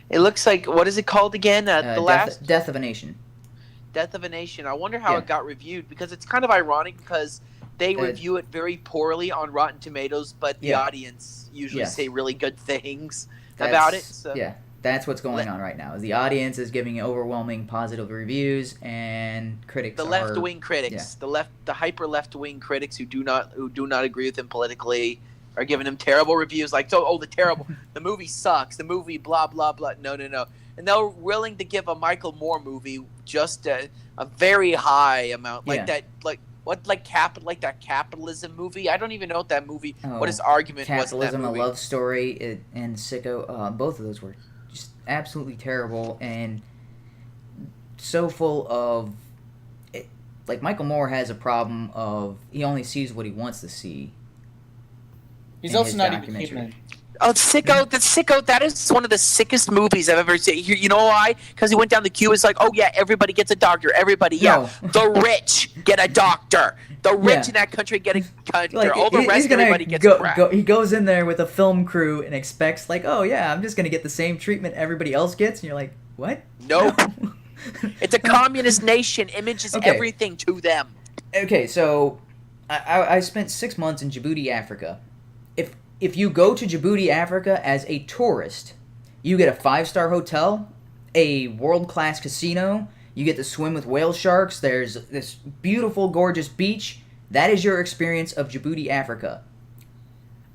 Speaker 7: It looks like, what is it called again?
Speaker 1: Death of a Nation.
Speaker 7: Death of a Nation. I wonder how it got reviewed, because it's kind of ironic, because they review it very poorly on Rotten Tomatoes, but the audience usually say really good things about it. So.
Speaker 1: Yeah, that's what's going on right now. Is the audience is giving overwhelming positive reviews, and critics.
Speaker 7: The left-wing critics, the hyper left-wing critics who do not agree with him politically, are giving him terrible reviews. Like, the movie sucks. The movie blah blah blah. No. And they're willing to give a Michael Moore movie just a very high amount, like that, like that capitalism movie. I don't even know what that movie. What his argument was in that movie.
Speaker 1: Capitalism, A Love Story, and Sicko. Both of those were just absolutely terrible and so full of. Like Michael Moore has a problem of he only sees what he wants to see.
Speaker 2: He's also not even human.
Speaker 7: Oh, Sicko, that is one of the sickest movies I've ever seen. You know why? Because he went down the queue. It's like, oh, yeah, everybody gets a doctor. Everybody,
Speaker 1: No.
Speaker 7: The rich get a doctor. The rich in that country get a doctor. All the rest, everybody gets a crap.
Speaker 1: He goes in there with a film crew and expects, like, oh, yeah, I'm just going to get the same treatment everybody else gets. And you're like, what?
Speaker 7: Nope. No. It's a communist nation. Image is everything to them.
Speaker 1: Okay, so I spent 6 months in Djibouti, Africa. If you go to Djibouti, Africa as a tourist, you get a 5-star hotel, a world-class casino, you get to swim with whale sharks, there's this beautiful, gorgeous beach. That is your experience of Djibouti, Africa.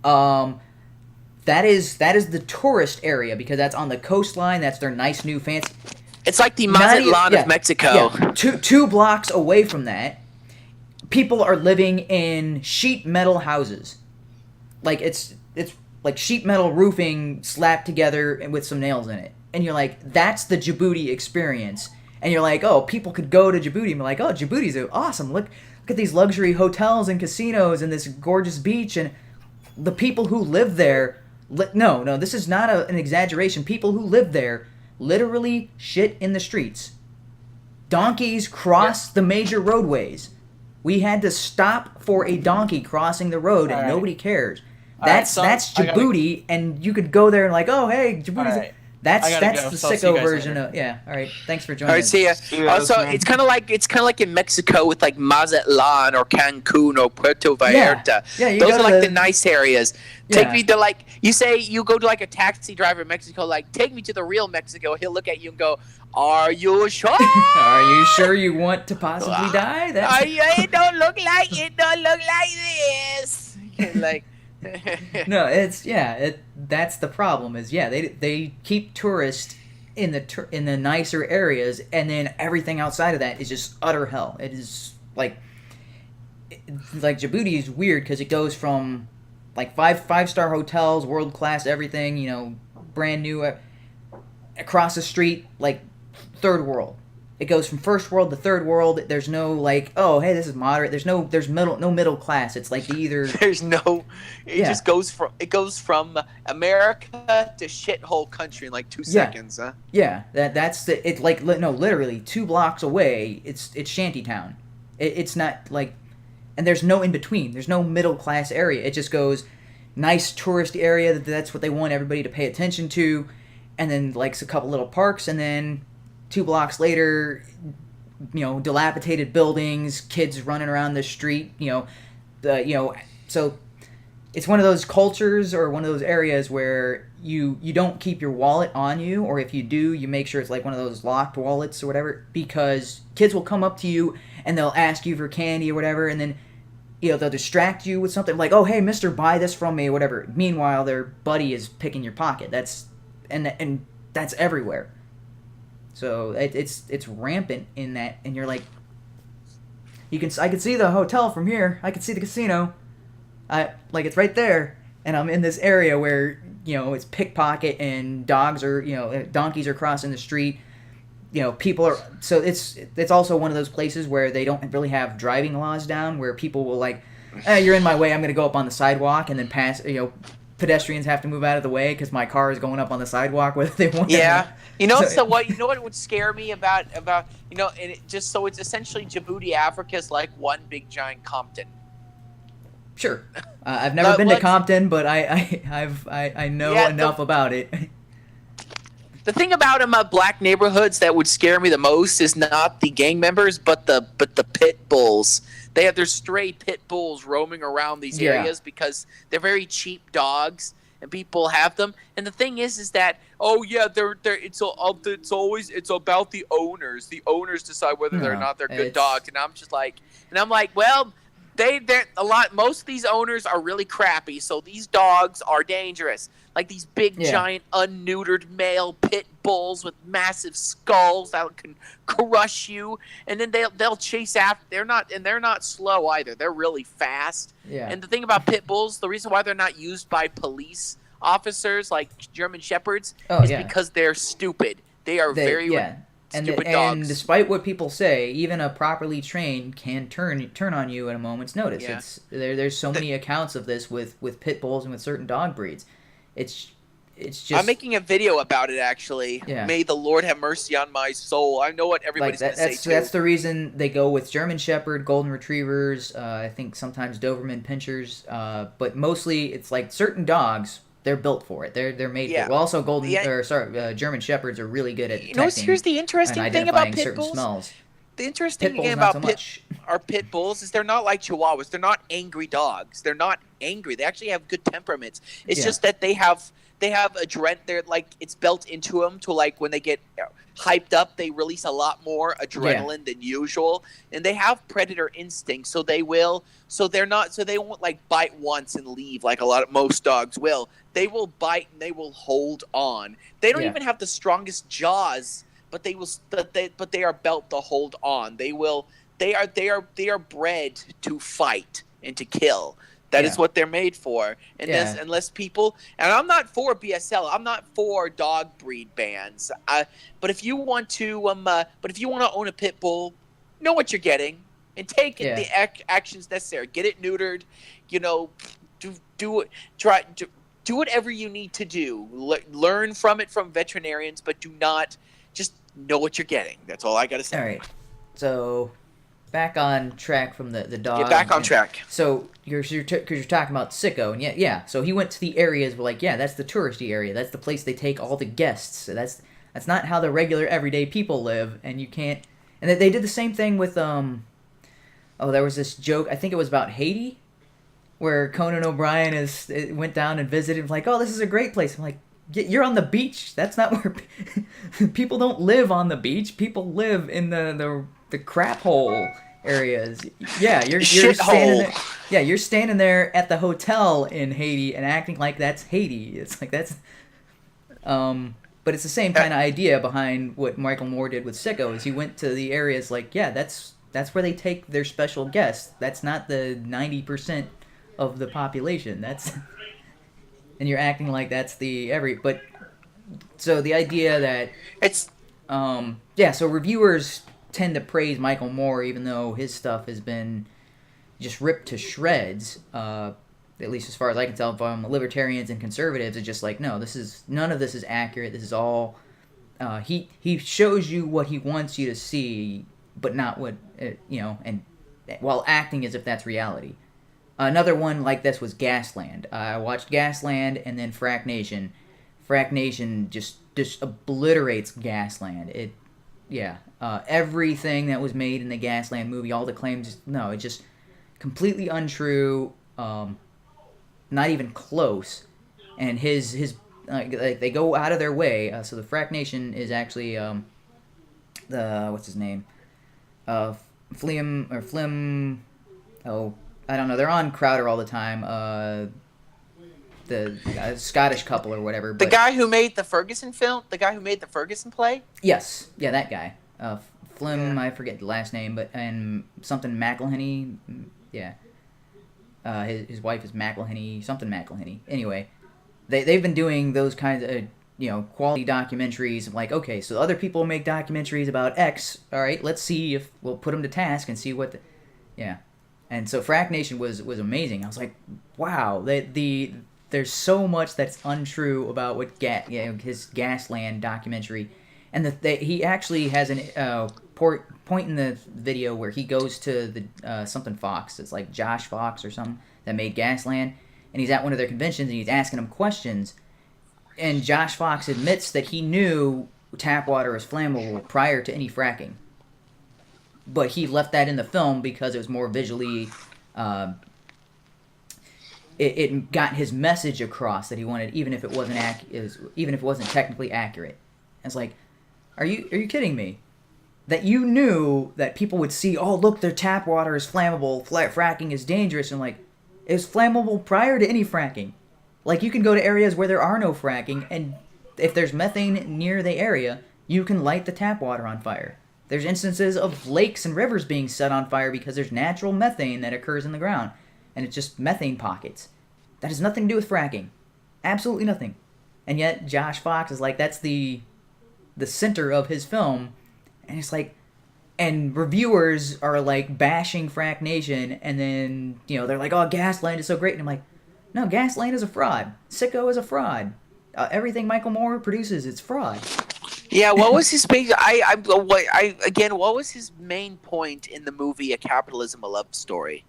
Speaker 1: That is the tourist area because that's on the coastline, that's their nice new fancy...
Speaker 7: It's like the Mazatlan of Mexico.
Speaker 1: Yeah. Two blocks away from that, people are living in sheet metal houses. Like it's like sheet metal roofing slapped together with some nails in it. And you're like, that's the Djibouti experience. And you're like, oh, people could go to Djibouti and be like, oh, Djibouti's awesome. Look at these luxury hotels and casinos and this gorgeous beach. And the people who live there, no, this is not an exaggeration. People who live there literally shit in the streets. Donkeys cross the major roadways. We had to stop for a donkey crossing the road, and nobody cares. That's Djibouti, and you could go there and like, oh, hey, Djibouti's... That's the sicko version of all right. Thanks for joining.
Speaker 7: All right, see ya. Also, it's kind of like in Mexico with like Mazatlan or Cancun or Puerto Vallarta.
Speaker 1: Yeah,
Speaker 7: those are like the nice areas. Take me to like you go to like a taxi driver in Mexico, like take me to the real Mexico. He'll look at you and go, "Are you sure?
Speaker 1: Are you sure you want to possibly die?
Speaker 7: It don't look like this." Like.
Speaker 1: No, that's the problem. Is they keep tourists in the nicer areas, and then everything outside of that is just utter hell. It is like Djibouti is weird because it goes from like five-star hotels, world class everything, brand new, across the street like third world. It goes from first world to third world. There's no like, oh, hey, this is moderate. There's no middle class. It's like either
Speaker 7: just goes from America to shithole country in like 2 seconds, huh?
Speaker 1: Yeah, that's it. Like literally 2 blocks away, it's shantytown. It's not like, and there's no in between. There's no middle class area. It just goes nice tourist area. That's what they want everybody to pay attention to, and then like a couple little parks, and then 2 blocks later, dilapidated buildings, kids running around the street, so it's one of those cultures or one of those areas where you don't keep your wallet on you, or if you do, you make sure it's like one of those locked wallets or whatever, because kids will come up to you and they'll ask you for candy or whatever, and then they'll distract you with something like, oh, hey, mister, buy this from me or whatever. Meanwhile, their buddy is picking your pocket. That's everywhere. So it's rampant in that, and you're like, I can see the hotel from here. I can see the casino. It's right there, and I'm in this area where it's pickpocket and donkeys are crossing the street. People are, so it's also one of those places where they don't really have driving laws down, where people will like, you're in my way, I'm gonna go up on the sidewalk and then pass. Pedestrians have to move out of the way because my car is going up on the sidewalk whether they want.
Speaker 7: Yeah, what would scare me about it's essentially Djibouti, Africa's like one big giant Compton.
Speaker 1: Sure, I've never been to Compton, but I know enough about it.
Speaker 7: The thing about black neighborhoods that would scare me the most is not the gang members, but the pit bulls They have their stray pit bulls roaming around these
Speaker 1: Yeah.
Speaker 7: areas because they're very cheap dogs, and people have them. And the thing is that it's always about the owners. The owners decide whether or
Speaker 1: No,
Speaker 7: not they're good
Speaker 1: it's-
Speaker 7: dogs. And I'm like, well, they're a lot. Most of these owners are really crappy, so these dogs are dangerous. Like these big,
Speaker 1: Yeah.
Speaker 7: giant, unneutered male pit bulls with massive skulls that can crush you, and then they'll chase after. They're not slow either. They're really fast.
Speaker 1: Yeah.
Speaker 7: And the thing about pit bulls, the reason why they're not used by police officers like German Shepherds is
Speaker 1: yeah.
Speaker 7: because they're stupid. They are very stupid
Speaker 1: and
Speaker 7: dogs.
Speaker 1: despite what people say, even a properly trained can turn on you at a moment's notice.
Speaker 7: Yeah.
Speaker 1: There's so many accounts of this with pit bulls and with certain dog breeds. It's just
Speaker 7: I'm making a video about it actually.
Speaker 1: Yeah.
Speaker 7: May the Lord have mercy on my soul. I know what everybody's
Speaker 1: like
Speaker 7: gonna say too.
Speaker 1: that's the reason they go with German Shepherd, Golden Retrievers. I think sometimes Doberman Pinschers, but mostly it's like certain dogs. They're built for it. They're made for it. Well, also German Shepherds are really good at detecting
Speaker 7: Here's the interesting
Speaker 1: and
Speaker 7: thing about
Speaker 1: identifying
Speaker 7: pit
Speaker 1: certain
Speaker 7: bulls.
Speaker 1: smells.
Speaker 7: The interesting
Speaker 1: Pit bulls,
Speaker 7: thing
Speaker 1: not
Speaker 7: about
Speaker 1: so much.
Speaker 7: our pit bulls is they're not like Chihuahuas. They're not angry dogs. They're not angry. They actually have good temperaments. It's
Speaker 1: Yeah.
Speaker 7: just that they have adrenaline. They're like it's built into them to like when they get hyped up, they release a lot more adrenaline than usual, and they have predator instincts. So they will. So they won't like bite once and leave like most dogs will. They will bite and they will hold on. They don't
Speaker 1: Yeah.
Speaker 7: even have the strongest jaws, but they will. But they are built to hold on. They will. They are bred to fight and to kill. That is what they're made for. And unless people, and I'm not for BSL. I'm not for dog breed bans. But if you want to, own a pit bull, know what you're getting and take the actions necessary. Get it neutered. You know, do whatever you need to do. Learn from it from veterinarians, but do not just know what you're getting. That's all I got to say.
Speaker 1: All right, so back on track from the dog.
Speaker 7: Get back on track.
Speaker 1: So you're talking about Sicko, and so he went to the areas where that's the touristy area. That's the place they take all the guests. So that's not how the regular everyday people live, and you can't. And they did the same thing with there was this joke. I think it was about Haiti, where Conan O'Brien went down and visited. Like, oh, this is a great place. I'm like, you're on the beach. That's not where people don't live on the beach. People live in the crap hole areas. Yeah, you're standing there. Yeah, you're standing there at the hotel in Haiti and acting like that's Haiti. It's like that's but it's the same kind of idea behind what Michael Moore did with Sicko. Is he went to the areas like, that's where they take their special guests. That's not the 90% of the population. That's and you're acting like that's but so the idea that
Speaker 7: It's
Speaker 1: so reviewers tend to praise Michael Moore even though his stuff has been just ripped to shreds, at least as far as I can tell from libertarians and conservatives. It's just like, no, none of this is accurate. This is all he shows you what he wants you to see, but not what and while acting as if that's reality. Another one like this was Gasland. I watched Gasland and then Frack Nation. Frack Nation just obliterates Gasland. Everything that was made in the Gasland movie, all the claims, it's just completely untrue, not even close. And his they go out of their way. So the Frack Nation is actually what's his name? Flim. Oh, I don't know. They're on Crowder all the time. The Scottish couple or whatever.
Speaker 7: the guy who made the Ferguson film, the guy who made the Ferguson play.
Speaker 1: Yes, yeah, that guy. Flim, I forget the last name, and something McElhenney. Yeah. His wife is McElhenney, something McElhenney. Anyway, they've been doing those kinds of quality documentaries of like, okay, so other people make documentaries about X. All right, let's see if we'll put them to task and see what. And so Frack Nation was amazing. I was like, wow, there's so much that's untrue about what his Gasland documentary, and he actually has an point in the video where he goes to the something Fox. It's like Josh Fox or something that made Gasland, and he's at one of their conventions and he's asking them questions, and Josh Fox admits that he knew tap water is flammable prior to any fracking. but he left that in the film because it was more visually. It got his message across that he wanted, even if it wasn't even if it wasn't technically accurate. It's like, are you kidding me? That you knew that people would see, oh look, their tap water is flammable, fracking is dangerous, and like, it was flammable prior to any fracking. Like, you can go to areas where there are no fracking, and if there's methane near the area, you can light the tap water on fire. There's instances of lakes and rivers being set on fire because there's natural methane that occurs in the ground, and it's just methane pockets. That has nothing to do with fracking. Absolutely nothing. And yet, Josh Fox is like, that's the center of his film, and it's like, and reviewers are like bashing Frack Nation, and then, they're like, oh, Gasland is so great, and I'm like, no, Gasland is a fraud. Sicko is a fraud. Everything Michael Moore produces, it's fraud.
Speaker 7: Yeah, what was his big? What was his main point in the movie A Capitalism, a Love Story?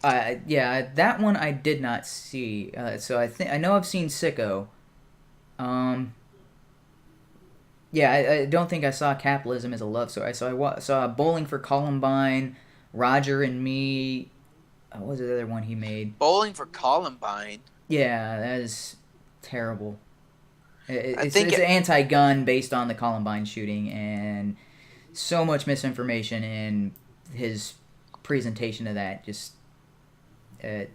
Speaker 1: Yeah, that one I did not see. So I know I've seen Sicko. Yeah, I don't think I saw Capitalism as a Love Story. I saw Bowling for Columbine, Roger and Me. What was the other one he made?
Speaker 7: Bowling for Columbine.
Speaker 1: Yeah, that is terrible. It's anti-gun based on the Columbine shooting, and so much misinformation in his presentation of that. And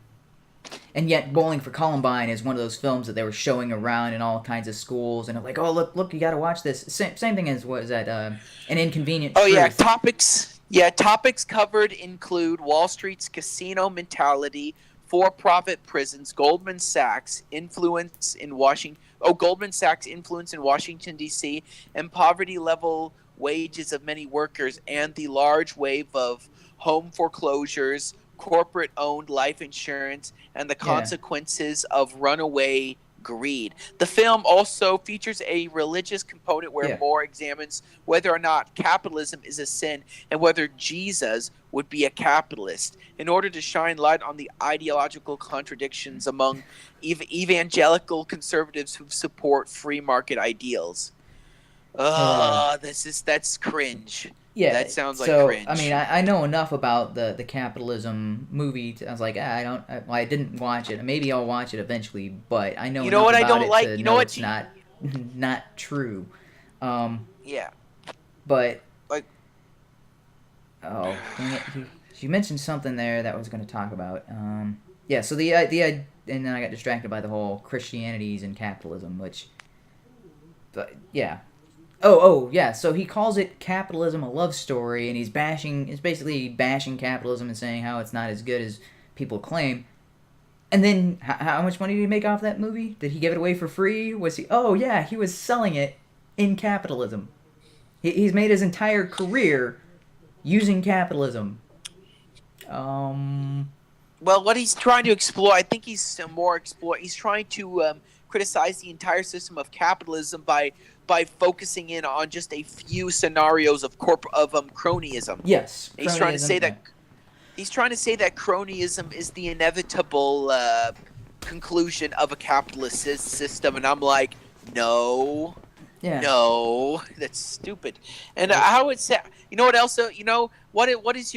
Speaker 1: yet, Bowling for Columbine is one of those films that they were showing around in all kinds of schools, and they're like, "Oh, look, you got to watch this." Same thing as An Inconvenient Truth.
Speaker 7: Yeah, topics. Yeah, topics covered include Wall Street's casino mentality, for-profit prisons, Goldman Sachs influence in Washington D.C., and poverty-level wages of many workers, and the large wave of home foreclosures, corporate-owned life insurance, and the consequences of runaway greed. The film also features a religious component where Moore examines whether or not capitalism is a sin and whether Jesus would be a capitalist in order to shine light on the ideological contradictions among evangelical conservatives who support free market ideals. That's cringe.
Speaker 1: Yeah,
Speaker 7: that sounds like cringe.
Speaker 1: I mean, I know enough about the capitalism movie. I was like, I didn't watch it. Maybe I'll watch it eventually, but I know.
Speaker 7: You know what I don't like?
Speaker 1: You
Speaker 7: know what?
Speaker 1: It's not true.
Speaker 7: Yeah.
Speaker 1: But
Speaker 7: like,
Speaker 1: oh, dang it! You mentioned something there that I was going to talk about. Yeah. So the idea, and then I got distracted by the whole Christianities and capitalism, which, but yeah. Oh, yeah, so he calls it Capitalism, a Love Story, and he's basically bashing capitalism and saying how it's not as good as people claim. And then, how much money did he make off that movie? Did he give it away for free? He was selling it in capitalism. He's made his entire career using capitalism.
Speaker 7: Well, what he's trying to explore, I think he's trying to criticize the entire system of capitalism by focusing in on just a few scenarios of cronyism.
Speaker 1: Yes,
Speaker 7: he's trying to say that cronyism is the inevitable conclusion of a capitalist system, and I'm like, no, that's stupid. And how it's you know what else? What is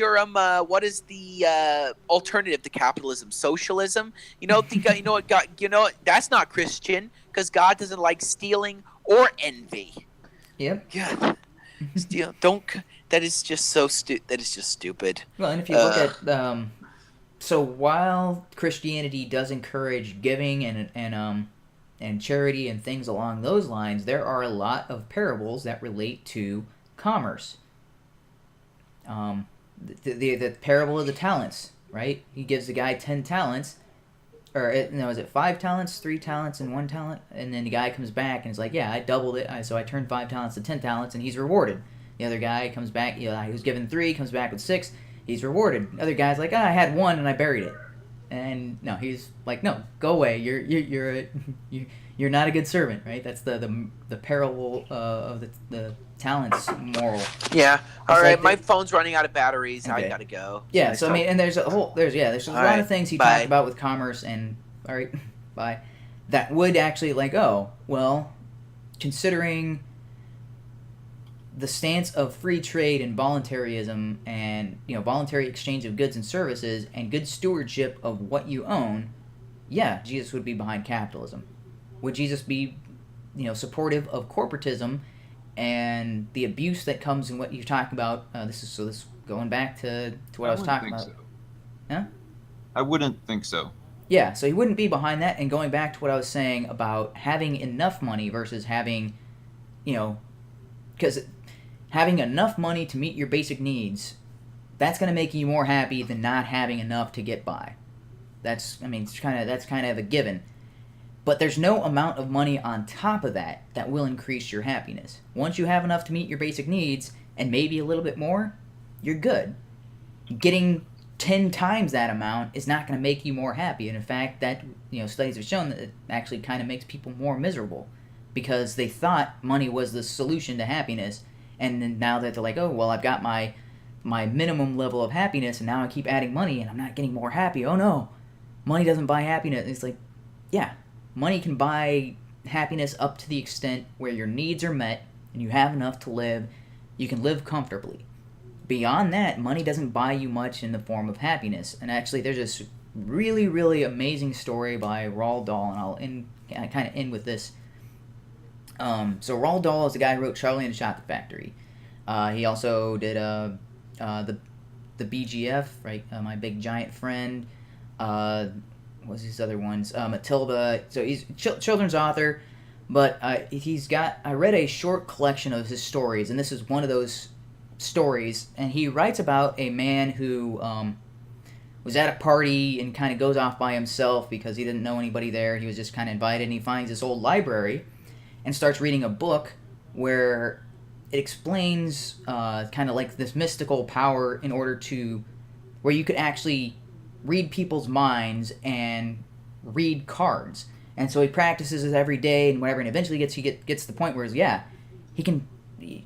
Speaker 7: the alternative to capitalism? Socialism? That's not Christian because God doesn't like stealing or envy.
Speaker 1: Yep.
Speaker 7: God. That is just so that is just stupid.
Speaker 1: Well, and if you look at so while Christianity does encourage giving and charity and things along those lines, there are a lot of parables that relate to commerce. The parable of the talents, right? He gives the guy 10 talents. Is it 5 talents, 3 talents, and 1 talent? And then the guy comes back and is like, yeah, I doubled it. So I turned 5 talents to 10 talents, and he's rewarded. The other guy comes back, he was given 3, comes back with 6, he's rewarded. The other guy's like, I had 1 and I buried it. And no, he's like, no, go away. You're not a good servant, right? That's the parable of the talents moral.
Speaker 7: Yeah. All right, my phone's running out of batteries. Okay. I gotta go.
Speaker 1: Yeah. So I mean, and there's a lot of things he talked about with commerce, and all right, bye. That would actually considering the stance of free trade and voluntarism and voluntary exchange of goods and services and good stewardship of what you own, yeah, Jesus would be behind capitalism. Would Jesus be supportive of corporatism and the abuse that comes in what you're talking about? This going back to what I was talking about.
Speaker 6: So.
Speaker 1: Huh?
Speaker 6: I wouldn't think so.
Speaker 1: Yeah, so he wouldn't be behind that. And going back to what I was saying about having enough money versus having, because having enough money to meet your basic needs, that's going to make you more happy than not having enough to get by. That's kind of a given. But there's no amount of money on top of that that will increase your happiness. Once you have enough to meet your basic needs and maybe a little bit more, you're good. Getting 10 times that amount is not going to make you more happy. And in fact, that studies have shown that it actually kind of makes people more miserable because they thought money was the solution to happiness, and then now that they're like, oh well, I've got my minimum level of happiness, and now I keep adding money, and I'm not getting more happy. Oh no, money doesn't buy happiness. And it's like, yeah, money can buy happiness up to the extent where your needs are met and you have enough to live. You can live comfortably. Beyond that, money doesn't buy you much in the form of happiness. And actually, there's this really, really amazing story by Roald Dahl, and I'll kind of end with this. So Roald Dahl is the guy who wrote Charlie and the Chocolate Factory. He also did the BGF, right? My Big Giant Friend. What's these other ones? Matilda. So he's a children's author, but I read a short collection of his stories, and this is one of those stories, and he writes about a man who was at a party and kind of goes off by himself because he didn't know anybody there. He was just kind of invited, and he finds this old library and starts reading a book where it explains kind of like this mystical power in order to where you could actually read people's minds and read cards. And so he practices it every day and whatever, and eventually he gets to the point where he can,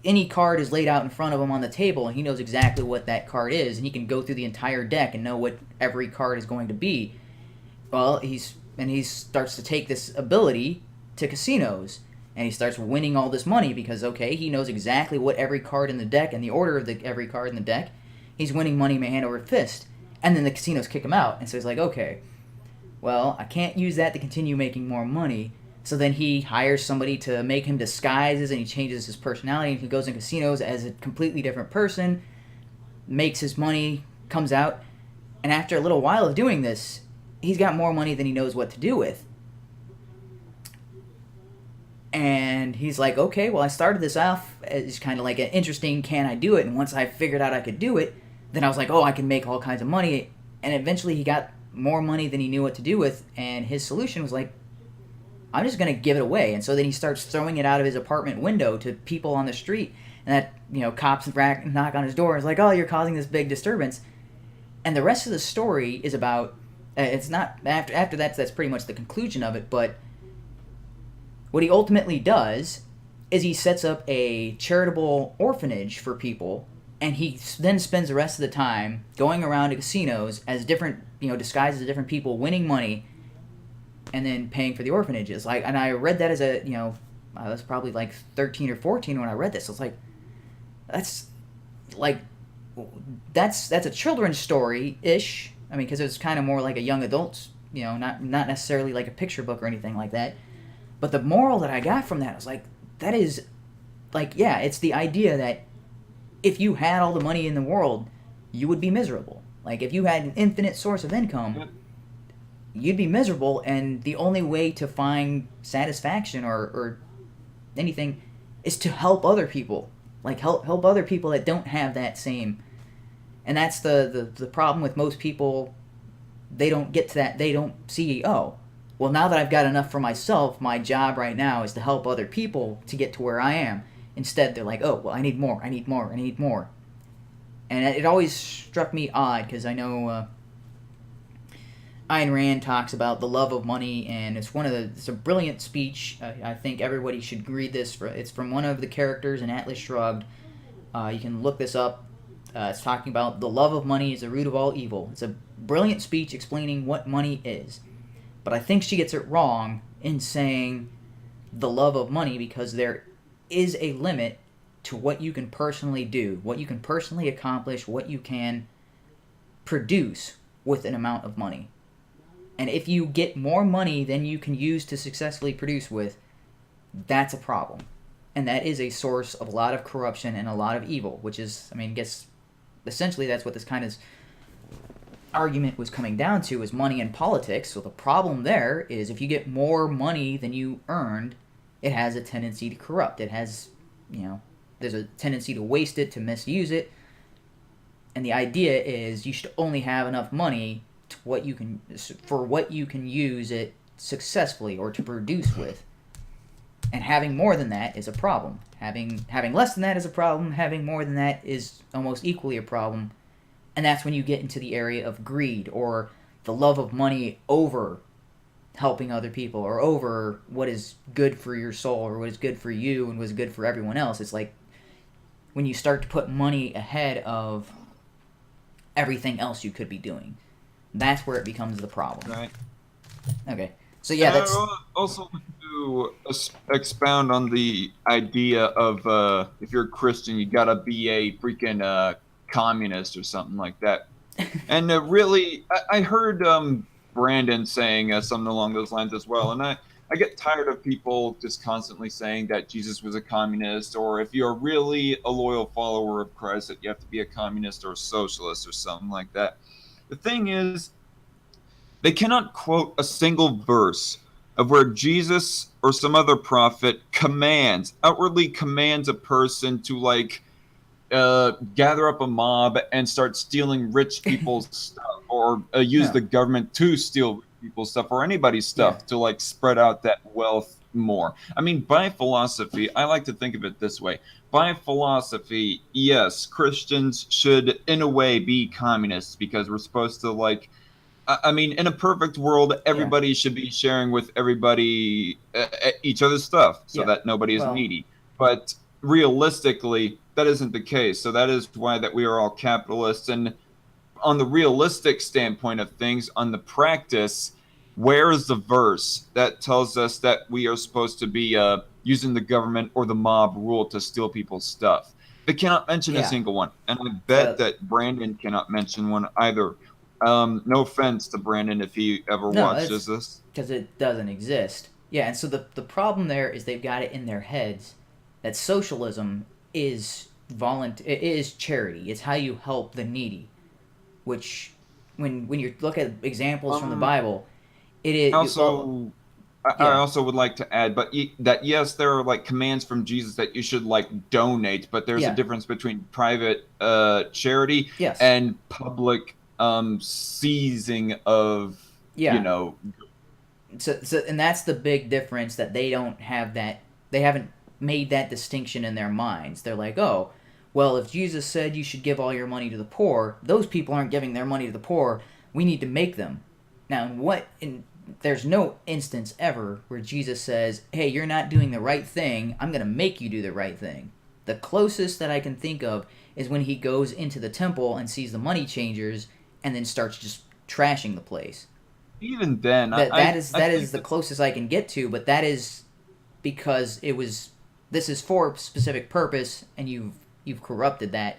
Speaker 1: any card is laid out in front of him on the table, and he knows exactly what that card is, and he can go through the entire deck and know what every card is going to be. Well, he starts to take this ability to casinos, and he starts winning all this money because, okay, he knows exactly what every card in the deck and the order of every card in the deck. He's winning money hand over fist, and then the casinos kick him out, and so he's like, okay, well, I can't use that to continue making more money. So then he hires somebody to make him disguises, and he changes his personality, and he goes in casinos as a completely different person, makes his money, comes out, and after a little while of doing this, he's got more money than he knows what to do with. And he's like, okay, well, I started this off as kind of like an interesting, can I do it? And once I figured out I could do it, then I was like, oh, I can make all kinds of money. And eventually he got more money than he knew what to do with, and his solution was like, I'm just going to give it away. And so then he starts throwing it out of his apartment window to people on the street, and that, cops knock on his door and is like, oh, you're causing this big disturbance. And the rest of the story is about, it's not, after that's pretty much the conclusion of it, but what he ultimately does is he sets up a charitable orphanage for people, and he then spends the rest of the time going around to casinos as different, disguised as different people, winning money, and then paying for the orphanages. And I read that as I was probably like 13 or 14 when I read this. So it's like, that's a children's story-ish. I mean, because it's kind of more like a young adult's, not necessarily like a picture book or anything like that. But the moral that I got from that was like, that is, like, yeah, it's the idea that if you had all the money in the world, you would be miserable. Like, if you had an infinite source of income, you'd be miserable, and the only way to find satisfaction or anything is to help other people. Like, help other people that don't have that same. And that's the problem with most people. They don't get to that. They don't see, oh, well, now that I've got enough for myself, my job right now is to help other people to get to where I am. Instead, they're like, oh, well, I need more, I need more, I need more. And it always struck me odd, because I know Ayn Rand talks about the love of money, and it's a brilliant speech. I think everybody should read this. It's from one of the characters in Atlas Shrugged. You can look this up. It's talking about the love of money is the root of all evil. It's a brilliant speech explaining what money is. But I think she gets it wrong in saying the love of money, because there is a limit to what you can personally do, what you can personally accomplish, what you can produce with an amount of money. And if you get more money than you can use to successfully produce with, that's a problem. And that is a source of a lot of corruption and a lot of evil, which is, I mean, I guess essentially that's what this kind of argument was coming down to, is money and politics. So the problem there is if you get more money than you earned, it has a tendency to corrupt. It has, there's a tendency to waste it, to misuse it. And the idea is you should only have enough money to what you can use it successfully or to produce with. And having more than that is a problem. Having less than that is a problem. Having more than that is almost equally a problem. And that's when you get into the area of greed or the love of money over helping other people or over what is good for your soul or what is good for you and what is good for everyone else. It's like when you start to put money ahead of everything else you could be doing. That's where it becomes the problem.
Speaker 6: Right.
Speaker 1: Okay. So yeah, that's...
Speaker 6: I also want to expound on the idea of if you're a Christian, you gotta be a freaking communist or something like that. And really, I heard Brandon saying something along those lines as well. And I get tired of people just constantly saying that Jesus was a communist, or if you're really a loyal follower of Christ, that you have to be a communist or a socialist or something like that. The thing is, they cannot quote a single verse of where Jesus or some other prophet outwardly commands a person to gather up a mob and start stealing rich people's stuff, or use the government to steal rich people's stuff, or anybody's stuff to spread out that wealth more. I mean, by philosophy, I like to think of it this way. By philosophy, yes, Christians should in a way be communists, because we're supposed to I mean, in a perfect world, everybody should be sharing with everybody each other's stuff so that nobody is needy. But realistically, that isn't the case. So that is why that we are all capitalists. And on the realistic standpoint of things, on the practice, where is the verse that tells us that we are supposed to be using the government or the mob rule to steal people's stuff? They cannot mention a single one. And I bet that Brandon cannot mention one either. No offense to Brandon if he ever watches this.
Speaker 1: Because it doesn't exist. Yeah, and so the problem there is they've got it in their heads that socialism is it is charity. It's how you help the needy. Which, when you look at examples from the Bible, it is...
Speaker 6: Also, I also would like to add, that yes, there are commands from Jesus that you should donate, but there's a difference between private charity and public seizing of
Speaker 1: So and that's the big difference, that they don't have that. They haven't made that distinction in their minds. They're like, oh, well, if Jesus said you should give all your money to the poor, those people aren't giving their money to the poor. We need to make them. Now, there's no instance ever where Jesus says, hey, you're not doing the right thing, I'm going to make you do the right thing. The closest that I can think of is when he goes into the temple and sees the money changers and then starts just trashing the place.
Speaker 6: Even then,
Speaker 1: that is the closest I can get to, but that is because this is for a specific purpose, and you've corrupted that.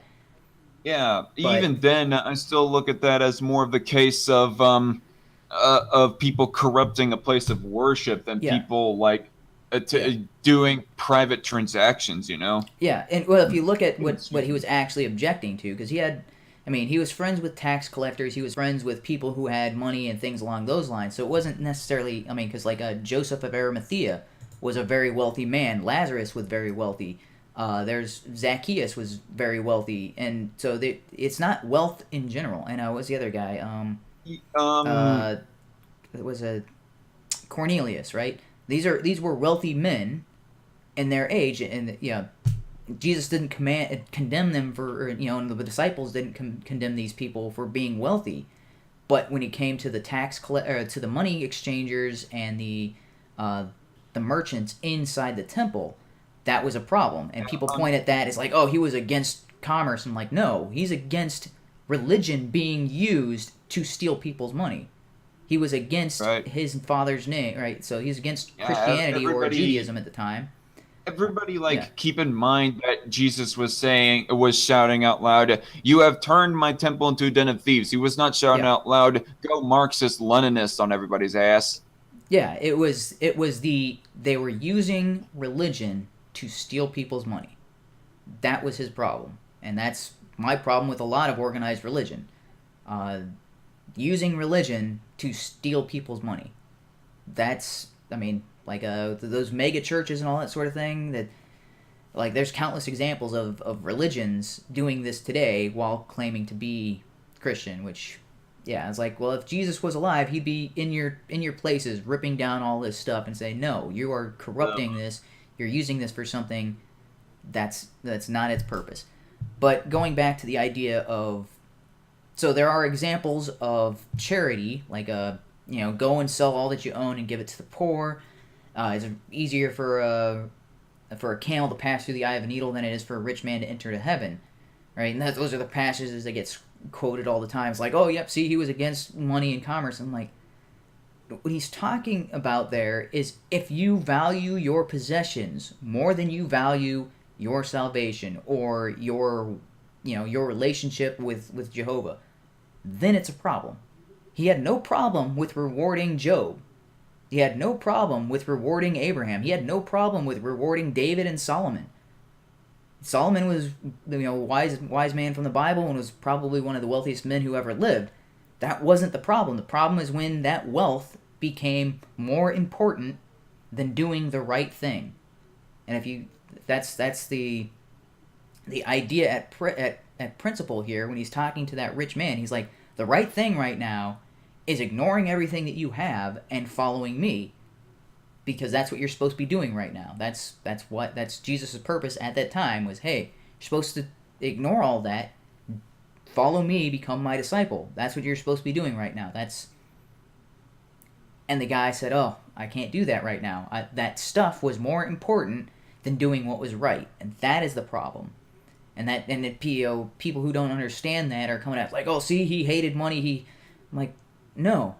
Speaker 6: Yeah, even then, I still look at that as more of the case of people corrupting a place of worship than people doing private transactions.
Speaker 1: Yeah, and well, if you look at what he was actually objecting to, because he was friends with tax collectors, he was friends with people who had money and things along those lines. So it wasn't necessarily, because Joseph of Arimathea was a very wealthy man. Lazarus was very wealthy. There's Zacchaeus was very wealthy, and so it's not wealth in general. And what's the other guy? It was a Cornelius, right? These were wealthy men in their age, and Jesus didn't condemn them for, and the disciples didn't condemn these people for being wealthy. But when it came to the to the money exchangers and the merchants inside the temple, that was a problem. And people point at that as oh, he was against commerce. I'm like, no, he's against religion being used to steal people's money. He was against his father's name, right? So he's against Christianity or Judaism at the time.
Speaker 6: Everybody,
Speaker 1: Yeah.
Speaker 6: keep in mind that Jesus was shouting out loud, "You have turned my temple into a den of thieves." He was not shouting
Speaker 1: Yeah.
Speaker 6: out loud, "Go Marxist Leninist" on everybody's ass.
Speaker 1: Yeah, they were using religion to steal people's money. That was his problem, and that's my problem with a lot of organized religion. Uh, Using religion to steal people's money. That's, I mean, those mega churches and all that sort of thing. That there's countless examples of religions doing this today while claiming to be Christian, which yeah, it's like, well, if Jesus was alive, he'd be in your places ripping down all this stuff and say, no, you are corrupting this. You're using this for something that's not its purpose. But going back to the idea of, so there are examples of charity, go and sell all that you own and give it to the poor. It's easier for a camel to pass through the eye of a needle than it is for a rich man to enter to heaven, right? And those are the passages that get quoted all the time. It's like, oh, yep, see, he was against money and commerce. I'm like, what he's talking about there is if you value your possessions more than you value your salvation or your relationship with Jehovah, then it's a problem. He had no problem with rewarding Job. He had no problem with rewarding Abraham. He had no problem with rewarding David and Solomon. Solomon was, wise man from the Bible and was probably one of the wealthiest men who ever lived. That wasn't the problem. The problem is when that wealth became more important than doing the right thing. And that's the idea at principle here when he's talking to that rich man. He's like, the right thing right now is ignoring everything that you have and following me, because that's what you're supposed to be doing right now. That's Jesus' purpose at that time was, hey, you're supposed to ignore all that, follow me, become my disciple. That's what you're supposed to be doing right now. And the guy said, oh, I can't do that right now. That stuff was more important than doing what was right, and that is the problem. People who don't understand that are coming out like, oh, see, he hated money. I'm like, no.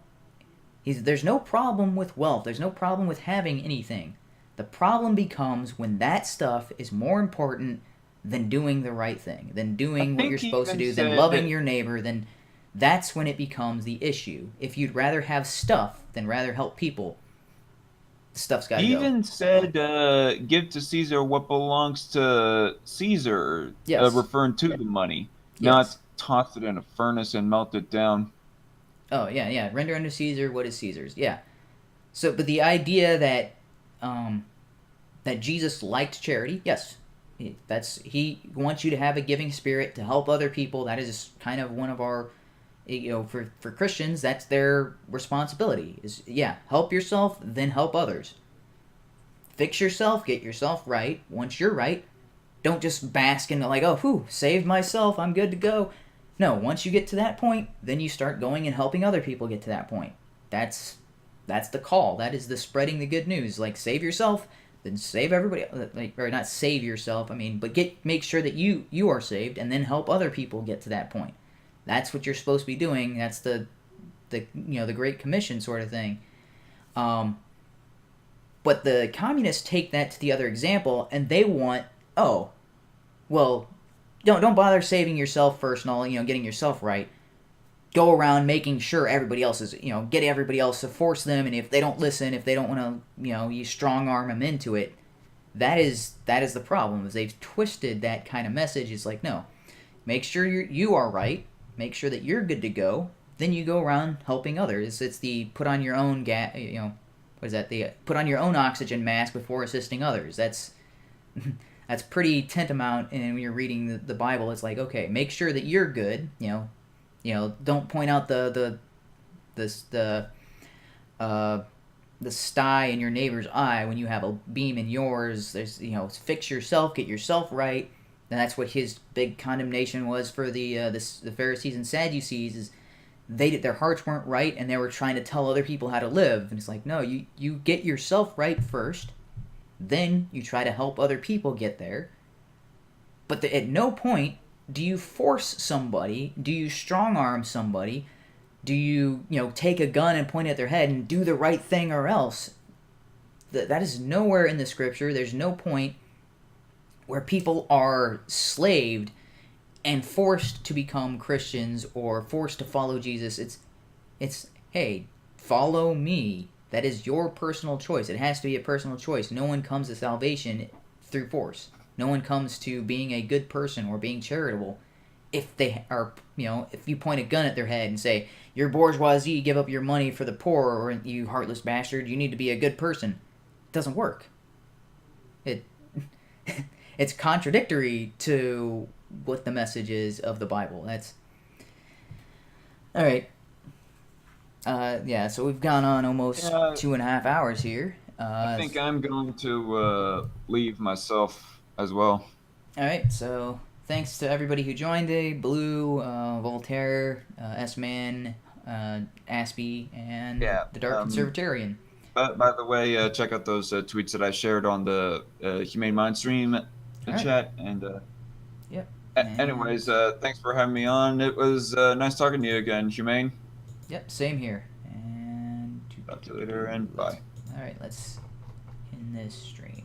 Speaker 1: There's no problem with wealth. There's no problem with having anything. The problem becomes when that stuff is more important than doing the right thing, than doing what you're supposed to do, than loving your neighbor. Then that's when it becomes the issue. If you'd rather have stuff than rather help people, stuff's got to go.
Speaker 6: He even said, give to Caesar what belongs to Caesar,
Speaker 1: yes.
Speaker 6: Referring to the money,
Speaker 1: yes.
Speaker 6: Not toss it in a furnace and melt it down.
Speaker 1: Oh, yeah. Render unto Caesar what is Caesar's. Yeah. So, but the idea that Jesus liked charity, yes. He wants you to have a giving spirit to help other people. That is kind of one of our, for Christians, that's their responsibility. Is, help yourself, then help others. Fix yourself, get yourself right. Once you're right, don't just bask in like, oh, whew, saved myself, I'm good to go. No, once you get to that point, then you start going and helping other people get to that point. That's the call. That is the spreading the good news. Like, save yourself, then save everybody. Or not save yourself, but make sure that you are saved, and then help other people get to that point. That's what you're supposed to be doing. That's the Great Commission sort of thing. But the communists take that to the other example, and they want, oh, well, don't bother saving yourself first and all, getting yourself right. Go around making sure everybody else is, get everybody else to force them, and if they don't listen, if they don't want to, you strong arm them into it, that is the problem, is they've twisted that kind of message. It's like, no, make sure you are right, make sure that you're good to go, then you go around helping others. It's the put on your own what is that? The put on your own oxygen mask before assisting others. That's pretty tantamount. And when you're reading the Bible, it's like, okay, make sure that you're good. Don't point out the sty in your neighbor's eye when you have a beam in yours. There's fix yourself, get yourself right. And that's what his big condemnation was for the Pharisees and Sadducees, is their hearts weren't right and they were trying to tell other people how to live. And it's like, no, you get yourself right first, then you try to help other people get there. But at no point do you force somebody, do you strong arm somebody, do you take a gun and point it at their head and do the right thing or else. That is nowhere in the scripture. There's no point where people are slaved and forced to become Christians or forced to follow Jesus. It's hey, follow me. That is your personal choice. It has to be a personal choice. No one comes to salvation through force. No one comes to being a good person or being charitable if they are, if you point a gun at their head and say, "You're bourgeoisie, give up your money for the poor," or "You heartless bastard, you need to be a good person." It doesn't work. It's contradictory to what the message is of the Bible. That's all right. So we've gone on almost 2.5 hours here.
Speaker 6: I think I'm going to leave myself as well.
Speaker 1: All right, so thanks to everybody who joined today: Blue, Voltaire, S-Man, Aspie, and the Dark Conservatarian.
Speaker 6: By the way, check out those tweets that I shared on the HUMANE Mind stream chat. And
Speaker 1: yep.
Speaker 6: Anyways, thanks for having me on. It was nice talking to you again, HUMANE.
Speaker 1: Yep, same here. And
Speaker 6: Talk to you later, and bye.
Speaker 1: All right, let's end this stream.